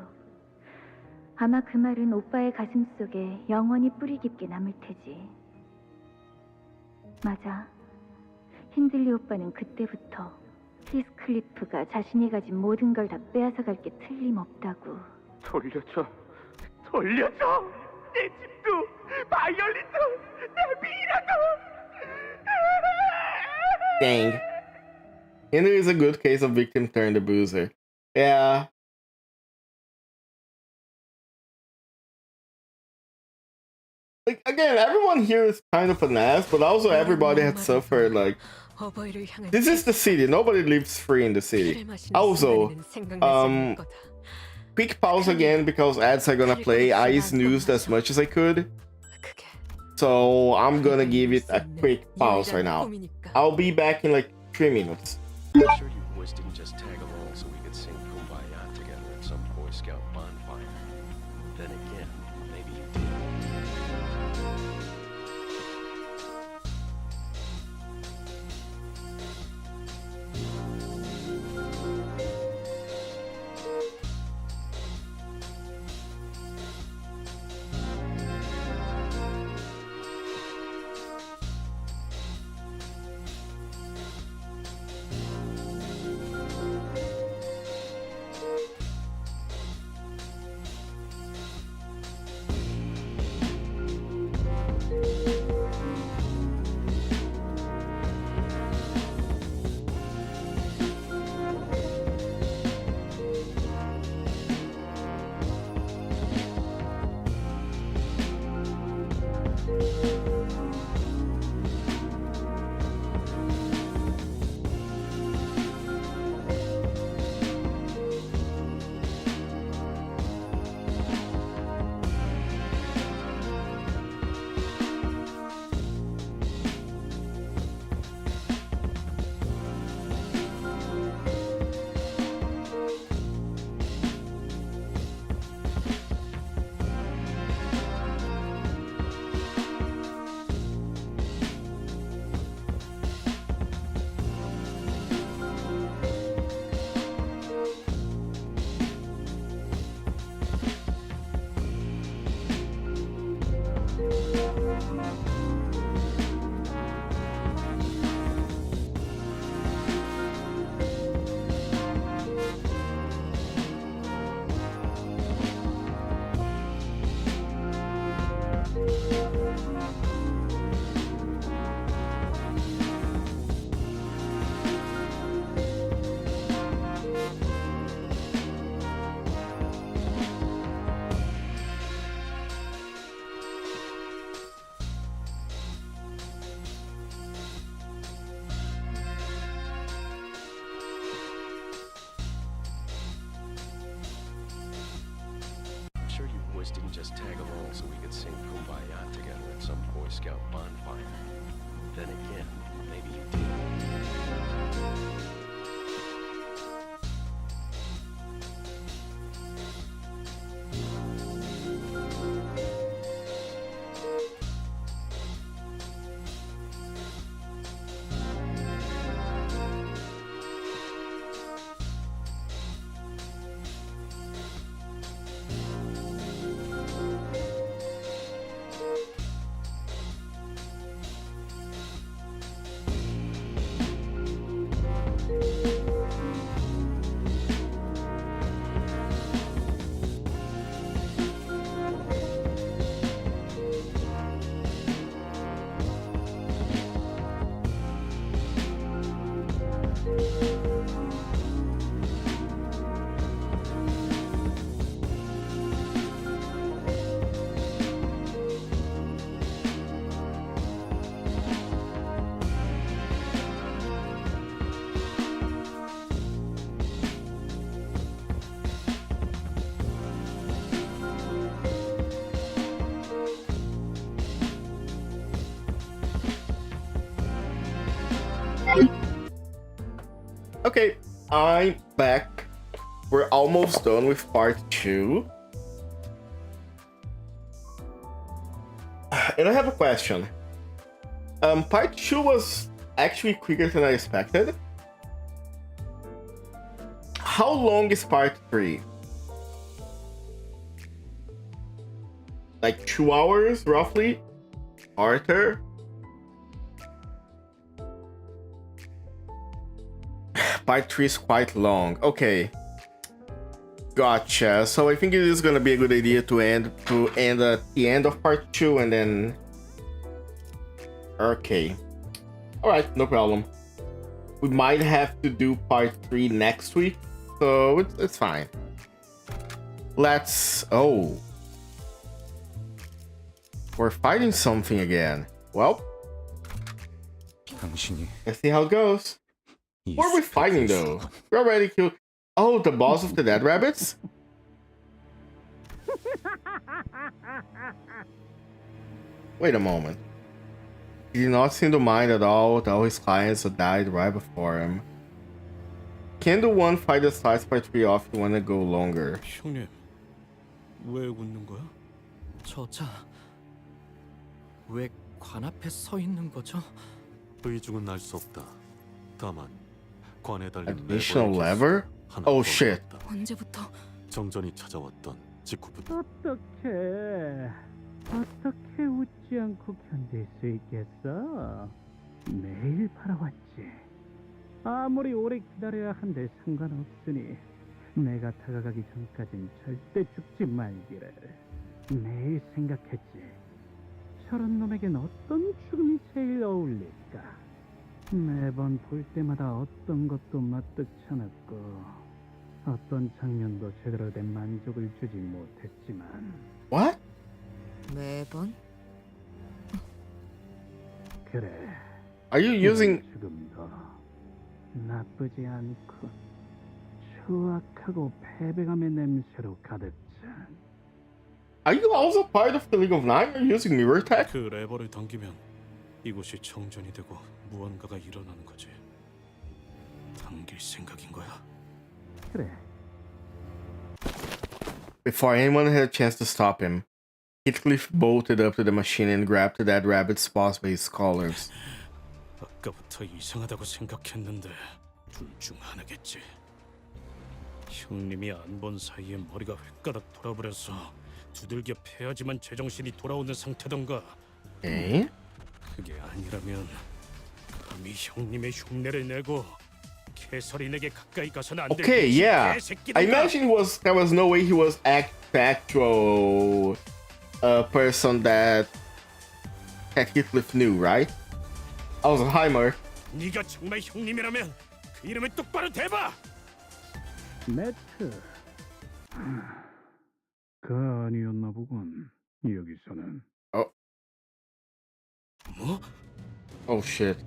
아마 그 말은 오빠의 가슴 속에 영원히 뿌리 깊게 남을 테지. 맞아. 힌들리 오빠는 그때부터 히스클리프가 자신이 가진 모든 걸 다 빼앗아갈 게 틀림없다고. 돌려줘. 돌려줘. 내 집도, 바이올린도, 내 미라도. Dang. And it is a good case of victim turned abuser. Yeah. Like, again, everyone here is kind of an ass, but also everybody had suffered, like... This is the city. Nobody lives free in the city. Also, quick pause again because ads are gonna play. I snoozed as much as I could. So I'm gonna give it a quick pause right now. I'll be back in like 3 minutes. I'm sure you boys didn't just tag along so we could sing Kumbaya together at some Boy Scout bonfire. Then again, maybe you did. Didn't just tag along so we could sing Kumbaya together at some Boy Scout bonfire. Then again, maybe you did. Okay, I'm back. We're almost done with part 2. And I have a question. Part 2 was actually quicker than I expected. How long is part 3? Like 2 hours, roughly? Arthur? Part 3 is quite long. Okay. Gotcha. So I think it is gonna be a good idea to end at the end of part 2 and then. Okay. Alright, no problem. We might have to do part 3 next week, so it's fine. Let's. Oh. We're fighting something again. Well. Let's see how it goes. What are we fighting though? We already killed. Oh, the boss of the dead rabbits? Wait a moment. He did not seem to mind at all that all his clients had died right before him. Can the one fight the size part 3 off if you want to go longer? 형님, 왜 웃는 거야? 저자, 왜 관 앞에 서 있는 거죠? 의중은 알 수 없다. 다만 관에 달린 Additional lever? Oh shit. 언제부터? 정전이 찾아왔던 직후부터. 어떻게 웃지 않고 견딜 수 있겠어? 매일 바라왔지. 아무리 오래 기다려야 한들 상관없으니 내가 다가가기 전까진 절대 죽지 말기를 매일 생각했지. 저런 놈에겐 어떤 죽음이 제일 어울릴까? 매번 볼 때마다 어떤 것도 마뜩찮았고 어떤 장면도 제대로 된 만족을 주지 못했지만. What? 매번? 그래. Are you using? 지금도 나쁘지 않고 추악하고 패배감의 냄새로 가득 찬. Are you also part of the League of Nine? Are you using mirror tech? 그 레버를 당기면 이곳이 정전이 되고 무언가가 일어나는 거지. 당길 생각인 거야. 그래. Before anyone had a chance to stop him, Heathcliff bolted up to the machine and grabbed the dead rabbit's paws by his collars. 아까부터 이상하다고 생각했는데 둘 중 하나겠지. 형님이 안 본 사이에 머리가 획가닥 돌아버려서 두들겨 패야지만 제정신이 돌아오는 상태던가. 에이? 그게 아니라면 감히 형님의 흉내를 내고 캐서린에게 가까이 가서는 안 될. Okay, yeah. I imagine there was no way he was actual person that Heathcliff knew, right? Alzheimer. 네가 정말 형님이라면 그 이름을 똑바로 대봐. 매트. 그 아니었나 보군. 여기서는. Oh. 뭐? Oh shit.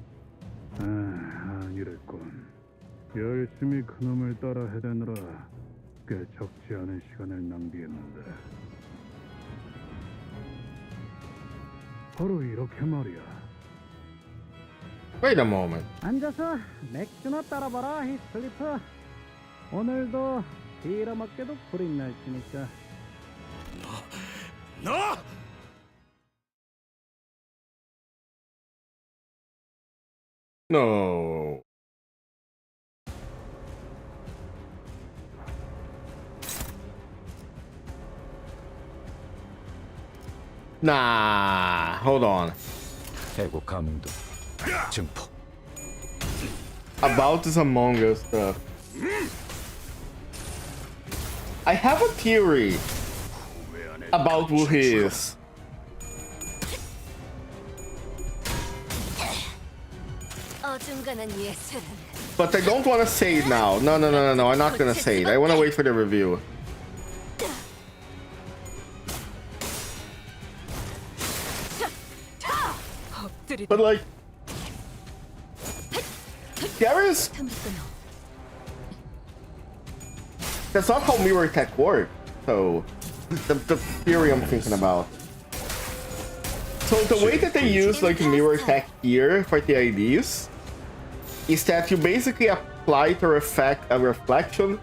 아니랬군. 열심히 그놈을 따라 해대느라 꽤 적지 않은 시간을 낭비했는데. 바로 이렇게 말이야. Wait a moment. 앉아서 맥주나 따라봐라, 히스클리프. 오늘도 빌어먹게도 불이 날 테니까. 너! No. Nah, hold on. 해고 감도 증폭. About this Among Us stuff. I have a theory about who he is. But I don't want to say it now. No, I'm not gonna say it. I want to wait for the review. But like, there is. That's not how mirror tech works. So, the theory I'm thinking about. So the way that they use like mirror tech here for the IDs is that you basically apply the a reflection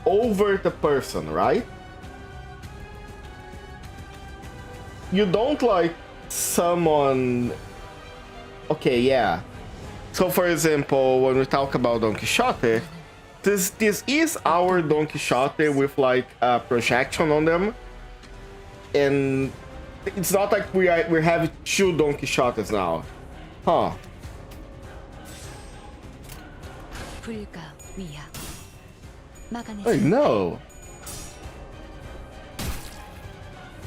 over the person, right? You don't like summon. Okay, yeah. So for example, when we talk about Don Quixote, this is our Don Quixote with like a projection on them, and it's not like we have two Don Quixotes now, huh? 불가 위압. 막아내. Wait, no.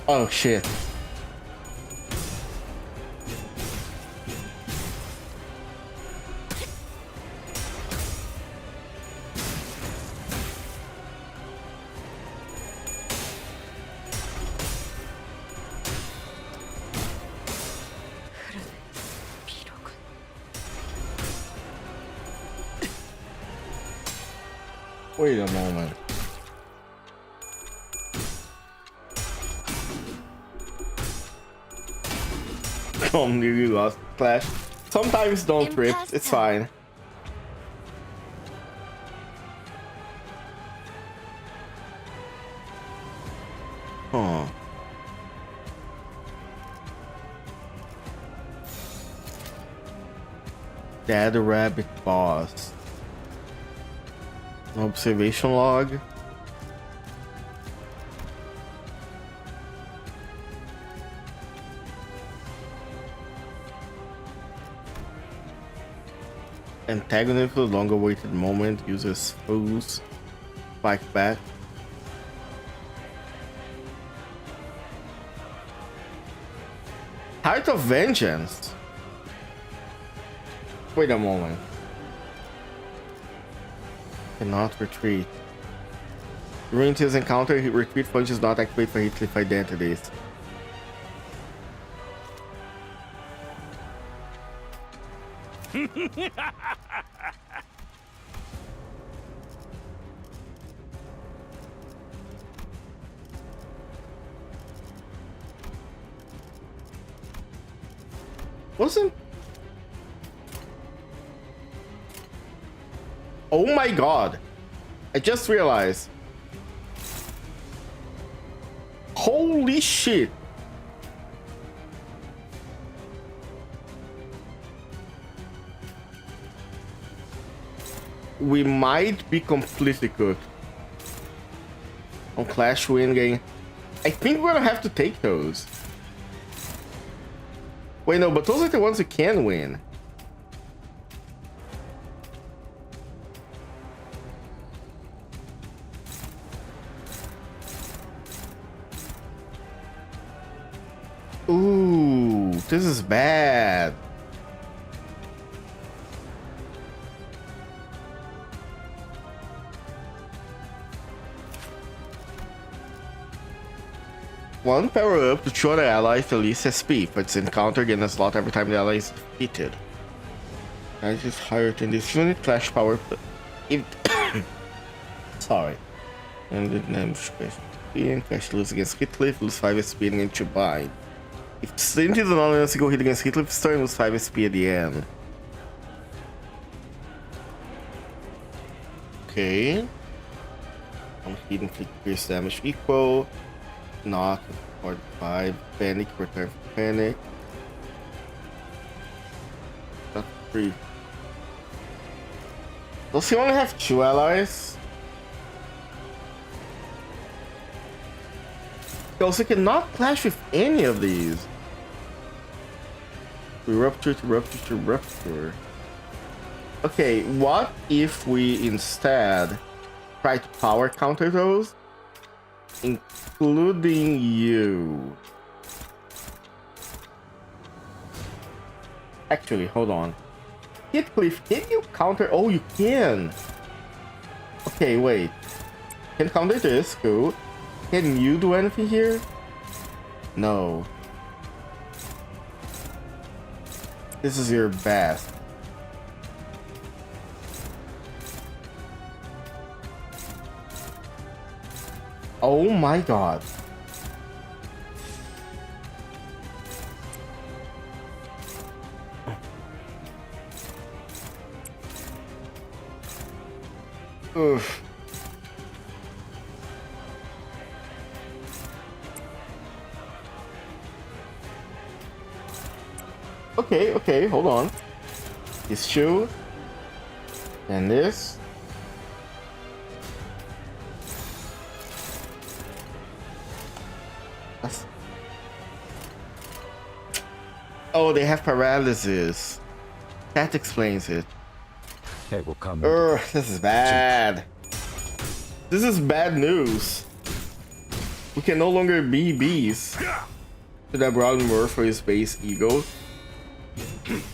Oh shit. Wait a moment. Nearly lost Clash. Sometimes don't trip, it's fine. Huh. Dead rabbit boss. Observation log. Antagonist for long awaited moment uses foes. Spike back. Heart of Vengeance. Wait a moment. Cannot retreat. During his encounter, his retreat function does not activate for Heathcliff identities. Wasn't... Oh my god. I just realized. Holy shit. We might be completely cooked on Clash win game. I think we're gonna have to take those. Wait, no, but those are the ones who can win. Ooh, this is bad. One power up to show the allies the least SP, but it's encountered in a slot every time the ally is defeated. That is higher than this unit clash power. If sorry. And the name special. And clash lose against Heathcliff, lose 5 SP against your bind. If Stingy does not let us go hit against Heathcliff's turn, lose 5 SP at the end. Okay. I'm hitting pierce damage equal. Knock 45. Panic, return for panic. That's 3. Does he only have 2 allies? He also cannot clash with any of these. We rupture to rupture to rupture. Okay, what if we instead try to power counter those? Including you. Actually, hold on. Heathcliff, can you counter? Oh, you can. Okay, wait. Can counter this, cool. Can you do anything here? No. This is your best. Oh my god. Oof. Okay, hold on. This shoe. And this. Oh, they have paralysis. That explains it. This is bad. This is bad news. We can no longer be bees. Should have brought more for his base ego?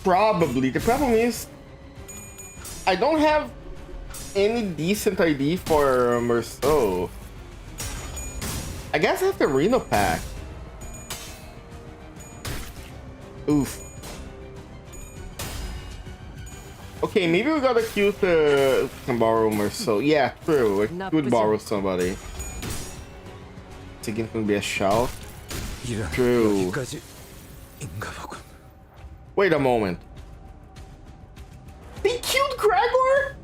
Probably. The problem is, I don't have any decent ID for Merceau. I guess I have the Reno pack. Oof. Okay, maybe we got a cute can borrow Merceau. Yeah, true. I could borrow somebody. Thinking it can be a shout. True. Wait a moment. They killed Gregor?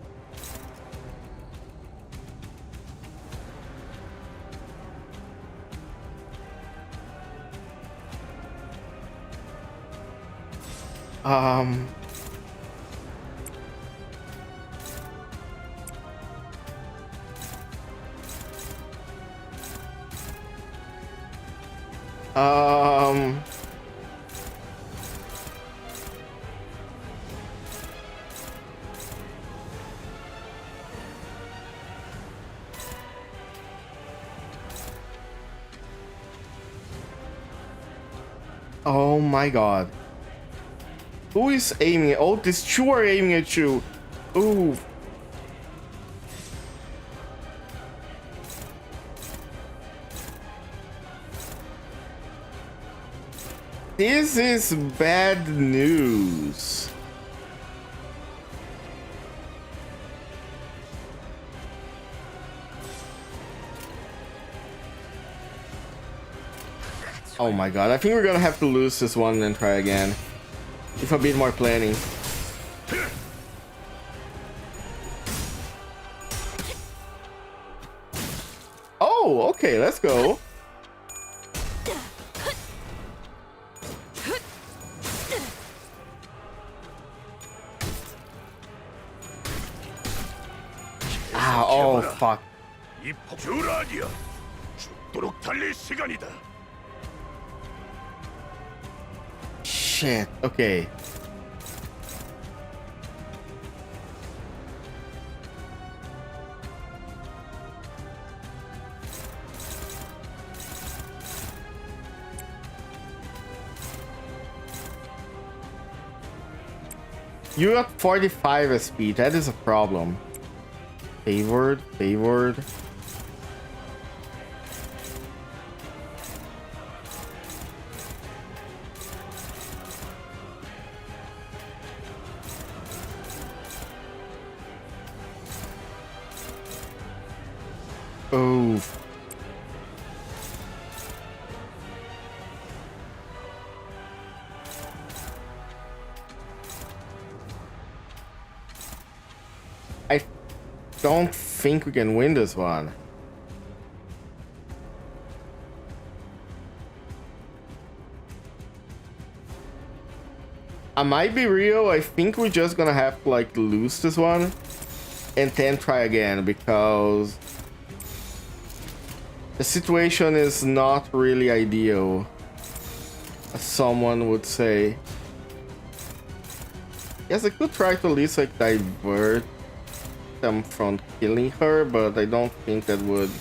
Oh my god. Who is aiming? Oh, these two are aiming at you. Ooh. This is bad news. Oh my god, I think we're gonna have to lose this one and try again. With a bit more planning. Oh, okay, let's go. Ah, oh fuck. 이 폭주라디야. 죽도록 달릴 시간이다. Shit, okay. You got 45 speed, that is a problem. Favored, favored. Oh. I don't think we can win this one. I might be real. I think we're just gonna have to like lose this one and then try again because the situation is not really ideal, as someone would say. Yes, I could try to at least like divert them from killing her, but I don't think that would.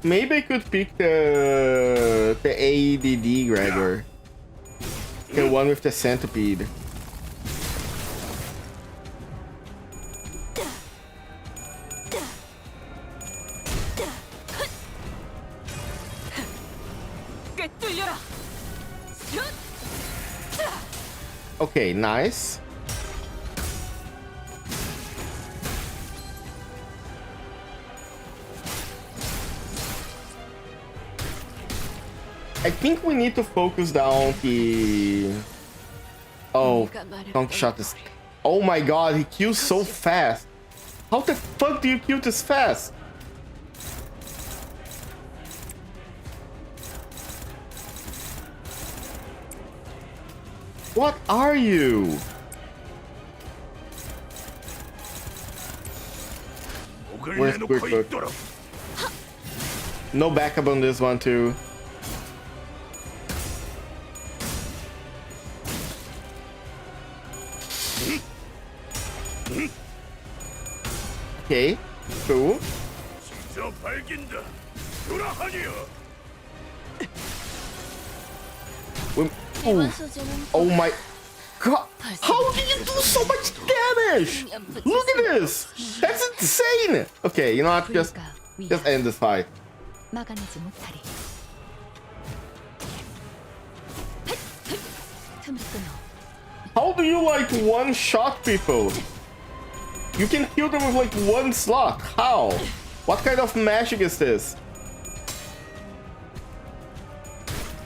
Maybe I could pick the AEDD Gregor, the one with the centipede. Okay, nice. I think we need to focus down the... Oh, Donkey shot this. Oh my god, he kills so fast. How the fuck do you kill this fast? What are you? Where's Quick Book? No backup on this one too. Okay, cool. 저 발긴다. 유라하니여. Oh my god! How did you do so much damage? Look at this! That's insane! Okay, you know what? Just end this fight. 막아내지 못하리. 틈을 끊어. How do you like one-shot people? You can kill them with like one slot. How? What kind of magic is this?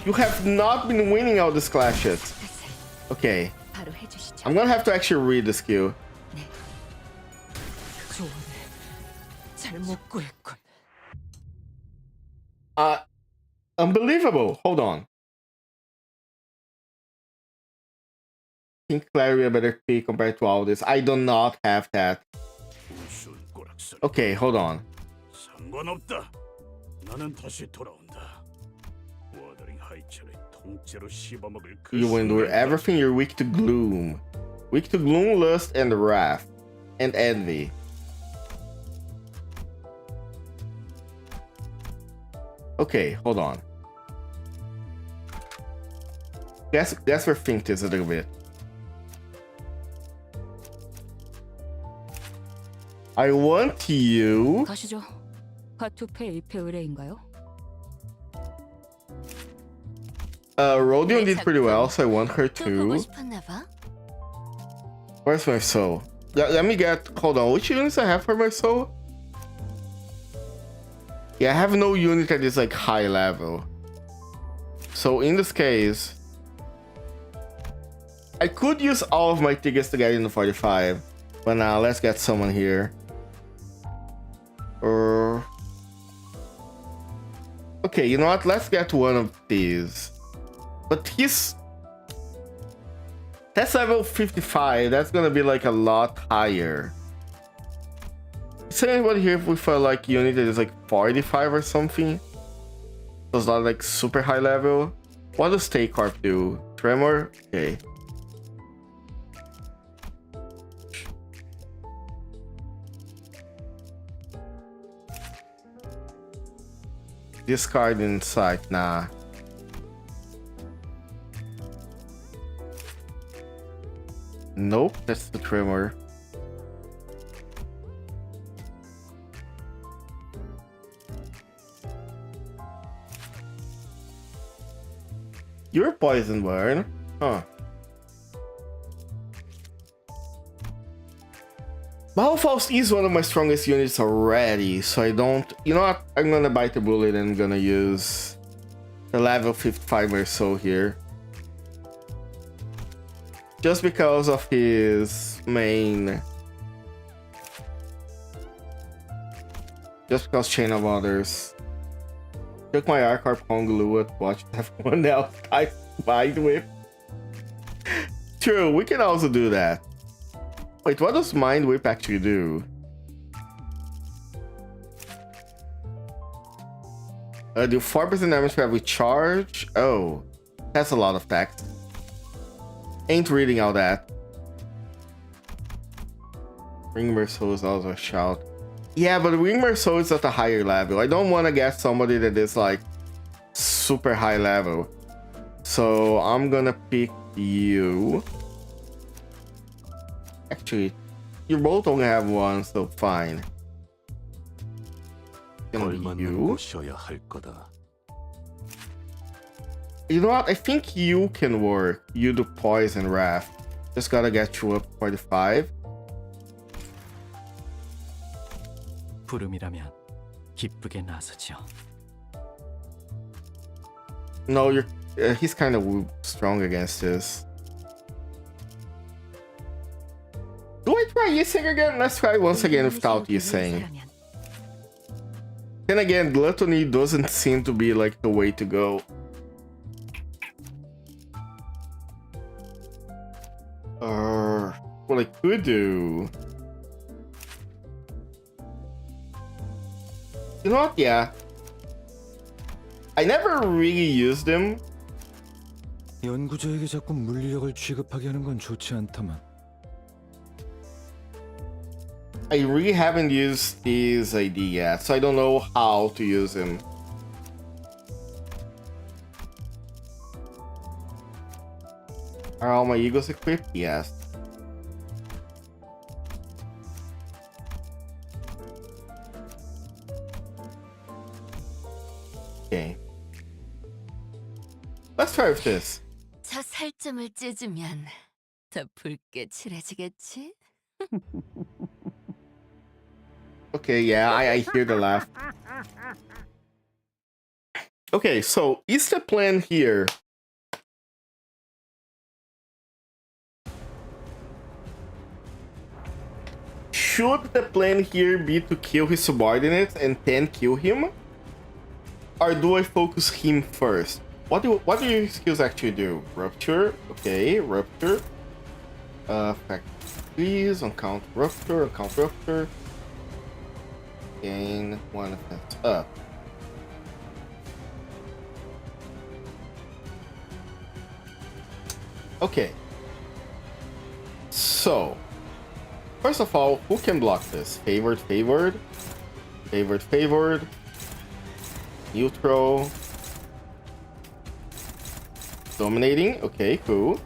You have not been winning all these clashes. Okay. 바로 해주시죠. I'm gonna have to actually read the skill. 조언을 잘못 구했군. Unbelievable. Hold on. Think Clary a better pick compared to all this. I do not have that. Okay, hold on. 상관없다. 나는 다시 돌아온다. 워더링 하이처를 통째로 씹어먹을 그 You endure everything. You're weak to gloom. Weak to gloom, lust, and wrath. And envy. Okay, hold on. Let's rethink this a little bit. I want you. 가시죠. 파투페 1패 의뢰인가요? Rodion did pretty well, so I want her to. Where's my soul? Let me get. Hold on. Which units I have for my soul? Yeah, I have no unit that is like high level. So in this case, I could use all of my tickets to get into 45. But now let's get someone here. Okay, you know what? Let's get one of these. But that's level 55. That's gonna be like a lot higher. Is there anybody here with a like unit that is like 45 or something? So it's not like super high level. What does Stay Corp do? Tremor? Okay. Discard insight, nah. Nope, that's the Tremor. You're poison burn, huh? Malfaust is one of my strongest units already, so I don't... You know what? I'm gonna bite the bullet and I'm gonna use the level 55 or so here. Just because of his main... Just because Chain of Others. Took my Arcarp Hongluot, watch everyone else I fight with. True, we can also do that. Wait, what does Mind Whip actually do? Do 4% damage for every charge? Oh, that's a lot of text. Ain't reading all that. Ringmer Soul is also a shout. Yeah, but Ringmer Soul is at a higher level. I don't want to get somebody that is like super high level. So I'm gonna pick you. Actually, you both only have one, so fine. You. You know what? I think you can work. You do Poison Wrath. Just gotta get you up 45. 부름이라면 기쁘게 나서죠. No, you're. He's kind of strong against this. Do I try Yiseng again? Let's try once again without Yiseng. Then again, Gluttony doesn't seem to be like the way to go. What I could do... You know what? Yeah. I never really used him. 연구자에게 자꾸 물리력을 취급하게 하는 건 좋지 않다만 I really haven't used this ID yet, so I don't know how to use him. Are all my eagles equipped? Yes. Okay. Let's try with this. 저 살점을 찢으면 더 붉게 칠해지겠지? Okay, yeah, I hear the laugh. Okay, so is the plan here? Should the plan here be to kill his subordinates and then kill him? Or do I focus him first? What do your skills actually do? Rupture, okay, rupture. Factories on count rupture, Gain 1 offense up. Okay. So, first of all, who can block this? Favored, favored. Favored, favored. Neutral. Dominating. Okay, cool.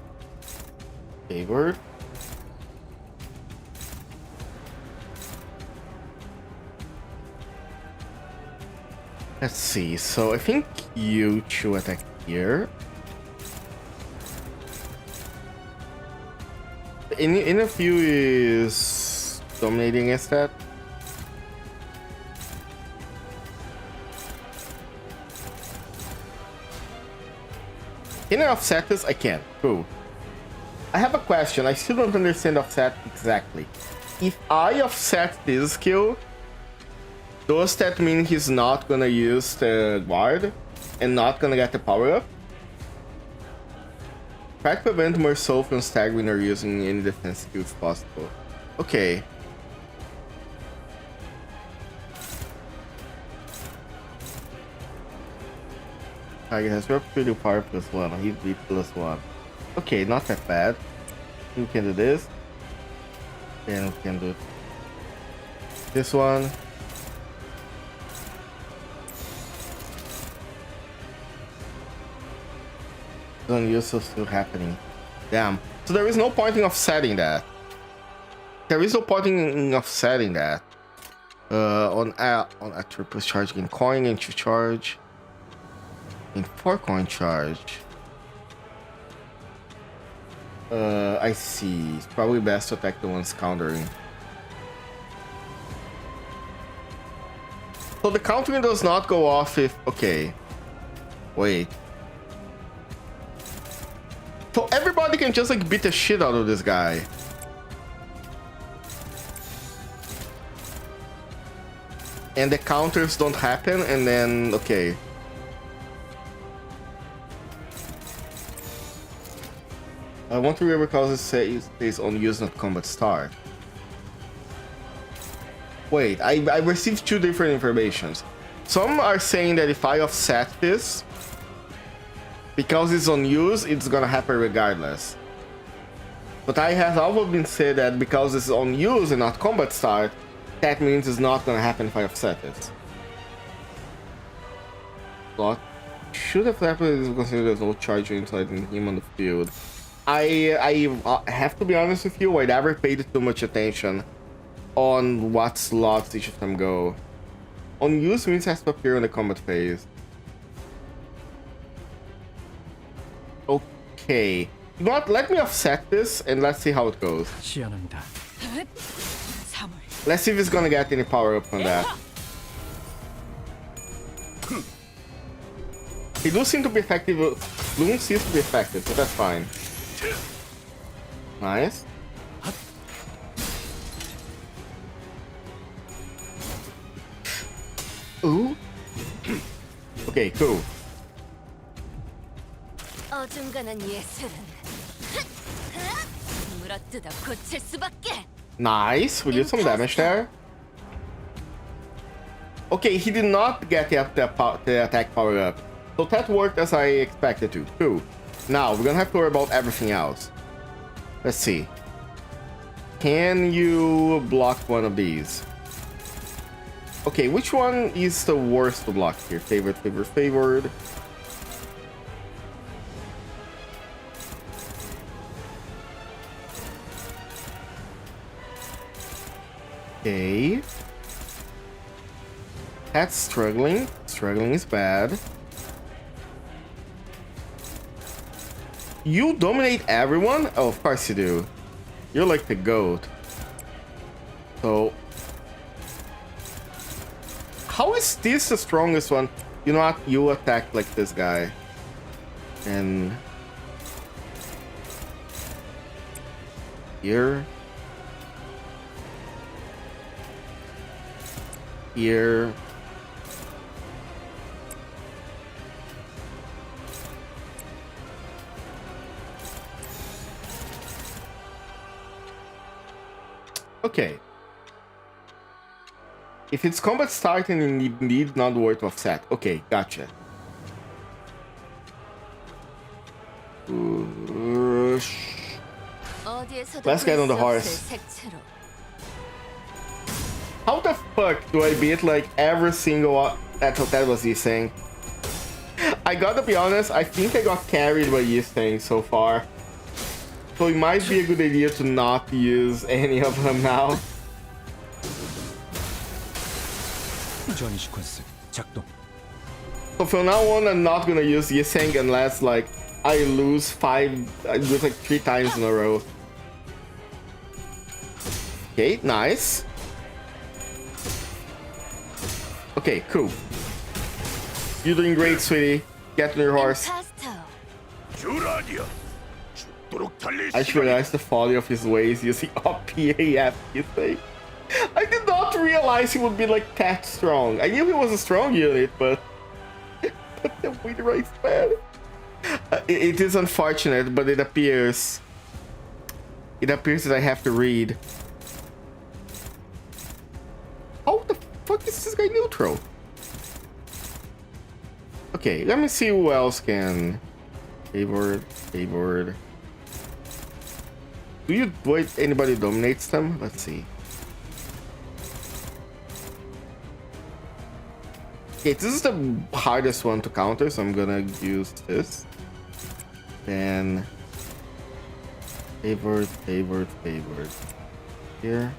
Favored. Let's see. So I think you should attack here. In a few is dominating against that. Can I offset this? I can. Cool. I have a question. I still don't understand offset exactly. If I offset this skill, does that mean he's not gonna use the guard and not gonna get the power up? Try to prevent more soul from staggering or using any defense skill if possible. Okay. Target has repetitive power +1, heat beat +1. Okay, not that bad. We can do this. Then we can do this one. Unused still happening. Damn. So there is no point in offsetting that. There is no point in offsetting that. On a triple charge in coin and to charge. In 4 coin charge. I see. It's probably best to attack the ones countering. So the countering does not go off if... Okay. Wait. So everybody can just like beat the shit out of this guy. And the counters don't happen and then... Okay. I want to remember because it says on use not combat start. Wait, I received 2 different informations. Some are saying that if I offset this, because it's on use, it's gonna happen regardless. But I have also been said that because it's on use and not combat start, that means it's not gonna happen if I offset it. But should have happened is considered there's no charge inside him on the field. I have to be honest with you, I never paid too much attention on what slots each of them go. On use means it has to appear in the combat phase. Okay. You know what? Let me offset this and let's see how it goes. Let's see if it's gonna get any power up on that. They do seem to be effective. Bloom seems to be effective, so that's fine. Nice. Ooh. Okay, cool. 어중간한 예술은 물어뜯어 고칠 수밖에. Nice, we did some damage there. Okay, he did not get the attack power up. So that worked as I expected to. Cool. Now, we're gonna have to worry about everything else. Let's see. Can you block one of these? Okay, which one is the worst to block here? Favored, favored, favored. Okay. That's struggling. Struggling is bad. You dominate everyone? Oh, of course you do. You're like the GOAT. So... how is this the strongest one? You know what? You attack like this guy. And... here. Here. Okay. If it's combat starting, it need not worth offset. Okay, gotcha. Let's get on the horse. How the fuck do I beat like every single... that was Yi saying. I gotta be honest, I think I got carried by Yi saying so far. So it might be a good idea to not use any of them now. So from now on, I'm not gonna use Yiseng unless like I lose like 3 times in a row. Okay, nice. Okay, cool. You're doing great, sweetie. Get on your horse. I just realized the folly of his ways using OPAF, you think? I did not realize he would be like that strong. I knew he was a strong unit, but the win rate's bad. It is unfortunate, but it appears that I have to read. How the fuck is this guy neutral? Okay, let me see who else can. Favored, favored. Wait, anybody dominates them? Let's see. Okay, this is the hardest one to counter, so I'm gonna use this. Then favored, favored, favored. Here.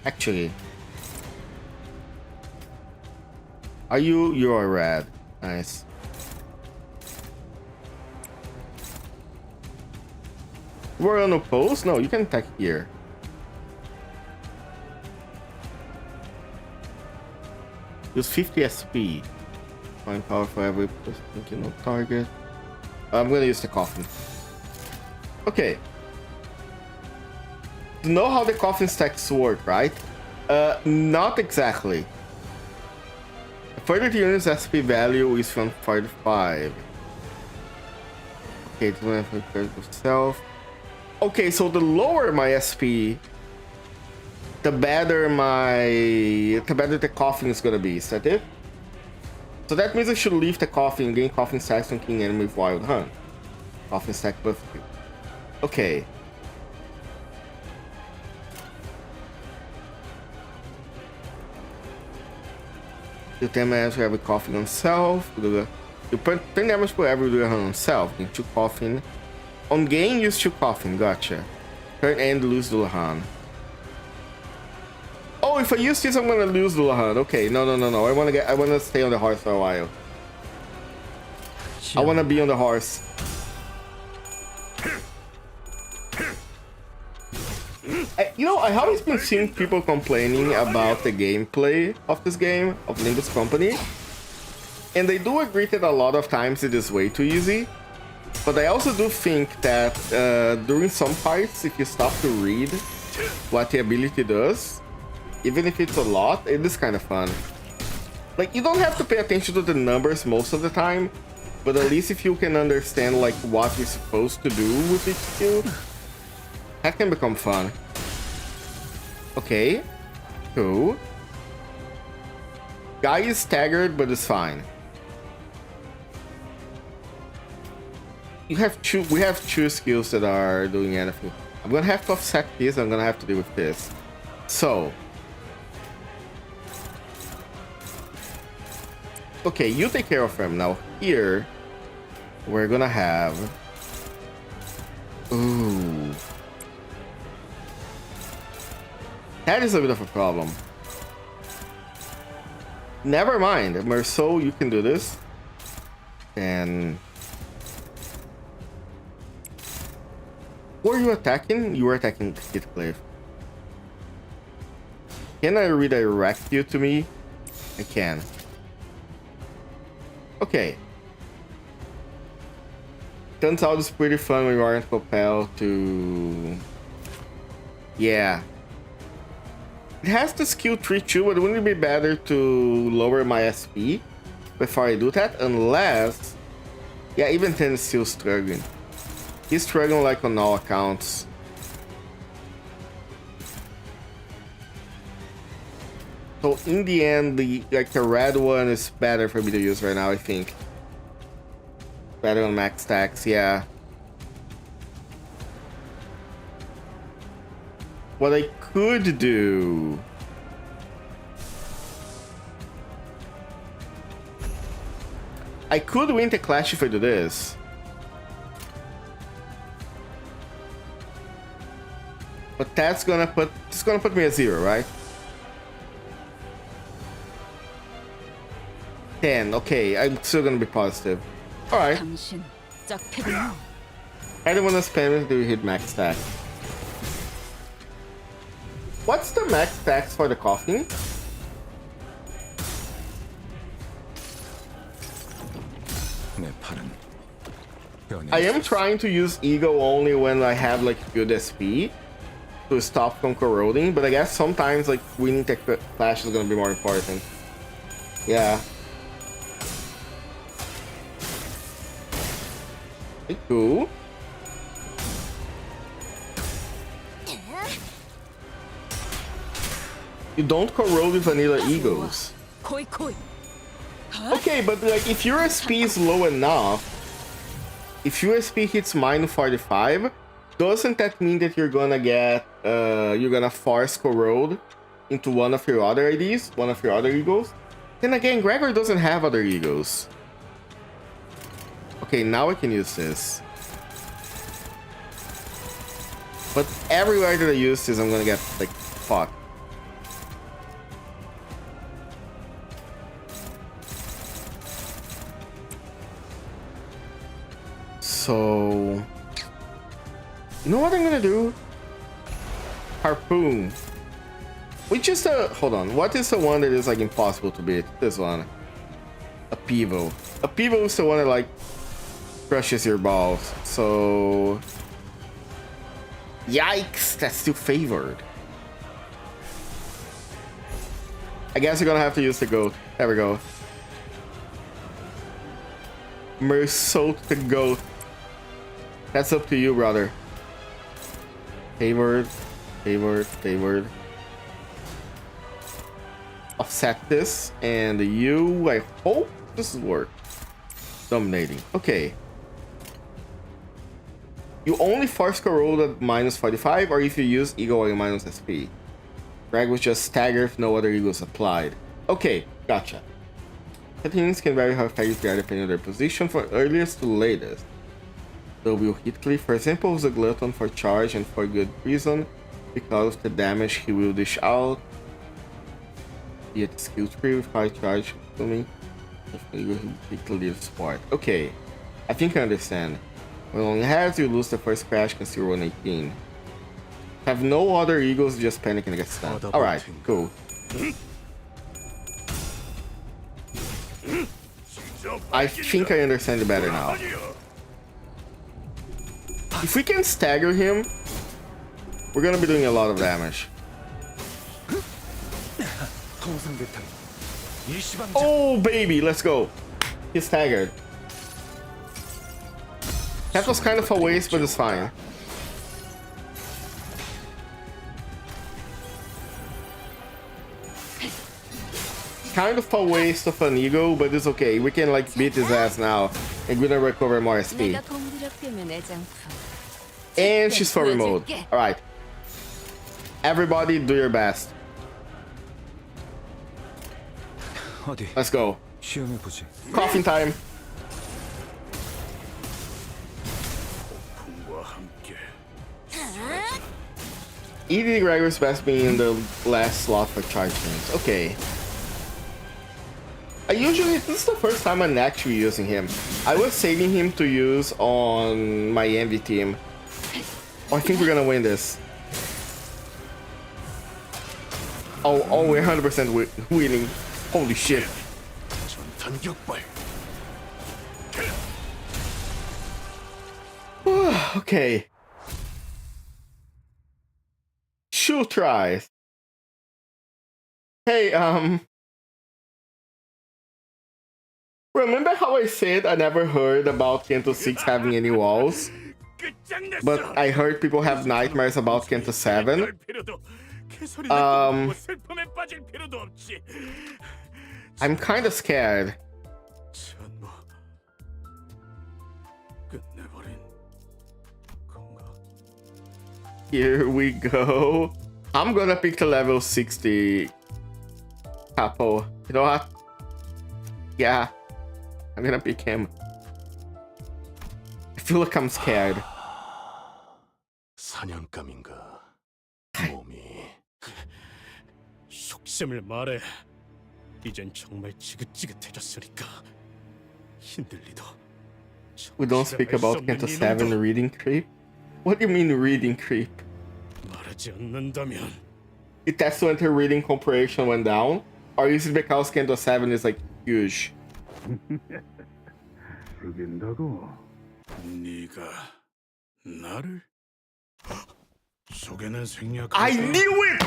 Actually, you are rad. Nice. We're unopposed? No, you can attack here. Use 50 SP. Find power for every thinking of target. I'm gonna use the coffin. Okay. You know how the coffin stacks work, right? Not exactly. The further the unit's SP value is from 45. Okay, it's going to prepare self. Okay, so the lower my SP, the better the coffin is gonna be. Is that it? So that means I should leave the coffin and gain coffin stacks from King Enemy with Wild Hunt. Coffin stack buff. Okay. You 10 damage for every coffin on self. You put 10 damage per every hunt on self. Gain 2 coffin. On gain, use 2 coffin. Gotcha. Turn end, lose Dullahan. Oh, if I use this, I'm gonna lose Dullahan. Okay, no. I wanna stay on the horse for a while. I wanna be on the horse. I have always been seeing people complaining about the gameplay of this game, of Limbus Company. And they do agree that a lot of times it is way too easy. But I also do think that during some fights, if you stop to read what the ability does, even if it's a lot, it is kind of fun. Like, you don't have to pay attention to the numbers most of the time, but at least if you can understand like what you're supposed to do with each skill, that can become fun. Okay, cool. Guy is staggered, but it's fine. we have two skills that are doing anything. I'm gonna have to offset this. I'm gonna have to deal with this. So, okay, you take care of him now. Here, we're gonna have. Ooh, that is a bit of a problem. Never mind, Merceau, you can do this. And who are you attacking? You were attacking Heathcliff. Can I redirect you to me? I can. Okay. Turns out it's pretty fun when you aren't compelled to... Yeah. It has the skill tree too, but wouldn't it be better to lower my SP before I do that? Unless... Yeah, even then it's still struggling. He's struggling like on all accounts. So in the end, the red one is better for me to use right now, I think. Better on max stacks, yeah. What I could do... I could win the clash if I do this. But that's gonna put me at 0, right? 10, okay, I'm still gonna be positive. Alright. I don't wanna spam it to hit max stack. What's the max stacks for the coffin? I am trying to use ego only when I have like good SP to stop from corroding, but I guess sometimes like winning tech clash is gonna be more important. Yeah. Okay, cool. You don't corrode with vanilla egos. Okay, but like if your SP is low enough, if your SP hits -45, doesn't that mean that you're gonna get you're gonna force corrode into one of your other IDs, one of your other egos? Then again, Gregor doesn't have other egos. Okay, now I can use this. But everywhere that I use this, I'm gonna get like fucked. So, you know what I'm gonna do? Harpoon. Which is the... Hold on. What is the one that is like impossible to beat? This one. A Pivo. A Pivo is the one that like crushes your balls. So... Yikes! That's still favored. I guess you're gonna have to use the goat. There we go. Merceau the goat. That's up to you, brother. Favored, favored, favored. Offset this, and you, I hope this will work. Dominating. Okay. You only force corrode at -45, or if you use ego or minus SP. Greg was just stagger if no other egos applied. Okay, gotcha. Settings can vary how effective they are depending on their position from earliest to latest. W. Heathcliff, for example, is a glutton for charge and for good reason, because of the damage he will dish out. Yet skill tree with high charge to me. Heathcliff sport. Okay, I think I understand. When on heads, you lose the first crash, can see 118. Have no other egos, just panic and get stunned. Alright, cool. I think I understand it better now. If we can stagger him, we're gonna be doing a lot of damage. Oh baby, let's go. He's staggered. That was kind of a waste, but it's fine. Kind of a waste of an ego, but it's okay. We can like beat his ass now. And gonna recover more SP. 내가 공부력 빼면 애장품. And she's story mode. Alright. Everybody do your best. Let's go. Coffin time. ED Gregor's best being in the last slot for charge games. Okay. This is the first time I'm actually using him. I was saving him to use on my envy team. Oh, I think we're gonna win this. Oh, we're 100% winning. Holy shit. Okay. 2 tries. Hey, remember how I said I never heard about CANTO 6 having any walls? But I heard people have nightmares about CANTO 7. I'm kinda scared. Here we go. I'm gonna pick the level 60 capo. You know what? Yeah, I'm gonna pick him. I feel like I'm scared. 사냥감인가 몸이. 속셈을 말해. 이젠 정말 지긋지긋해졌으니까 힘들리도. We don't speak about CANTO 7 reading creep. What do you mean reading creep? 말하지 않는다면 It has to enter reading comprehension went down? Or is it because CANTO 7 is like huge? 죽인다고? 네가 나를 속에는 생략. I knew it!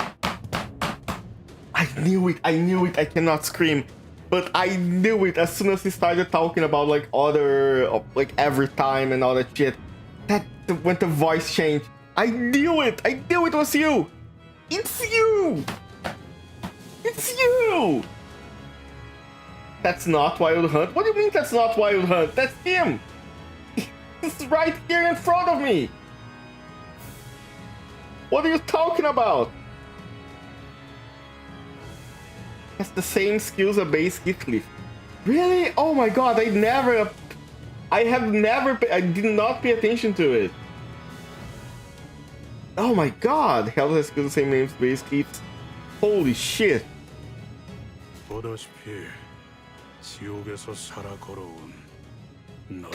I knew it! I knew it! I cannot scream. But I knew it as soon as he started talking about like other, like every time and all that shit. That when the voice changed. I knew it! I knew it was you! It's you! It's you! That's not Wild Hunt? What do you mean that's not Wild Hunt? That's him! He's right here in front of me! What are you talking about? Has the same skills as base Heathcliff. Really? Oh my god, I did not pay attention to it. Oh my god, Hell has the same name as base Heathcliff. Holy shit.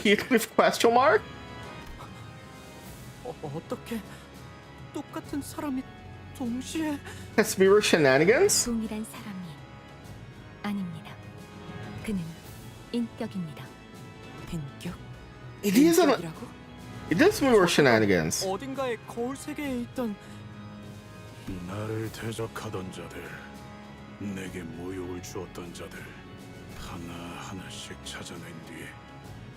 Heathcliff question mark? 어떻게 똑같은 사람이 동시에? Has mirror shenanigans? 동일한 사람이 아닙니다. 그는 인격입니다. 인격? It is mirror shenanigans. 어딘가에 거울 세계에 있던 나를 대적하던 자들, 내게 모욕을 주었던 자들 하나하나씩 찾아낸 뒤에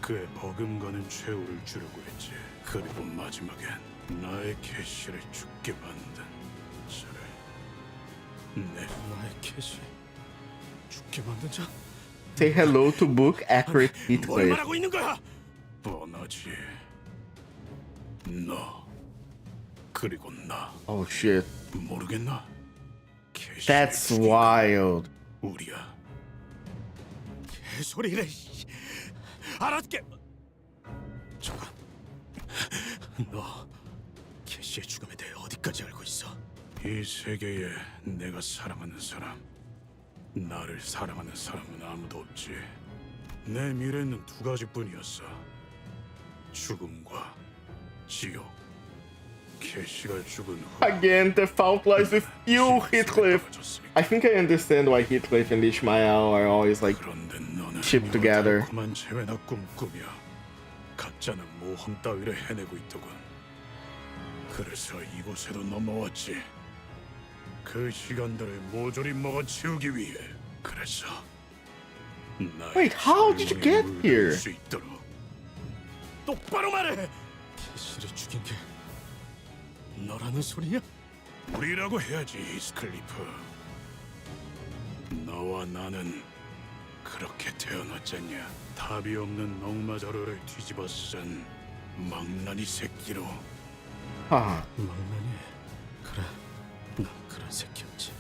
그의 버금가는 최후를 주려고 했지. 그리고 마지막엔 나의 캐시를 죽게 만든 자를. 나의 캐시 죽게 만든 자? Say hello to book accurate 뭘 Heathcliff. 말하고 있는 거야? 뻔하지. 너 그리고 나. Oh shit. 모르겠나? That's wild. 우리야. 개소리래. 알았게. 잠깐. 너 캐시의 죽음에 대해 어디까지 알고 있어? 이 세계에 내가 사랑하는 사람, 나를 사랑하는 사람은 아무도 없지. 내 미래는 두 가지뿐이었어. 죽음과 지옥. 캐시가 죽은 후 Again, the fault lies with you, Heathcliff. I think I understand why Heathcliff and Ishmael are always like shipped together. 그만 재회나 꿈꾸며 각자는 모험 따위를 해내고 있더군. 그래서 이곳에도 넘어왔지. 그 시간들을 모조리 먹어치우기 위해. 그래서 Wait, how did you get here? 수 있도록. 똑바로 말해. 캐시를 죽인 게 너라는 소리야? 우리라고 해야지, 스클리프. 너와 나는 그렇게 태어났잖냐. 답이 없는 넉마자루를 뒤집어 쓴 망나니 새끼로. 아. 망나니? 그래, 난 그런 새끼였지.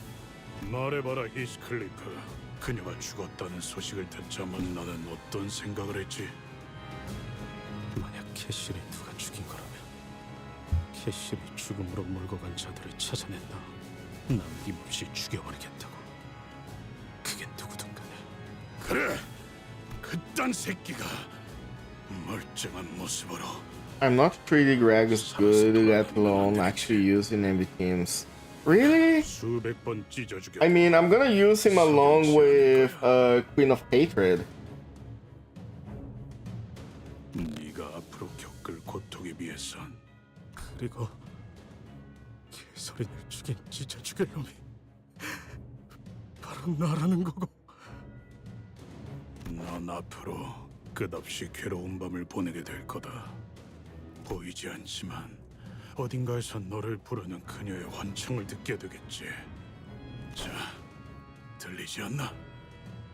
말해봐라, 히스클리프. 그녀가 죽었다는 소식을 듣자마자 너는 어떤 생각을 했지? 만약 캐시를 누가 죽인 거라면 캐시를 죽음으로 몰고 간 자들을 찾아낸다. 남김없이 죽여버리겠다고. 그게 누구든 간에. 그래! 그딴 새끼가 멀쩡한 모습으로. I'm not pretty Greg is good, let alone actually using enemy teams. Really? 수백 번 찢어 죽여. I mean, I'm gonna use him along with Queen of Hatred. 네가 앞으로 겪을 고통에 비해선. 그리고 개소리를 죽인 찢어 죽일 놈이 바로 나라는 거고. 넌 앞으로 끝없이 괴로운 밤을 보내게 될 거다. 보이지 않지만 어딘가에서 너를 부르는 그녀의 환청을 듣게 되겠지. 자, 들리지 않나?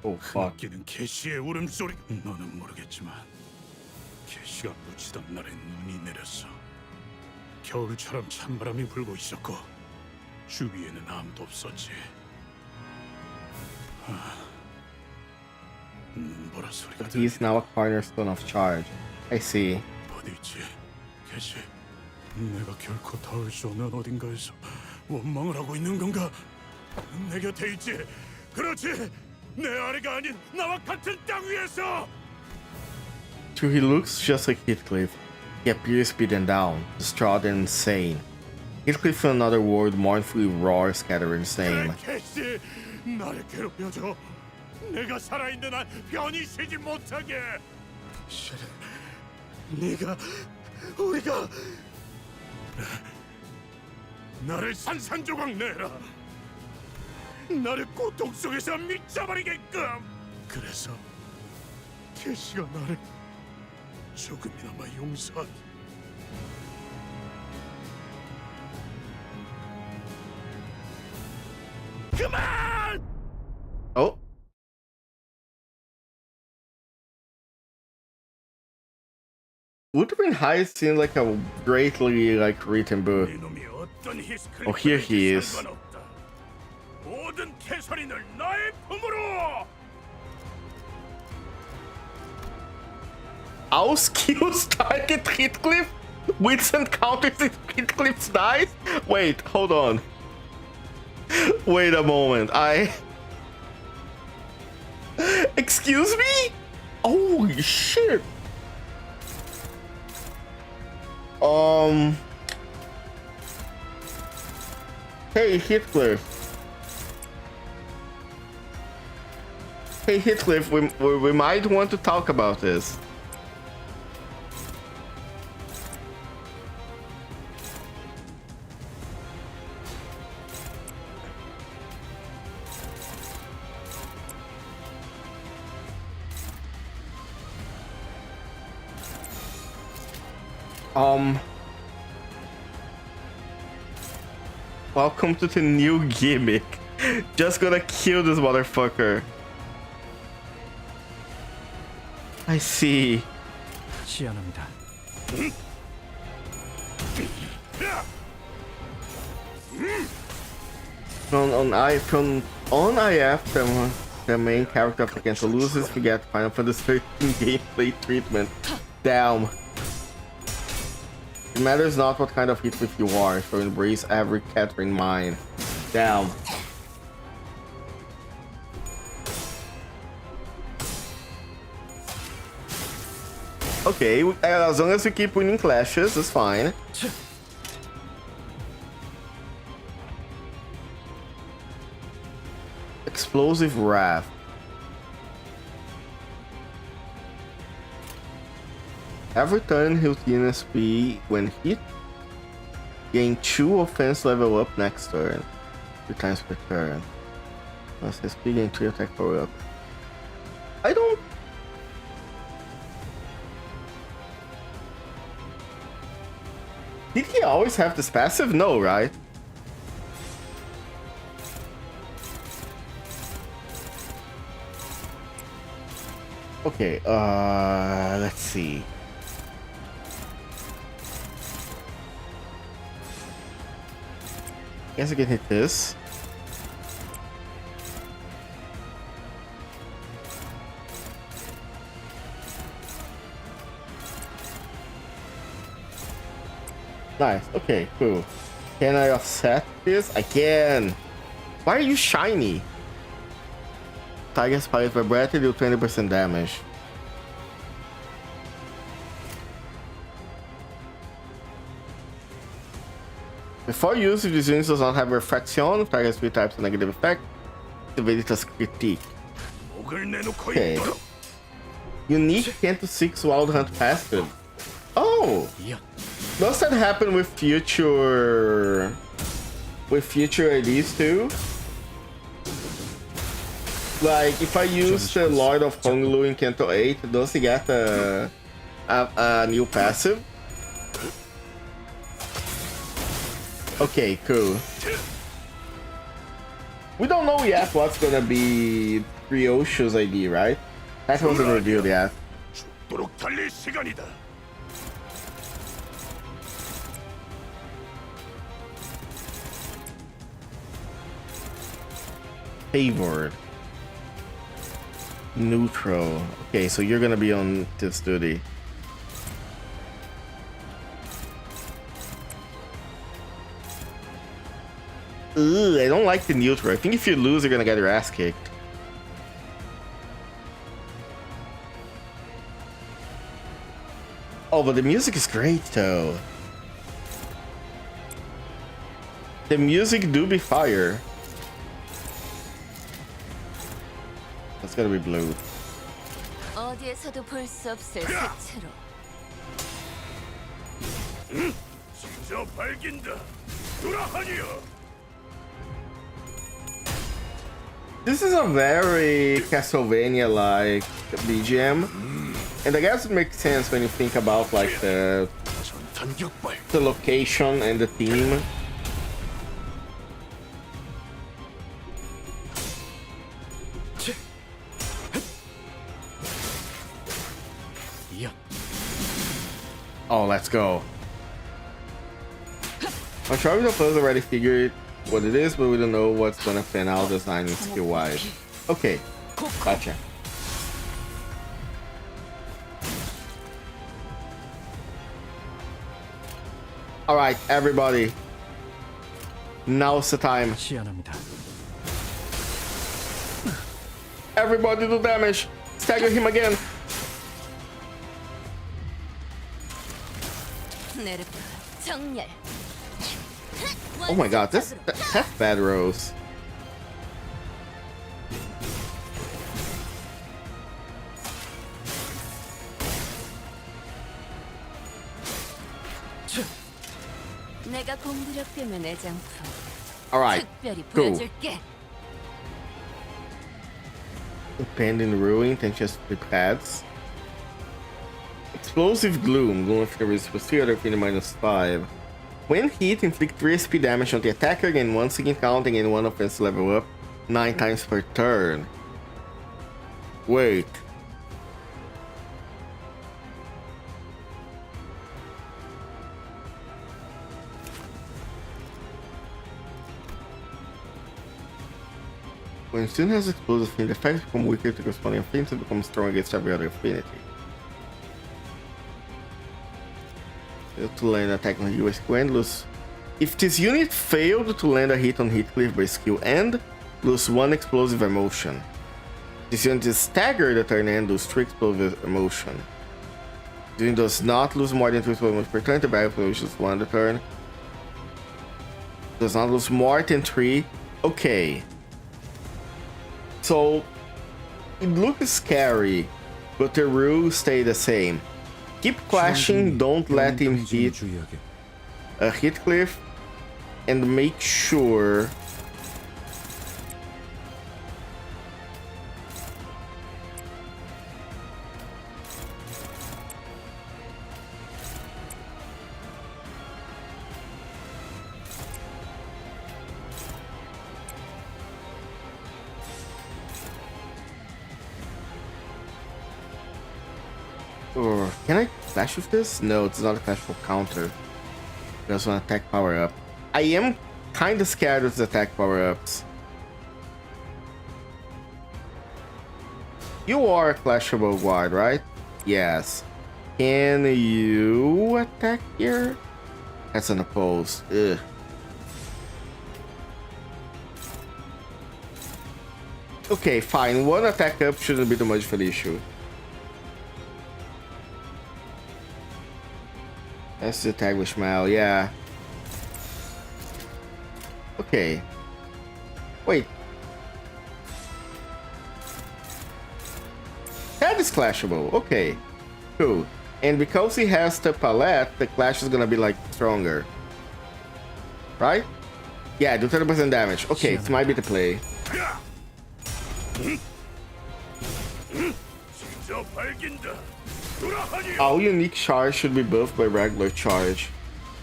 흐느끼는 캐시의 울음소리. 너는 모르겠지만 캐시가 묻히던 날에 눈이 내렸어. 겨울처럼 찬바람이 불고 있었고 주위에는 아무도 없었지. 눈보라 소리가 He is now a cornerstone of charge. I see. 어디 있지, 캐시? 내가 결코 닿을 수 없는 어딘가에서 원망을 하고 있는 건가? 내 곁에 있지. 그렇지. 내 아래가 아닌 나와 같은 땅 위에서. Too, he looks just like Heathcliff. He appears beaten down, distraught and insane. Heathcliff in another world mournfully roars, scattering same. 캐시, 나를 괴롭혀줘. 내가 살아있는 한 편히 쉬지 못하게. 우리가 나를 산산조각 내라. 나를 고통 속에서 미쳐버리게끔. 그래서 캐시가 나를 조금이나마 용서하기. 그만! Oh. Wuthering Heights seems like a greatly written book. Oh, here he is. 모든 캐서린을 나의 품으로. All skills target Heathcliff? Winston counters Heathcliff's dice? Wait, hold on. Wait a moment, Excuse me? Holy shit! Hey, Heathcliff. Hey, Heathcliff, we might want to talk about this. Welcome to the new gimmick. Just gonna kill this motherfucker. I see. 시연합니다. On IF, the main character of Canto loses to get Final Fantasy 13 gameplay treatment. Damn. It matters not what kind of Heathcliff you are, so embrace every Catherine mind. Damn. Okay, as long as we keep winning clashes, it's fine. Explosive Wrath. Every turn he'll gain SP when hit. Gain 2 offense level up next turn. 3 times per turn. Plus SP gain 3 attack power up. I don't... Did he always have this passive? No, right? Okay, let's see. Guess I can hit this. Nice. Okay, cool. Can I offset this? I can. Why are you shiny? Tiger Spikes by breath, deal 20% damage. Before use, if this unit does not have refraction, if target 3 types of negative effect, activate it as critique. Okay. Unique Canto 6 Wild Hunt passive. Oh! Does that happen with future IDs too? Like, if I use the Lord of Honglu in Canto 8, does he get a new passive? Okay, cool. We don't know yet what's gonna be Ryoshu's ID, right? That wasn't revealed yet. Favored. Neutral. Okay, so you're gonna be on this duty. Ugh, I don't like the neutral. I think if you lose, you're gonna get your ass kicked. Oh, but the music is great, though. The music do be fire. That's gotta be blue. 어디에서도 볼 수 없을 색채로. 진짜 밝긴다. 돌아하니여. This is a very Castlevania-like BGM, and I guess it makes sense when you think about like the location and the theme. Oh, let's go. I'm sure the players already figured what it is, but we don't know what's gonna pan out design and skill wise. Okay, gotcha. Alright, everybody. Now's the time. Everybody do damage. Stagger him again. Oh my god, that's bad, Rose. Alright, cool. Pending Ruin, Tensions pads. Explosive Gloom, Gloom of the Sphere, defeated -5. When hit, inflict 3 SP damage on the attacker, gain 1 second count, and gain 1 offense level up 9 times per turn. Wait. When student has explosive field effects, become weaker to corresponding offense and become strong against every other affinity. To land attack on US Grand, lose. If this unit failed to land a hit on Heathcliff by skill end, lose 1 explosive emotion. This unit is staggered at turn end, lose 3 explosive emotion. This unit does not lose more than 2 explosive per turn, the battle loses 1 a turn. Does not lose more than 3. Okay. So it looks scary, but the rules stay the same. Keep clashing, don't let him hit a Heathcliff, and make sure power. Can I flash with this? No, it's not a clash for counter. There's one attack power up. I am kind of scared of the attack power ups. You are a clashable guard, right? Yes. Can you attack here? That's unopposed. Ugh. Okay, fine. One attack up shouldn't be too much of an issue. That's the attack with Shmal, yeah. Okay. Wait. That is clashable. Okay. Cool. And because he has the palette, the clash is gonna be like stronger. Right? Yeah, do 30% damage. Okay, it might be the play. All unique charge should be buffed by regular charge.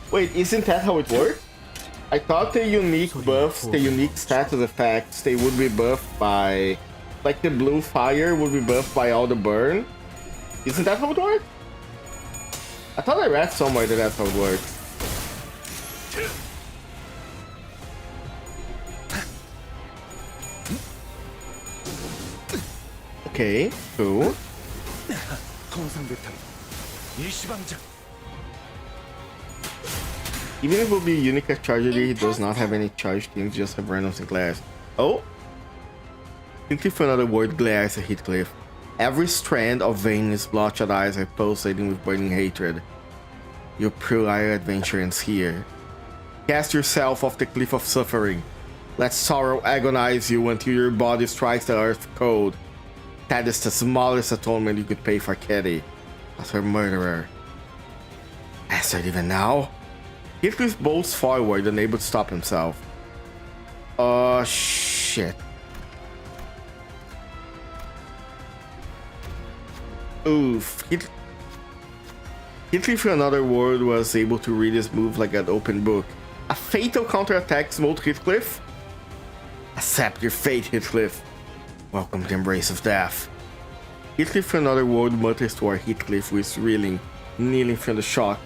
Wait, isn't that how it works? I thought the unique buffs, the unique status effects, they would be buffed by... Like the blue fire would be buffed by all the burn? Isn't that how it works? I thought I read somewhere that that's how it works. Okay, cool. Even if it will be unique as charge, he does not have any charge teams, just have randoms and glares. Oh! Simply for another word, glares at Heathcliff. Every strand of veins, bloodshot eyes are pulsating with burning hatred. Your prior adventurers here. Cast yourself off the cliff of suffering. Let sorrow agonize you until your body strikes the earth cold. That is the smallest atonement you could pay for Kitty, as her murderer. Bastard, even now? Heathcliff bolts forward, unable to stop himself. Oh, shit. Oof. Heathcliff, in another word, was able to read his move like an open book. A fatal counterattack smote Heathcliff? Accept your fate, Heathcliff. Welcome to the embrace of death. Heathcliff, in another word, mutters toward Heathcliff, who is reeling, kneeling from the shock.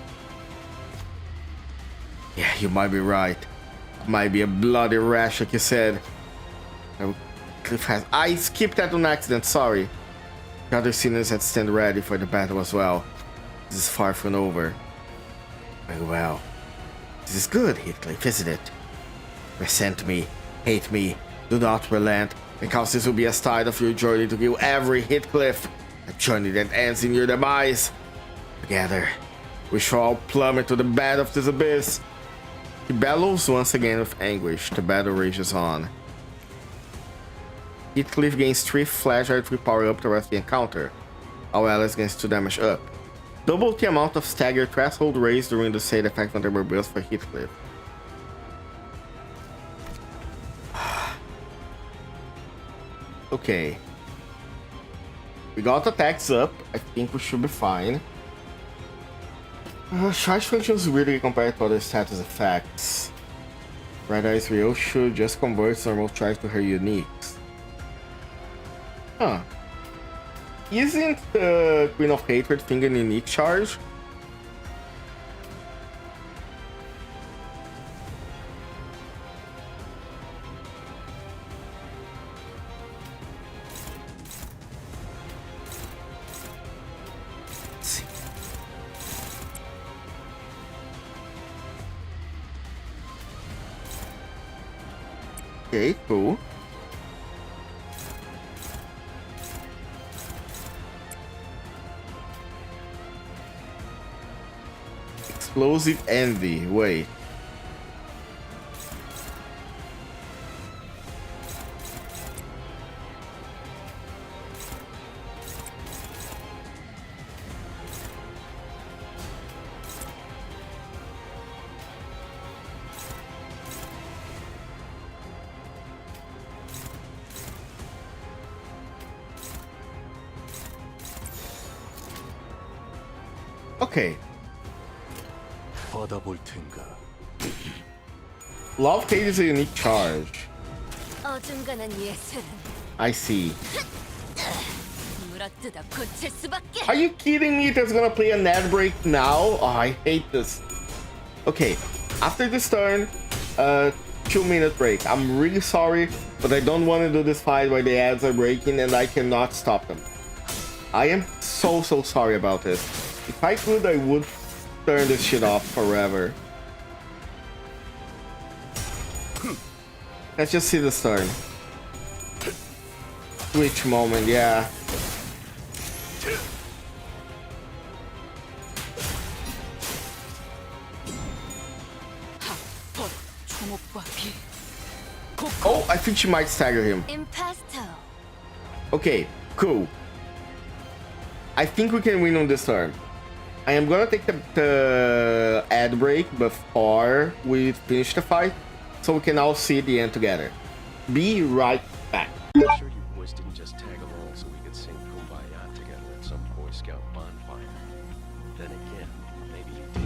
Yeah, you might be right. It might be a bloody rash, like you said. Heathcliff has... I skipped that on accident, sorry. The other sinners had stand ready for the battle as well. This is far from over. Very well. This is good, Heathcliff, isn't it? Resent me, hate me, do not relent, because this will be a start of your journey to kill every Heathcliff. A journey that ends in your demise. Together, we shall all plummet to the bed of this abyss. He bellows once again with anguish. The battle rages on. Heathcliff gains 3 flashlight 3 power up the rest of the encounter. All allies gains 2 damage up. Double the amount of stagger threshold raised during the side effect on the builds for Heathcliff. Okay. We got attacks up. I think we should be fine. Charge functions weirdly compared to other status effects. Red Eyes Rio should just convert normal charge to her uniques. Huh. Isn't the Queen of Hatred thing an unique charge? Okay, cool. Explosive Envy, wait. Okay. 받아볼 텐가. Love Cage is a unique charge. 어중간한 예술은 I see. 뜯어 고칠 수밖에. Are you kidding me? There's gonna play an ad break now? Oh, I hate this. Okay, after this turn, 2-minute break. I'm really sorry, but I don't want to do this fight where the ads are breaking and I cannot stop them. I am so sorry about this. If I could, I would turn this shit off forever. Let's just see this turn. Switch moment, yeah. Oh, I think she might stagger him. Impasto. Okay, cool. I think we can win on this turn. I am gonna take the ad break before we finish the fight, so we can all see the end together. Be right back. I'm sure you boys didn't just tag along so we could sing Kumbaya together at some Boy Scout bonfire. Then again, maybe you did.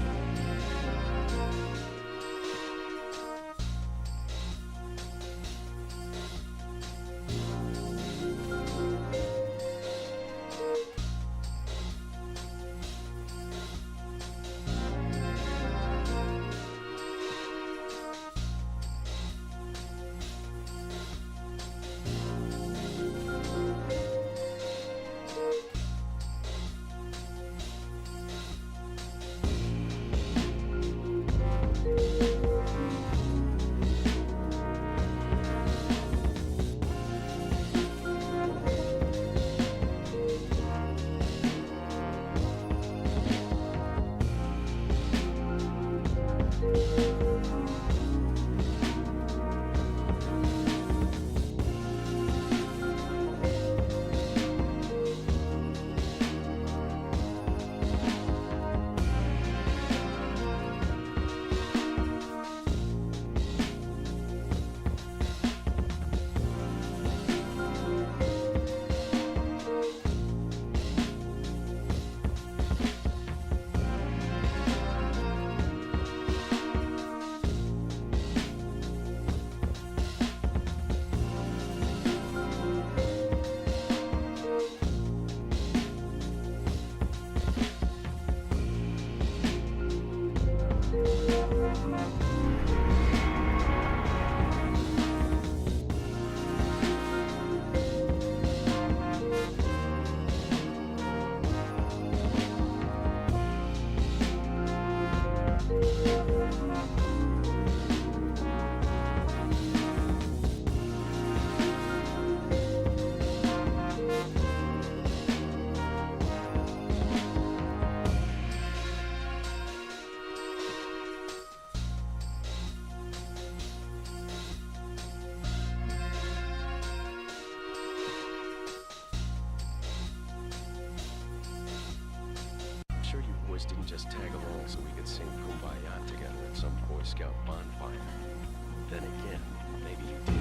Sure you boys didn't just tag along so we could sing Kumbaya together at some Boy Scout bonfire. Then again, maybe you did.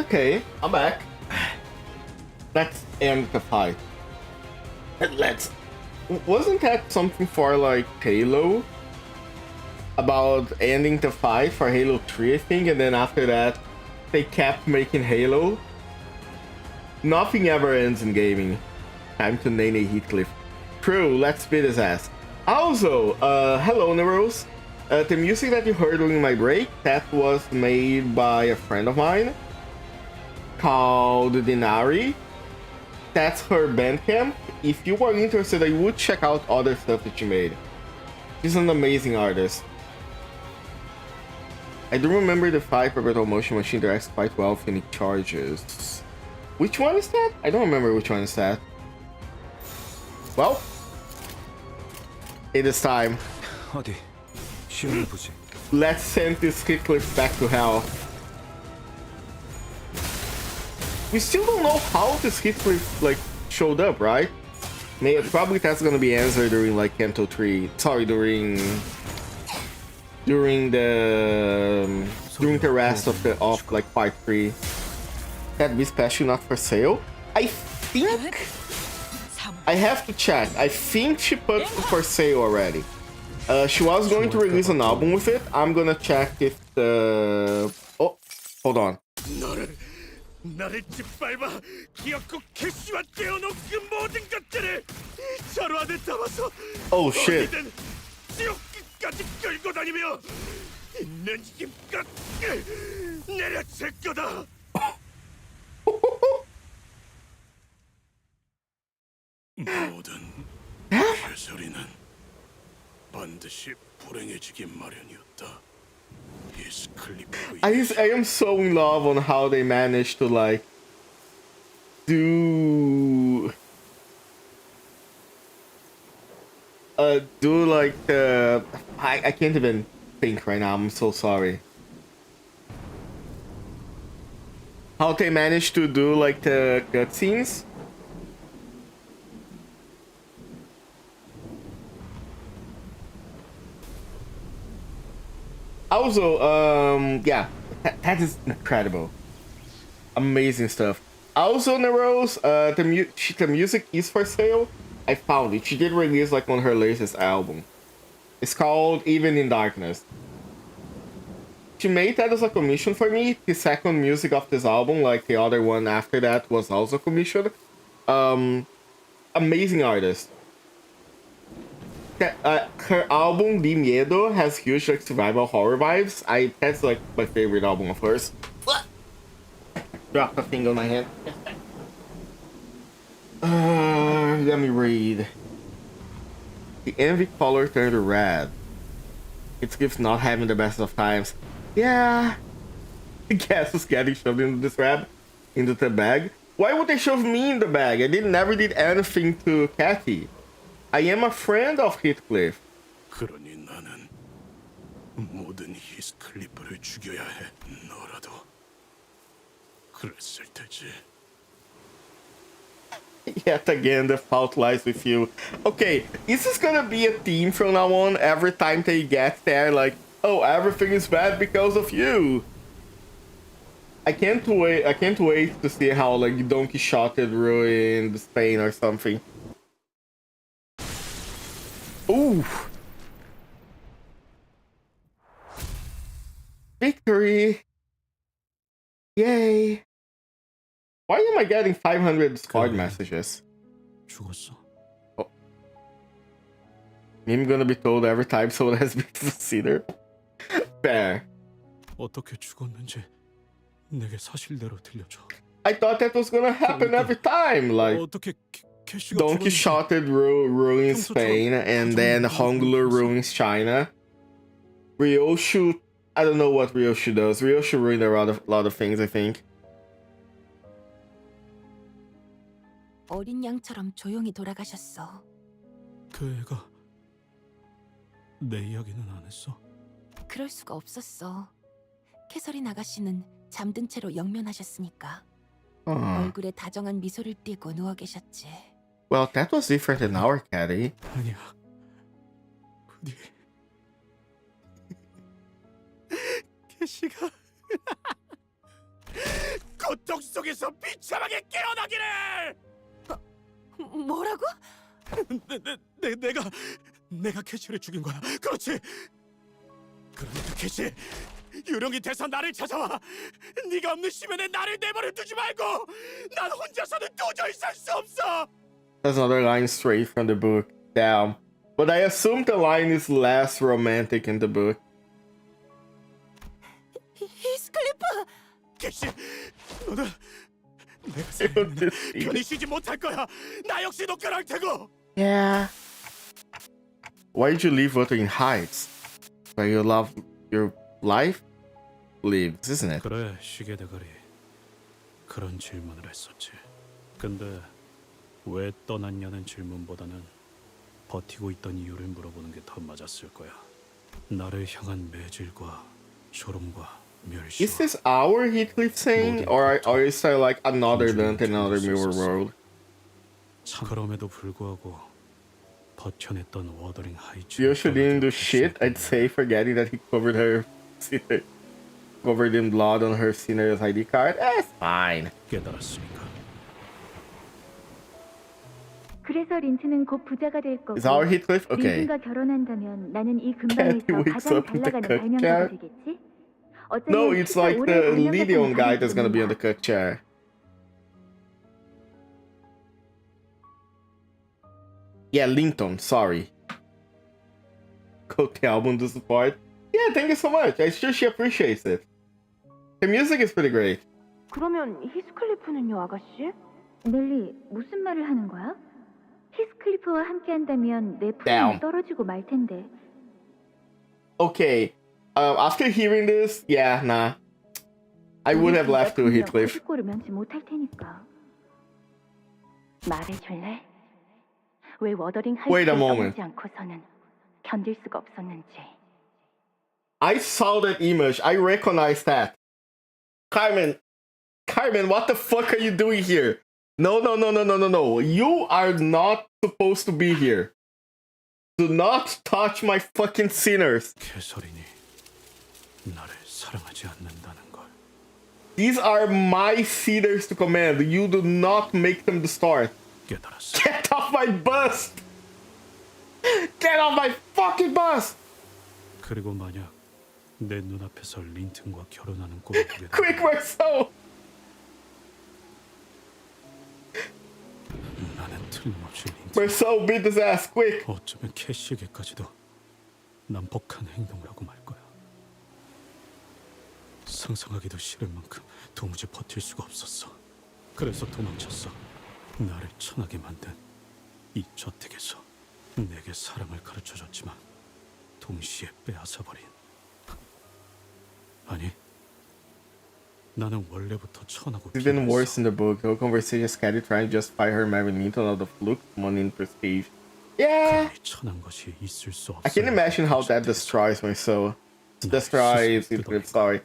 Okay, I'm back. Let's end the fight. Let's... Wasn't that something for, like, Halo? About ending the fight for Halo 3, I think, and then after that, they kept making Halo. Nothing ever ends in gaming. Time to Nene Heathcliff. True, let's beat his ass. Also, hello Neros. The music that you heard during my break, that was made by a friend of mine called Dinari. That's her Bandcamp. If you are interested, I would check out other stuff that she made. She's an amazing artist. I do remember the fight Roberto Motion Machine directs quite well with unique charges. Which one is that? I don't remember which one is that. Well, it is time. Let's send this Heathcliff back to hell. We still don't know how this Heathcliff like showed up, right? Probably that's gonna be answered during like CANTO 3. Sorry, during the rest of like part 3. That be special, not for sale. I think I have to check. I think she put it for sale already. She was going to release an album with it. I'm gonna check if the... Oh, hold on. 나를 짓밟아 기어코 캐시와 떼어놓은 그 모든 것들을 저로 안에 담아서 Oh shit. 어디든 지옥 끝까지 끌고 다니며 있는 힘껏 내려칠 거다. 모든 개소리는 반드시 불행해지기 마련이었다. I am so in love on how they managed to like do like I can't even think right now. I'm so sorry. How they managed to do like the cutscenes. Also, yeah, that is incredible. Amazing stuff. Also, Neros, the music is for sale. I found it. She did release like on her latest album. It's called Even in Darkness. She made that as a commission for me. The second music of this album, like the other one after that, was also commissioned. Amazing artist. Her album De Miedo has huge like survival horror vibes. That's like my favorite album of hers. Drop a thing on my hand. Let me read. The envy color turned red. It gives not having the best of times. Yeah. The gas was getting shoved into the bag. Why would they shove me in the bag? I never did anything to Kathy. I am a friend of Heathcliff. 그러니 나는 모든 히스클리프를 죽여야 해. 너라도 그랬을 테지. Yet again, the fault lies with you. Okay, is this gonna be a theme from now on? Every time they get there, like, oh, everything is bad because of you. I can't wait to see how like Don Quixote ruined Spain or something. Ooh. Victory. Yay. Why am I getting 500 Discord messages? 죽었어. Oh. I'm gonna be told every time someone has been considered. Fair. 어떻게 죽었는지 내게 사실대로 들려줘. I thought that was gonna happen every time. Like, Don Quixote ruins Spain, and then Honglu ruins China. Ryoshu, I don't know what Ryoshu does. Ryoshu ruined a lot of things, I think. 어린 양처럼 조용히 돌아가셨어. 그 애가 내 이야기는 안 했어? 그럴 수가 없었어. 캐서린 아가씨는 잠든 채로 영면하셨으니까. 얼굴에 다정한 미소를 띠고 누워 계셨지. Well, that was different in our caddy. 아니야. 부디 캐시가 고통 속에서 비참하게 깨어나기를! 뭐라고? 내가 캐시를 죽인 거야. 그렇지. 그러니까 캐시, 유령이 돼서 나를 찾아와. 네가 없는 시면에 나를 내버려 두지 말고. 난 혼자서는 도저히 살 수 없어. That's another line straight from the book. Damn. But I assume the line is less romantic in the book. 히스클리프! 캐시, 너는 내가 살면 편히 쉬지 못할 거야. 나 역시도 그럴 테고. Yeah. Why did you leave Wuthering Heights? Where you love your life lives, isn't it? 그래, 시계 대가리. 그런 질문을 했었지. 근데 왜 떠났냐는 질문보다는 버티고 있던 이유를 물어보는 게 더 맞았을 거야. 나를 향한 매질과 조롱과 멸시. Is this our Heathcliff saying, or is there like another Dante, another Mirror World? 그럼에도 불구하고 버텨냈던 워더링 하이츠. Yoshi didn't do shit, I'd say, forgetting that he covered her covered in blood on her Sinner's ID card. It's fine. 깨달았으니까. 그래서 린트는 곧 부자가 될 거고 Is our Heathcliff? Okay. 린트가 결혼한다면 나는 이 Cathy 근방에서 wakes 가장 up in the 잘 나가는 cook 발명가가 chair. 되겠지? No, 어쩌면 it's 진짜 like 오래 the 발명가 Lydion 상을 guy 받을 that's gonna be on the 뿐이야. cook chair. Yeah, Linton, sorry. Cook album to support. Yeah, thank you so much. I'm sure she appreciates it. The music is pretty great. 그러면 히스클리프는요, 아가씨? 넬리, 무슨 말을 하는 거야? 히스클리프와 함께한다면 내 Damn. 품이 떨어지고 말 텐데. Okay, after hearing this, yeah, nah. I would have left to Heathcliff. 거짓골을 면치 못할 테니까. 말해줄래? 왜 워더링 Wait a 하이츠를 moment. 떠나지 않고서는 견딜 수가 없었는지. I saw that image. I recognize that. Carmen, what the fuck are you doing here? No. You are not supposed to be here. Do not touch my fucking sinners. 캐서린이 나를 사랑하지 않는다는 걸. These are my sinners to command. You do not make them to start. 깨달았어. Get off my bus! Get off my fucking bus! 그리고 만약 내 눈앞에서 린튼과 결혼하는 꿈을 꾸게 Quick, Marceau! 나는 틀림없이 린튼. Marceau, beat his ass, quick! 어쩌면 캐시에게까지도 난폭한 행동을 하고 말 거야. 상상하기도 싫을 만큼 도무지 버틸 수가 없었어. 그래서 도망쳤어. 나를 천하게 만든 이 저택에서 내게 사랑을 가르쳐줬지만 동시에 빼앗아버린. 아니, 나는 원래부터 천하고 It's been worse in the book. The whole conversation is Caddy trying to justify her marrying Linton out of fluke, money, and prestige. Yeah! 천한 것이 있을 수 없어. I can imagine how that destroys my soul. Destroys Heathcliff, sorry.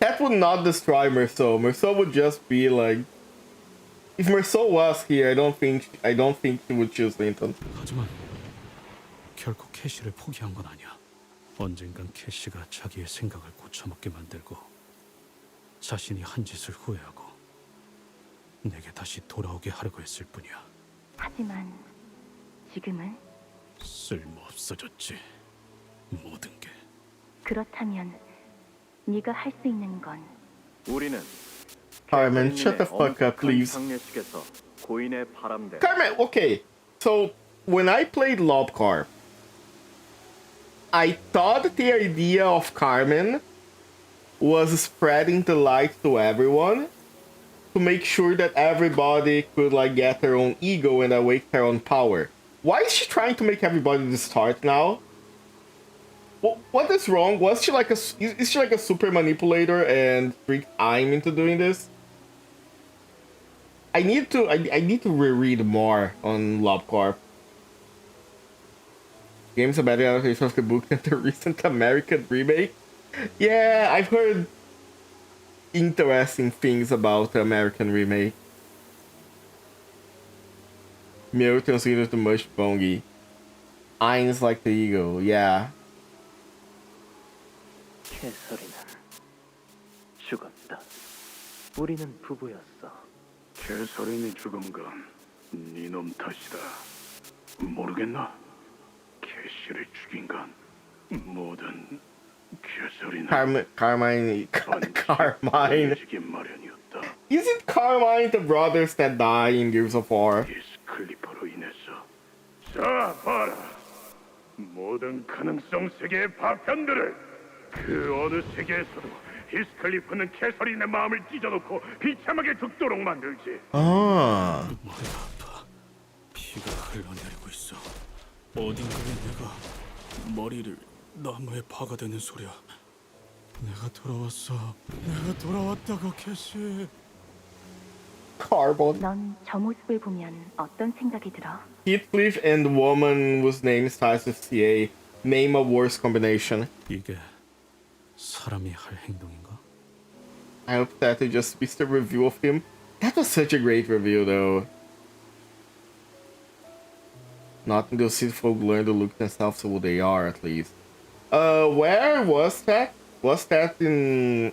That would not destroy Marceau. Marceau would just be like, if Marceau was here, I don't think she would choose Linton. 하지만 결코 캐시를 포기한 건 아니야. 언젠간 캐시가 자기의 생각을 고쳐먹게 만들고 자신이 한 짓을 후회하고 내게 다시 돌아오게 하려고 했을 뿐이야. 하지만 지금은 쓸모없어졌지. 모든 게. 그렇다면 네가 할 수 있는 건 우리는 Carmen, shut the fuck up, please. 장례식에서 고인의 바람대로 Carmen, okay. So, when I played Lobcarp, I thought the idea of Carmen was spreading the light to everyone to make sure that everybody could like get their own ego and awake their own power. Why is she trying to make everybody distort now? What is wrong? Was she like is she like a super manipulator and tricked I'm into doing this? I need to reread more on Lobcarp. Game's a better adaptation of the book than the recent American remake. Yeah, I've heard interesting things about the American remake. Miro considers the mush bongy. Ein's like the ego, yeah. 캐서린은 있다. 우리는 부부였어. 개소린이 죽은 건 네놈 탓이다. 모르겠나? 캐시를 죽인 건 모든 개소리는 Carmine. 죽인 마련이었다. Isn't Carmine the brothers that die in Gears of War? 히스클리프로 인해서. 자, 봐라. 모든 가능성 세계의 파편들을 그 어느 세계에서도 히스클리프는 캐서린의 마음을 찢어놓고 비참하게 죽도록 만들지. 아. 머리가 아파. 피가 흘러내리고 있어. 어딘가에 내가 머리를 나무에 박아대는 소리야. 내가 돌아왔어. 내가 돌아왔다고, 캐시. Carbon. 넌 저 모습을 보면 어떤 생각이 들어? Heathcliff and the woman whose name starts with CA. Name a worse combination. 이게 사람이 할 행동인가? I hope that you just missed a review of him. That was such a great review, though. Not until city folk learn to look themselves who they are, at least. Where was that? Was that in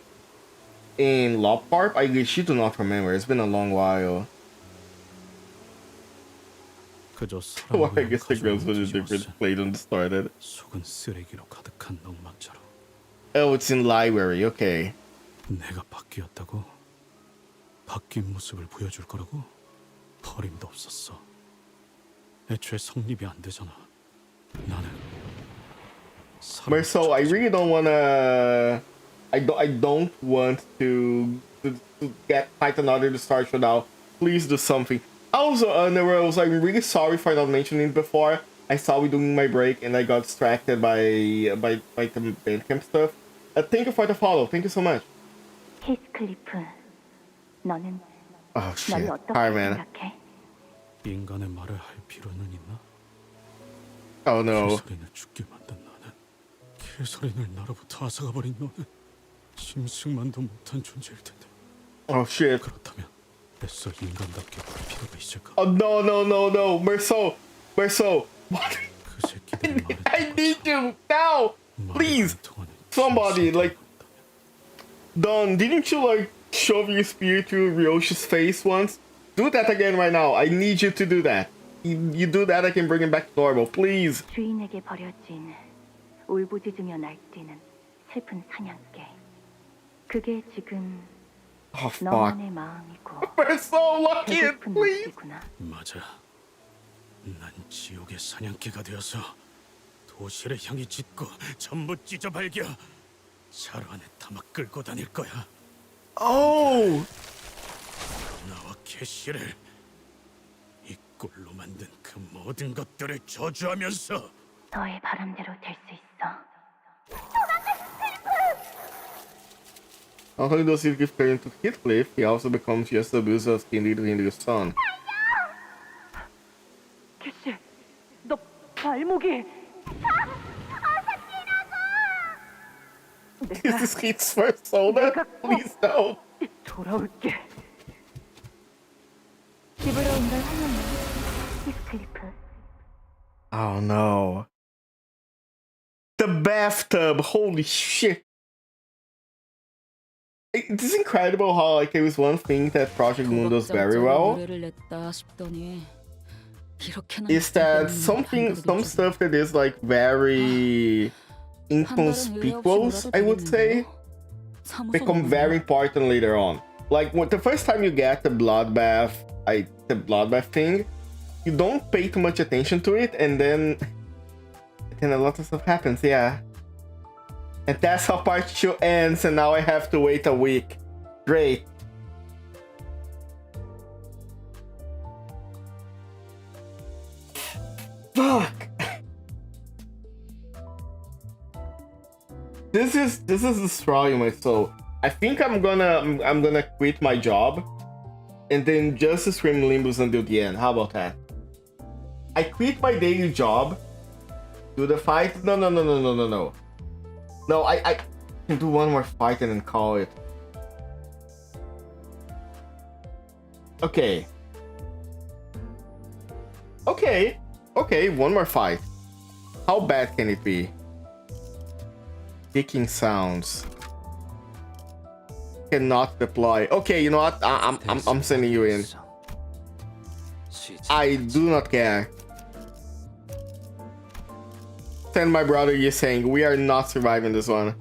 Lopparp? I actually do not remember. It's been a long while. Well, I guess the girls was a different place when it started. 속은 쓰레기로 가득한 넉막자로. Oh, it's in library. Okay. 내가 바뀌었다고? 바뀐 모습을 보여줄 거라고? 버림도 없었어. 애초에 성립이 안 되잖아. 나는. Marcel, I really don't wanna. I don't want to get fight another to start show now. Please do something. Also, Nerose, I'm really sorry for not mentioning it before. I saw we doing my break and I got distracted by the Bandcamp stuff. Thank you for the follow. Thank you so much. 히스클리프, 너는 Oh 널 shit. 어떻게 Alright, man. 생각해? 인간의 말을 할 필요는 있나? Oh no. 개소린을 죽게 만든 나는, 개소린을 나로부터 앗아가 버린 너는 심승만도 못한 존재일 텐데. Oh shit. 그렇다면 애써 인간답게 볼 필요가 있을까? Oh no. Marcel. What? 그 새끼들의 말에 I need you now. Please. Somebody like. Don, didn't you like shove your spear through Ryoshi's face once? Do that again right now. I need you to do that. You do that, I can bring him back to normal. Please. 주인에게 버려진 울부짖으며 날뛰는 슬픈 사냥개. 그게 지금 Oh fuck. 너만의 마음이고. We're so lucky. 배고픈 Please. 모습이구나. 맞아. 난 지옥의 사냥개가 되어서 도시를 향해 짖고 전부 찢어발겨 자루 안에 담아 끌고 다닐 거야. Oh. 나와 캐시를 이 꼴로 만든 그 모든 것들을 저주하면서 너의 바람대로 될 수 있어. Not only does he give credit to Heathcliff, he also becomes just abuser of Team Leader in the Sun. 캐시, 너 발목이. This is Heath's first soda? Please no. 돌아올게. 집으로 온 걸 환영해. 히스클리프. Oh no. The bathtub, holy shit. It's incredible how like it was one thing that Project Moon does very well. Is that some stuff that is like very inconspicuous, I would say, become very important later on. Like when the first time you get the bloodbath thing, you don't pay too much attention to it, and then a lot of stuff happens, yeah. And that's how part 2 ends, and now I have to wait a week. Great. Fuck. This is destroying my soul. I think I'm gonna quit my job and then just stream Limbus until the end. How about that? I quit my daily job, do the fight. No. No, I can do one more fight and then call it. Okay, one more fight. How bad can it be? Ticking sounds. cannot deploy. Okay, you know what? I'm sending you in. I do not care. Send my brother you saying we are not surviving this one.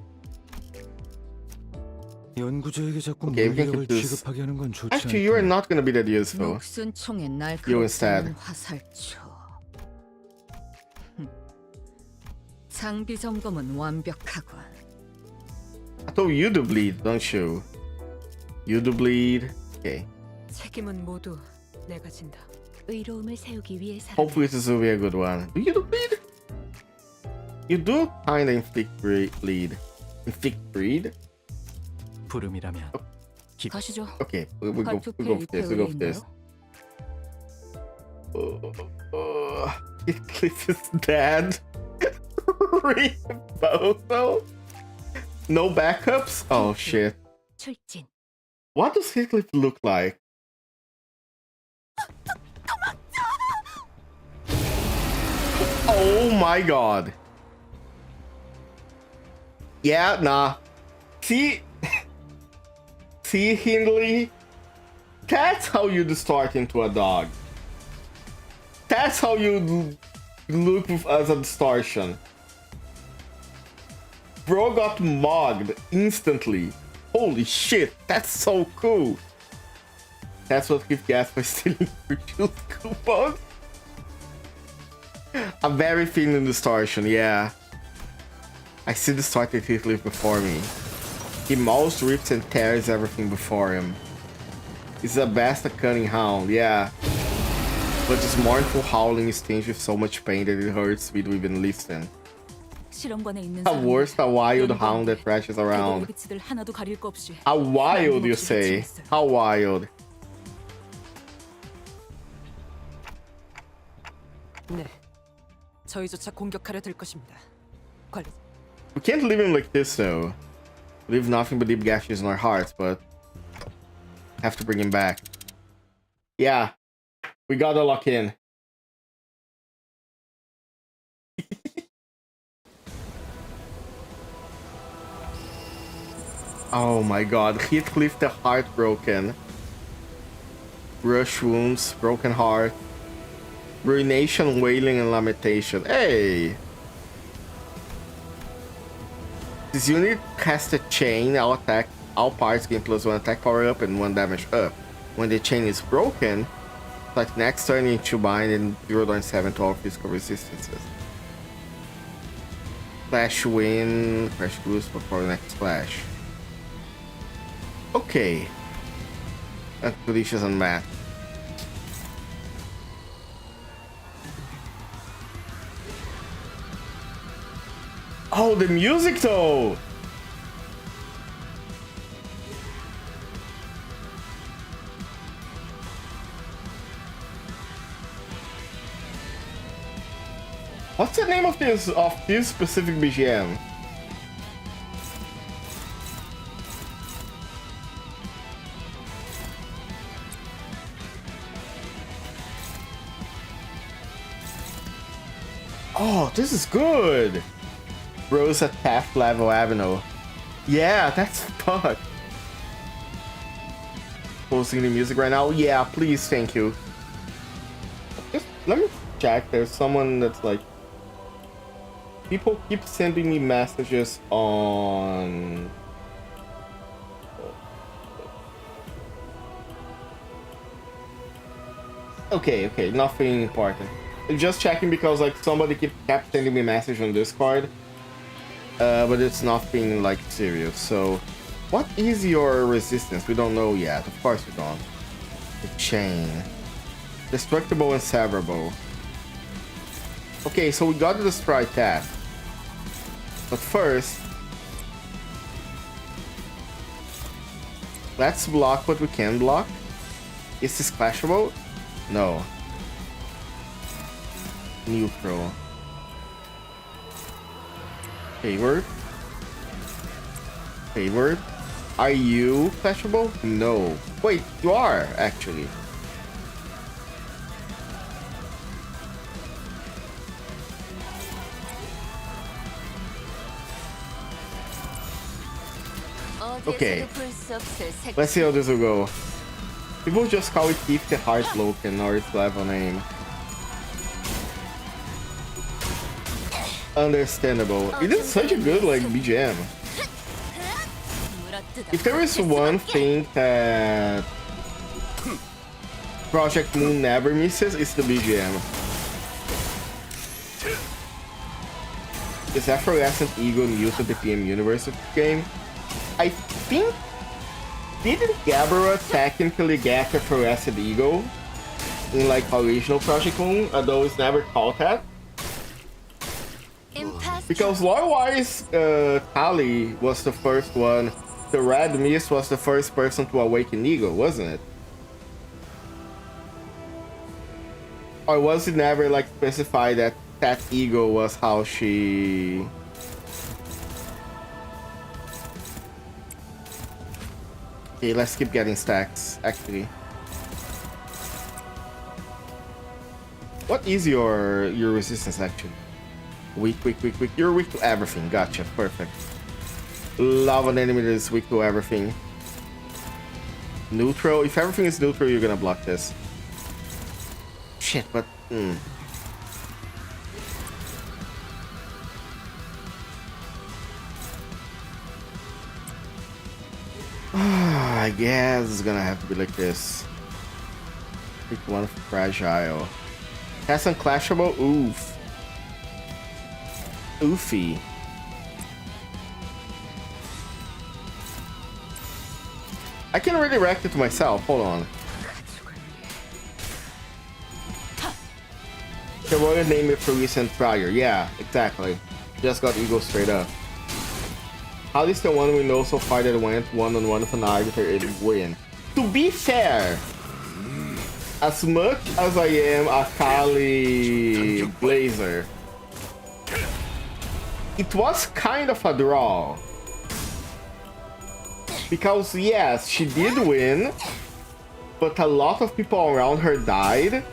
연구자에게 자꾸 Okay, we can keep 물리력을 this. 취급하게 하는 건 좋지 Actually, you are not gonna be that useful. 녹슨 총에 You instead. 날카로운 화살초. 장비 점검은 완벽하군. I told you to bleed, don't you? You do bleed. Okay. 책임은 모두 내가 진다. 의로움을 세우기 위해서. Hopefully this will be a good one. Do you do bleed? You do kinda inflict bleed. Inflict bleed? 부름이라면. 가시죠. Okay, we go for this. We go for this. Heathcliff is dead. Both. No backups? Oh shit. 출진. What does Heathcliff look like? Oh my god. Yeah, nah. See, Hindley? That's how you distort into a dog. That's how you look as a distortion. Bro got mugged instantly. Holy shit, that's so cool. That's what Keith gets for stealing your juice coupons. A very feeling distortion, yeah. I see distorted Heathcliff before me. He mauls, rips, and tears everything before him. He's the best at cunning hound, yeah. But his mournful howling is tinged with so much pain that it hurts me to even listen. A worse, a wild hound that thrashes around. A wild, you say? How wild? 네, 저희조차 공격하려 들 것입니다. 관리. We can't leave him like this, though. Leave nothing but deep gashes in our hearts, but have to bring him back. Yeah, we gotta lock in. Oh my god, Heathcliff the Heartbroken. Rush wounds, broken heart. Ruination, wailing, and lamentation. Hey! This unit casts a chain, all parts gain +1 attack power up and 1 damage up. When the chain is broken, like next turn into bind and 0.7 to all physical resistances. Flash win, crash boost before the next flash. Okay. That's delicious and math. Oh, the music though! What's the name of this specific BGM? Oh, this is good! Rose at Taft Level Avenue. Yeah, that's fun. Posting the music right now? Yeah, please, thank you. Just let me check. There's someone that's like... People keep sending me messages on... Okay, nothing important. Just checking because like somebody kept sending me a message on Discord. But it's nothing like serious. So, what is your resistance? We don't know yet. Of course we don't. The chain. Destructible and severable. Okay, so we gotta destroy that. But first, let's block what we can block. Is this clashable? No. Neutral. Favored. Favored. Are you clashable? No. Wait, you are actually. Okay. Let's see how this will go. People just call it Keep the Heart Loken or its level name. Understandable. It is such a good like BGM. If there is one thing that Project Moon never misses, it's the BGM. Is Effervescent Ego new to the PM universe of the game? I think... Didn't Gabara technically get Effervescent Ego in like original Project Moon, although it's never called that? Because lore-wise, Kali was the first one. The Red Mist was the first person to awaken Ego, wasn't it? Or was it never like specified that that Ego was how she... Okay, let's keep getting stacks, actually. What is your resistance, actually? Weak. You're weak to everything. Gotcha. Perfect. Love an enemy that is weak to everything. Neutral. If everything is neutral, you're gonna block this. Shit, but... I guess it's gonna have to be like this. Pick one fragile. Has unclashable. Oof. Oofy. I can redirect it to myself. Hold on. The royal name it for recent prior. Yeah, exactly. Just got Ego straight up. How is the one we know so far that went one-on-one with an arbiter and win? To be fair, as much as I am a Kali Blazer, it was kind of a draw. Because yes, she did win, but a lot of people around her died.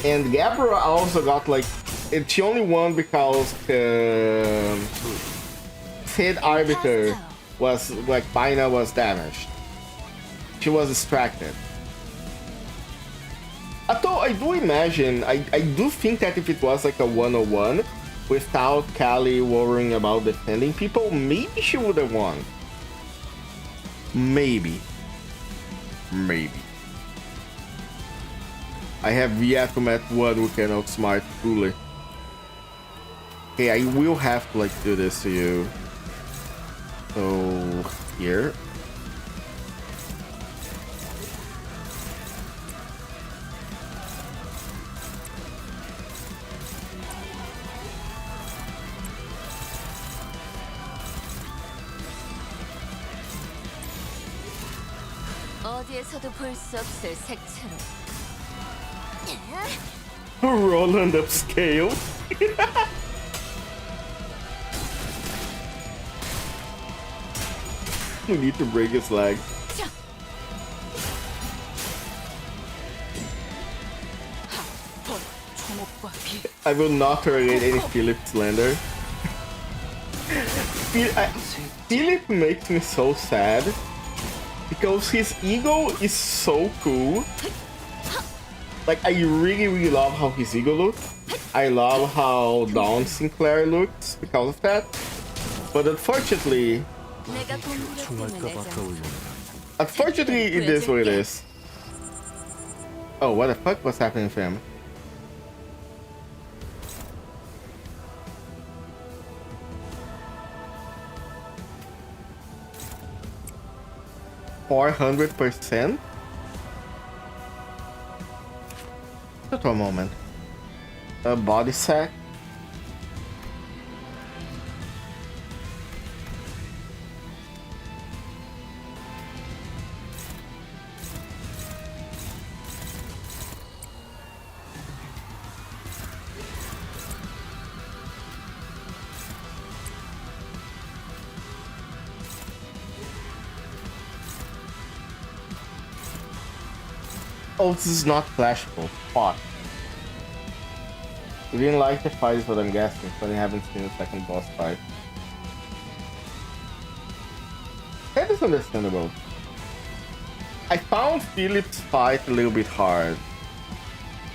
And Gabara also got like... And she only won because Head Arbiter was like Bina was damaged. She was distracted. Although I do imagine, I do think that if it was like a 101 without Kali worrying about defending people, maybe she would have won. Maybe. I have yet to meet one who can outsmart fully. Okay, I will have to like do this to you. So here. 어디에서도 볼 수 없을 색채로. Roland upscale. You need to break his leg. I will not tolerate any Philip slander. Philip makes me so sad because his ego is so cool. Like, I really love how his ego looks. I love how Dawn Sinclair looks because of that. But unfortunately, it is what it is. Oh, what the fuck was happening to him? $400%? Just a moment. A body sack. Oh, this is not flashable. Fuck. You didn't like the fight is what I'm guessing, but I haven't seen the second boss fight. is understandable. I found Philip's fight a little bit hard,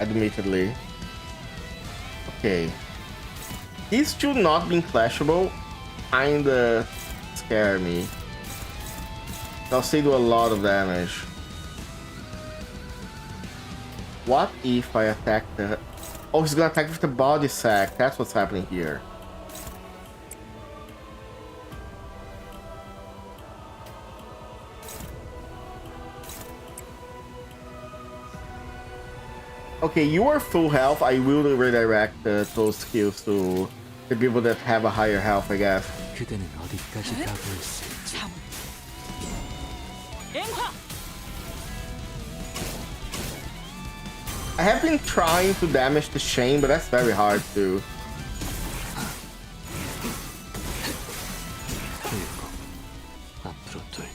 admittedly. Okay. These two not being clashable kinda scare me. They'll still do a lot of damage. What if I attack the... Oh, he's gonna attack with the body sack. That's what's happening here. Okay, you are full health. I will redirect those skills to the people that have a higher health, I guess. 그대는 어디까지 가고 있을지. I have been trying to damage the chain, but that's very hard to.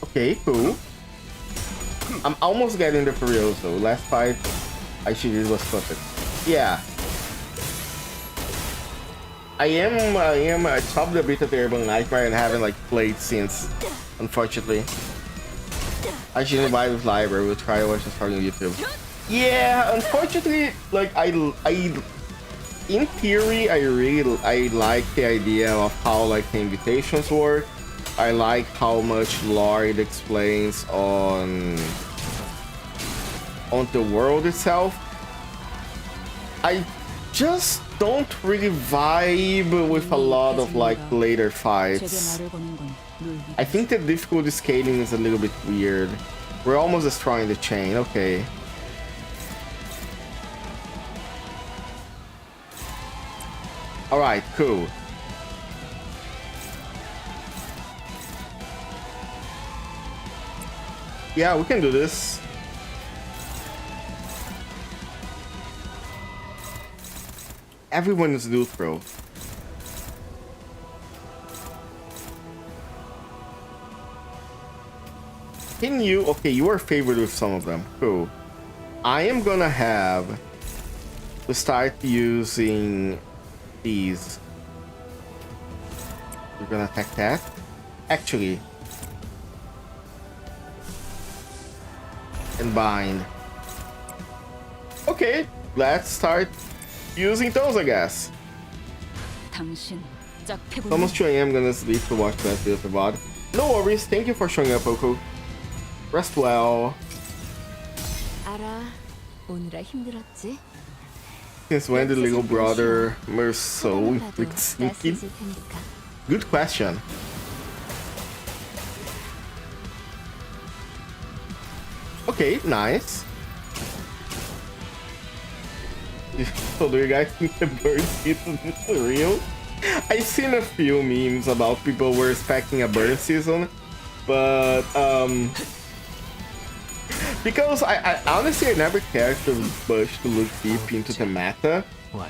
Okay, cool. I'm almost getting the Furioso. Last fight, I should use was perfect. Yeah. I stopped a bit of the Urban Nightmare and haven't like played since, unfortunately. I shouldn't buy this library. We'll try watching starting YouTube. Yeah, unfortunately, like in theory, I like the idea of how like the invitations work. I like how much lore it explains on the world itself. I just don't really vibe with a lot of like later fights. I think the difficulty scaling is a little bit weird. We're almost destroying the chain, okay. Alright, cool. Yeah, we can do this. Everyone is neutral. Can you... Okay, you are favored with some of them. Cool. I am gonna have to start using these. We're gonna attack that. Actually. And bind. Okay, let's start using those, I guess. It's almost 2 AM, gonna sleep to watch that video for VOD. No worries, thank you for showing up, Oko. Rest well. 알아. 오늘아 힘들었지? Since when did little brother merge so with sneaky? Good question. Okay, nice. So do you guys think the bird season is real? I've seen a few memes about people were expecting a bird season, but because I honestly I never cared too much to look deep into the meta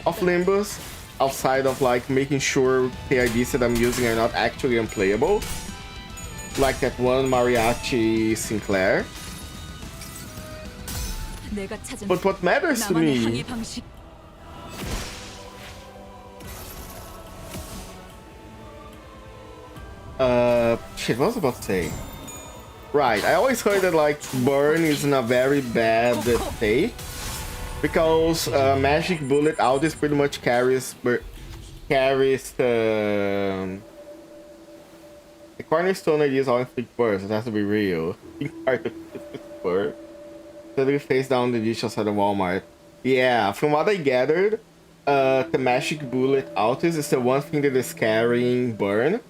of Limbus, outside of like making sure the IDs that I'm using are not actually unplayable, like that one Mariachi Sinclair. But what matters to me shit, what was I about to say? Right, I always heard that like burn is in a very bad state because magic bullet out is pretty much carries the cornerstone idea is all inflict burst. It has to be real. So they face down the dish outside of Walmart. Yeah, from what I gathered, the magic bullet outis is the one thing that is carrying burn,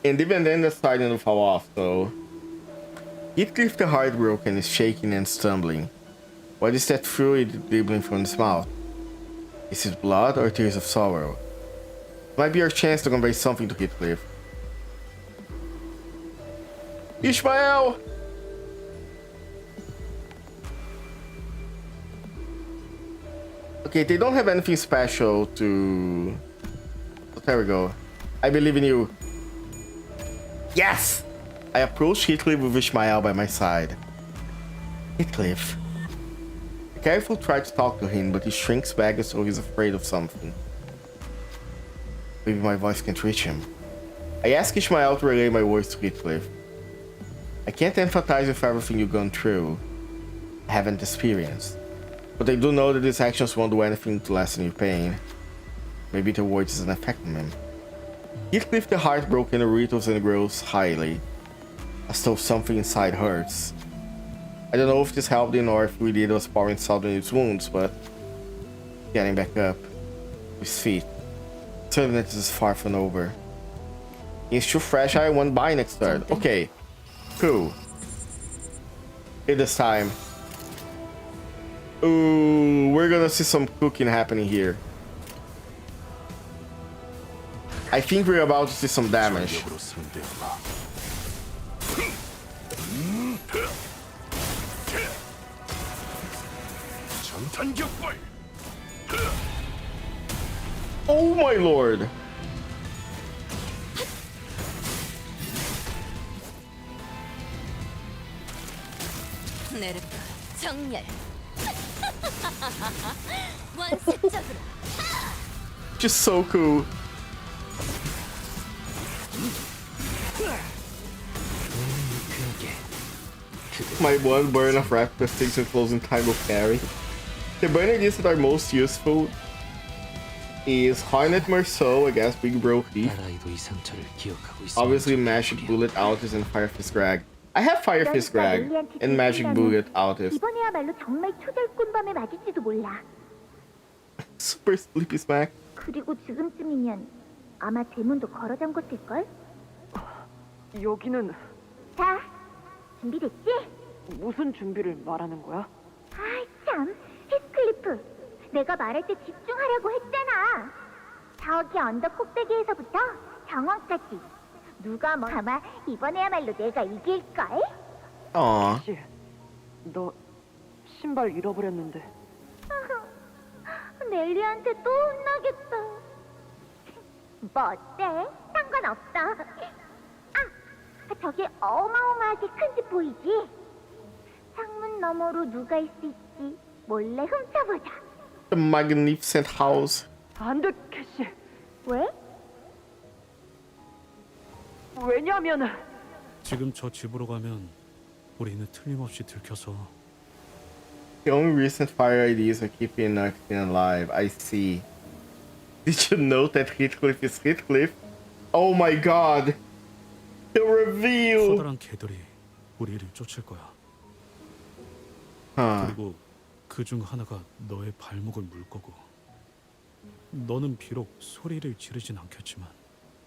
and even then they're starting to fall off. So Heathcliff the Heartbroken is shaking and stumbling. What is that fluid dribbling from his mouth? Is it blood or tears of sorrow? It might be our chance to convey something to Heathcliff. Ishmael! Okay, they don't have anything special to... Oh, there we go. I believe in you. Yes! I approach Heathcliff with Ishmael by my side. Heathcliff. I carefully try to talk to him, but he shrinks back as though he's afraid of something. Maybe my voice can't reach him. I ask Ishmael to relay my words to Heathcliff. I can't empathize with everything you've gone through. I haven't experienced. But I do know that these actions won't do anything to lessen your pain. Maybe the words isn't affecting him. Heathcliff the heartbroken wriggles and grows highly, as though something inside hurts. I don't know if this helped him or if we did was pouring salt in his wounds, but getting back up, his feet. Turbulence is far from over. He's too fresh, I won't buy next turn. Okay, cool. It is time. Ooh, we're gonna see some cooking happening here. I think we're about to see some damage. Oh my lord! 내르프 정렬. 원색적으로. Just so cool. My one burn of rapid extinction closing time will carry. The abilities that are most useful is Hornet Marceau against Big Bro Heath. Obviously Magic Bullet Altis and Fire Fist Greg. I have Fire Fist Greg and Magic Bullet Altis. 이번에야말로 정말 초절꾼밤에 맞을지도 몰라. Super Sleepy Smack. 그리고 지금쯤이면 아마 대문도 걸어 잠궜을걸? 여기는 자, 준비됐지? 무슨 준비를 말하는 거야? 아이 참, 히스클리프. 내가 말할 때 집중하라고 했잖아. 저기 언덕 꼭대기에서부터 정원까지. 누가 뭐 아마 이번에야말로 내가 이길걸? Aww. 너 신발 잃어버렸는데. 넬리한테 또 혼나겠다. 뭐 어때? 상관없어. 아, 저기 어마어마하게 큰 집 보이지? 창문 너머로 누가 있을지 몰래 훔쳐보자. The magnificent house. 안 돼, 캐시. 왜? 왜냐면 지금 저 집으로 가면 우리는 틀림없이 들켜서. The only recent fire ideas are keeping Archie alive. I see. Did you note that Heathcliff is Heathcliff? Oh my god! The reveal! 커다란 개들이 우리를 쫓을 거야. 그리고 그 중 하나가 너의 발목을 물 거고. 너는 비록 소리를 지르진 않겠지만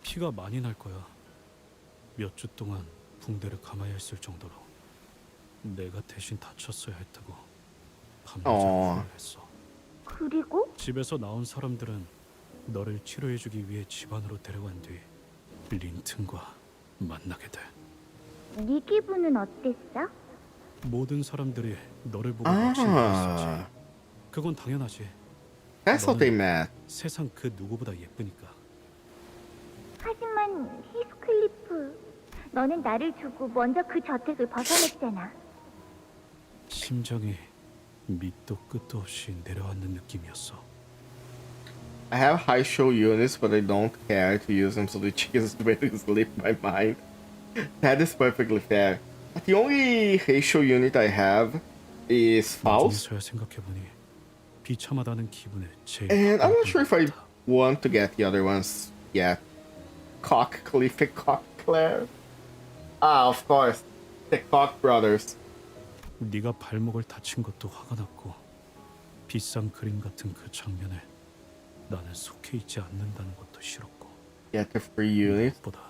피가 많이 날 거야. 몇 주 동안 붕대를 감아야 했을 정도로 내가 대신 다쳤어야 했다고 밤낮을 후회했어. 그리고? 집에서 나온 사람들은 너를 치료해주기 위해 집안으로 데려간 뒤 린튼과 만나게 돼. 네 기분은 어땠어? 모든 사람들이 너를 보고 욕심을 했었지. 그건 당연하지. That's what they meant. 세상 그 누구보다 예쁘니까. 하지만 히스클리프, 너는 나를 두고 먼저 그 저택을 벗어났잖아. 심장이 밑도 끝도 없이 내려앉는 느낌이었어. I have high show units, but I don't care to use them so the chickens will slip my mind. That is perfectly fair. The only high show unit I have is Faust. 나중에서야 생각해보니 비참하다는 기분에 제일. And I'm not sure if I want to get the other ones yet. Cock Cliff and Cock Claire. Ah, of course. The Cock Brothers. 네가 발목을 다친 것도 화가 났고 비싼 그림 같은 그 장면에 나는 속해 있지 않는다는 것도 싫었고. Get the free unit. 보다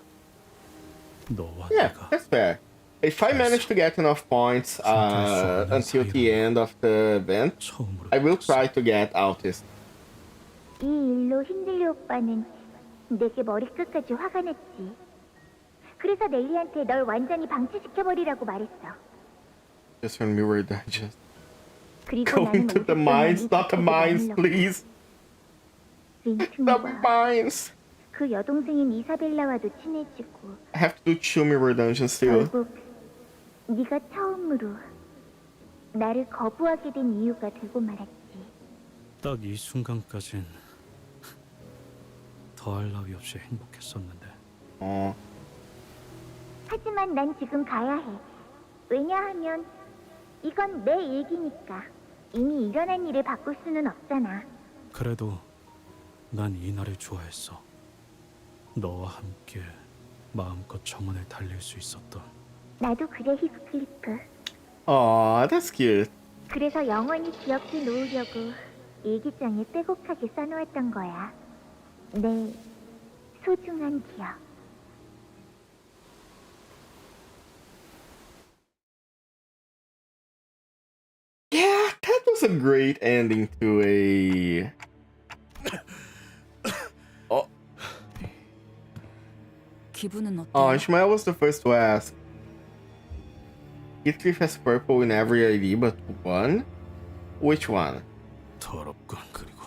너와 Yeah, 내가 that's fair. If I manage to get enough points until the end of the event, I will try to get Altis. 이 일로 힌들리 오빠는 내게 머리끝까지 화가 났지. 그래서 넬리한테 널 완전히 방치시켜버리라고 말했어. Just when we were digest. 그리고 Going to the mines, not the mines, please. The mines. 그 여동생인 이사벨라와도 친해지고. I have to do Chumira dungeons too. 결국 네가 처음으로 나를 거부하게 된 이유가 되고 말았지. 딱 이 순간까진 더할 나위 없이 행복했었는데. 하지만 난 지금 가야 해. 왜냐하면 이건 내 얘기니까. 이미 일어난 일을 바꿀 수는 없잖아. 그래도 난 이날을 좋아했어. 너와 함께 마음껏 정원을 달릴 수 있었던. 나도 그래, 히프클리프. Aw, that's cute. 그래서 영원히 기억해 놓으려고 일기장에 빼곡하게 써놓았던 거야. 내 소중한 기억. Yeah, that was a great ending to a... Oh, 기분은 어때? Ishmael was the first to ask. Heathcliff has purple in every ID but one? Which one? 더럽군. 그리고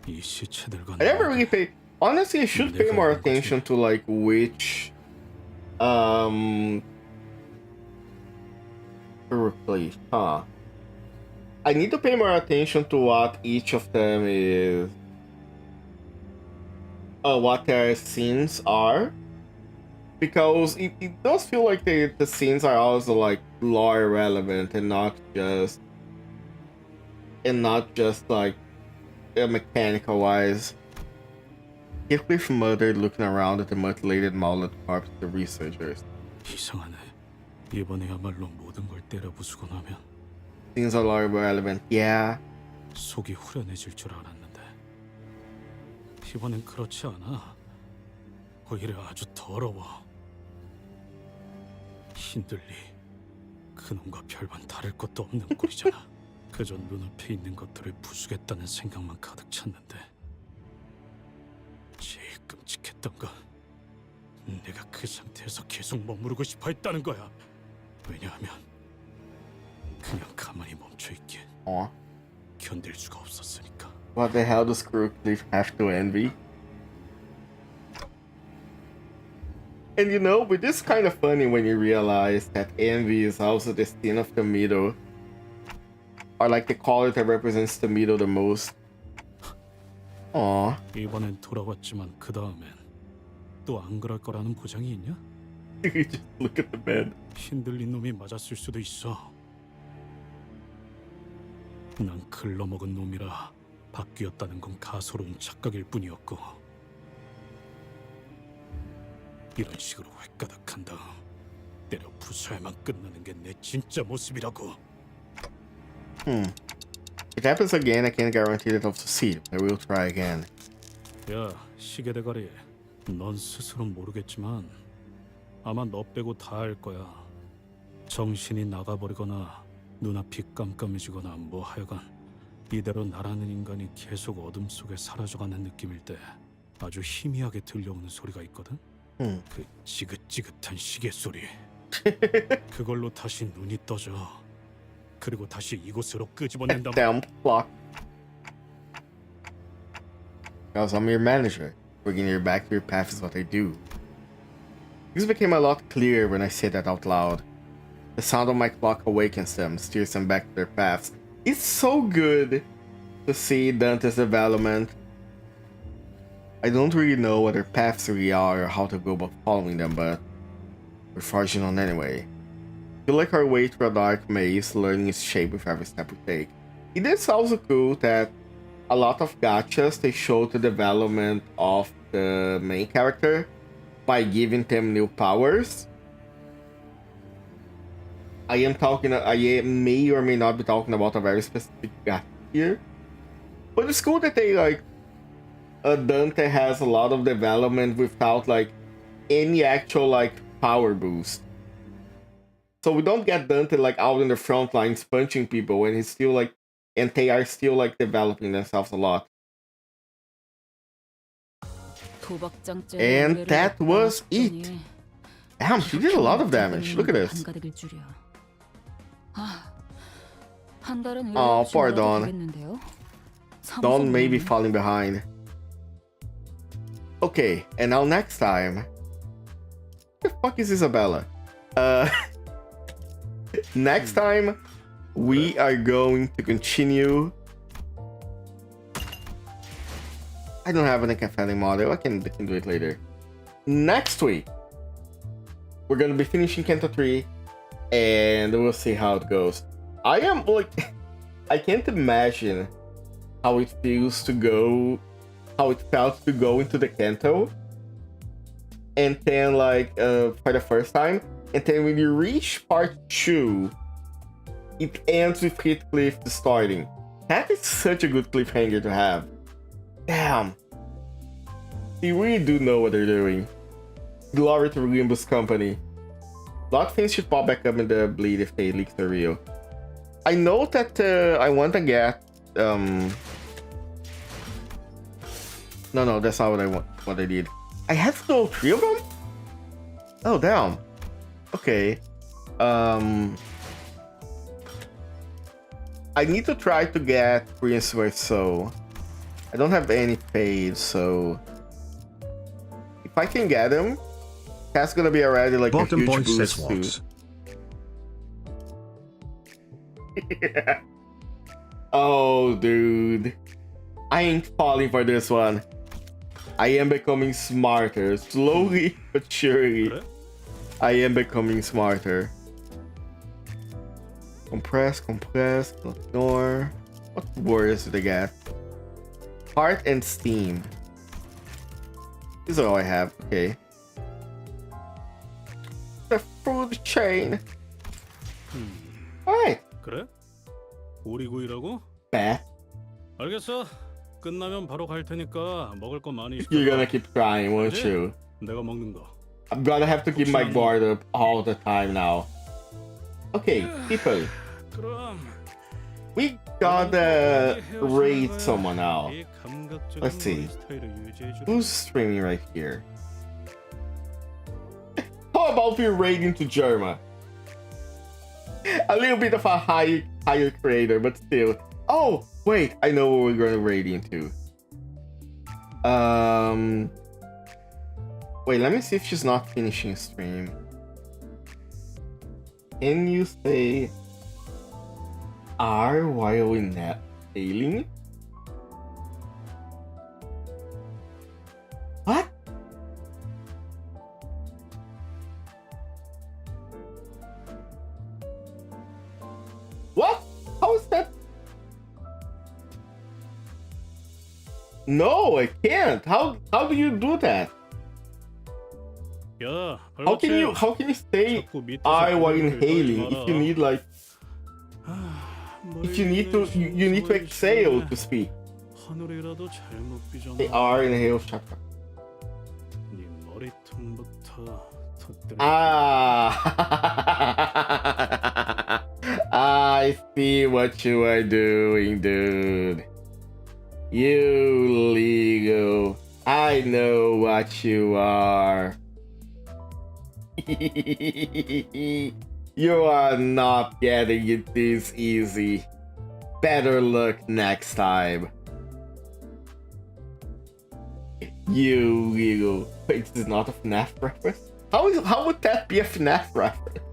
이 시체들과 I never really pay... Honestly, I should pay more attention to like which... to replace, huh? I need to pay more attention to what each of them is... what their scenes are. Because it does feel like the scenes are also like lore relevant and not just like mechanical wise. Heathcliff muttered, looking around at the mutilated mauled corpse of the researchers. 이상하네. 이번에야말로 모든 걸 때려 부수고 나면 Scenes are lore relevant, yeah. 속이 후련해질 줄 알았는데 이번엔 그렇지 않아. 오히려 아주 더러워. 힘들리 그놈과 별반 다를 것도 없는 꼴이잖아. 그저 눈앞에 있는 것들을 부수겠다는 생각만 가득 찼는데 제일 끔찍했던 건 내가 그 상태에서 계속 머무르고 싶어 했다는 거야. 왜냐하면 그냥 가만히 멈춰있기엔 견딜 수가 없었으니까. What the hell does Crookleaf have to envy? And you know, but it's kind of funny when you realize that envy is also the sin of the middle. Or like the color that represents the middle the most. Aww. 이번엔 돌아왔지만 그 다음엔 또 안 그럴 거라는 보장이 있냐? Just look at the bed. 힘들린 놈이 맞았을 수도 있어. 난 글러먹은 놈이라 바뀌었다는 건 가소로운 착각일 뿐이었고 이런 식으로 획가닥한 다음 때려 부숴야만 끝나는 게 내 진짜 모습이라고. If it happens again, I can't guarantee that I'll succeed. I will try again. 야, 시계대가리. 넌 스스로 모르겠지만 아마 너 빼고 다 알 거야. 정신이 나가버리거나 눈앞이 깜깜해지거나 뭐 하여간 이대로 나라는 인간이 계속 어둠 속에 사라져가는 느낌일 때 아주 희미하게 들려오는 소리가 있거든. 그 지긋지긋한 시계 소리. 그걸로 다시 눈이 떠져. 그리고 다시 이곳으로 끄집어낸다. Damn clock. Because I'm your manager. Bringing you back to your path is what I do. This became a lot clearer when I said that out loud. The sound of my clock awakens them, steers them back to their paths. It's so good to see Dante's development. I don't really know what their paths really are or how to go about following them, but we're forging on anyway. Feel like our way through a dark maze, learning its shape with every step we take. It is also cool that a lot of gachas, they show the development of the main character by giving them new powers. I may or may not be talking about a very specific gacha here, but it's cool that they like Dante has a lot of development without like any actual like power boost. So we don't get Dante like out in the front lines punching people when he's still like, and they are still like developing themselves a lot. And that was it. Damn, she did a lot of damage. Look at this. Oh, poor Dawn. Dawn may be falling behind. Okay, and now next time. What the fuck is Isabella? Next time, we are going to continue. I don't have an encapsulating model. I can do it later. Next week, we're going to be finishing Canto 3. and we'll see how it goes. I am like, I can't imagine how it feels to go, how it felt to go into the Kanto, and then like for the first time, and then when you reach part 2, it ends with Heathcliff starting. That is such a good cliffhanger to have. Damn. They really do know what they're doing. Glory to Limbus Company. A lot of things should pop back up in the bleed if they leak the real. I know that I want to get no, that's not what I want. What I did. I have to know 3 of them? Oh damn. Okay. I need to try to get Prince So. I don't have any paid, so if I can get him, that's gonna be already like a huge boost too. Yeah. Oh, dude. I ain't falling for this one. I am becoming smarter. Slowly but surely. I am becoming smarter. Compress, ignore. What words do they get? Heart and steam. These are all I have. Okay. The food chain. Alright. 그래? 오리구이라고? 네. 알겠어. 끝나면 바로 갈 테니까 먹을 거 많이 시켜. You're gonna keep trying, won't you? 내가 먹는 거. I'm gonna have to keep my guard up all the time now. Okay, people. We gotta raid someone now. Let's see. Who's streaming right here? How about we raid into Germa? A little bit of a higher creator, but still. Oh, wait, I know what we're gonna raid into. Wait, let me see if she's not finishing stream. Can you say R while in that ailing? What? What? How is that? No, I can't. How do you do that? 야, How can you say I while inhaling if you need like if you need to exhale to speak? 하늘이라도 잘못 삐졌나? Say R inhale chakra. 네 머리통부터 터뜨려. I see what you are doing, dude. You legal. I know what you are. You are not getting it this easy. Better luck next time. You legal. Wait, this is not a FNAF reference? How would that be a FNAF reference?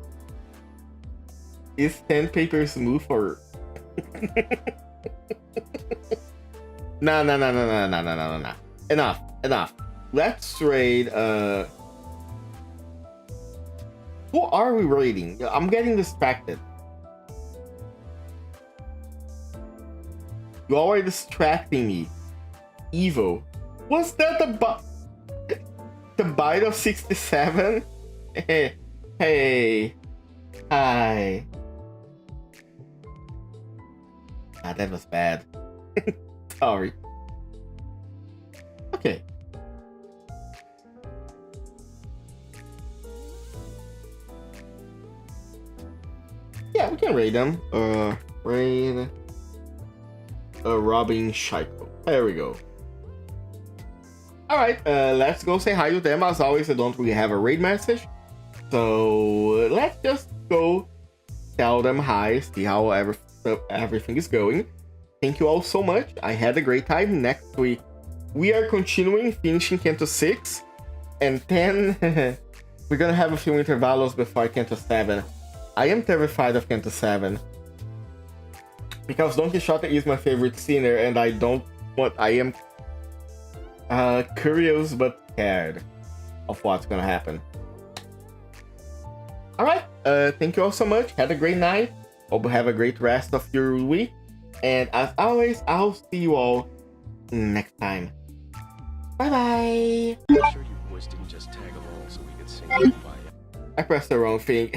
Is 10 paper smooth or No. Enough. Let's raid who are we raiding? I'm getting distracted. You are distracting me. Evo. Was that the bite of 67? Hey. Hi. Ah, that was bad. Sorry. Okay. Yeah, we can raid them. Raid. Robin Shaiko. There we go. Alright, let's go say hi to them. As always, I don't really have a raid message. So let's just go tell them hi, see how everything is going. Thank you all so much. I had a great time. Next week, we are finishing Canto 6. And then we're gonna have a few intervalos before Canto 7. I am terrified of Canto 7. Because Don Quixote is my favorite scener, and I am curious but scared of what's gonna happen. Alright, thank you all so much. Have a great night. Hope you have a great rest of your week. And as always, I'll see you all next time. Bye bye. I'm sure you boys didn't just tag along so we could sing Kumbaya. I pressed the wrong thing.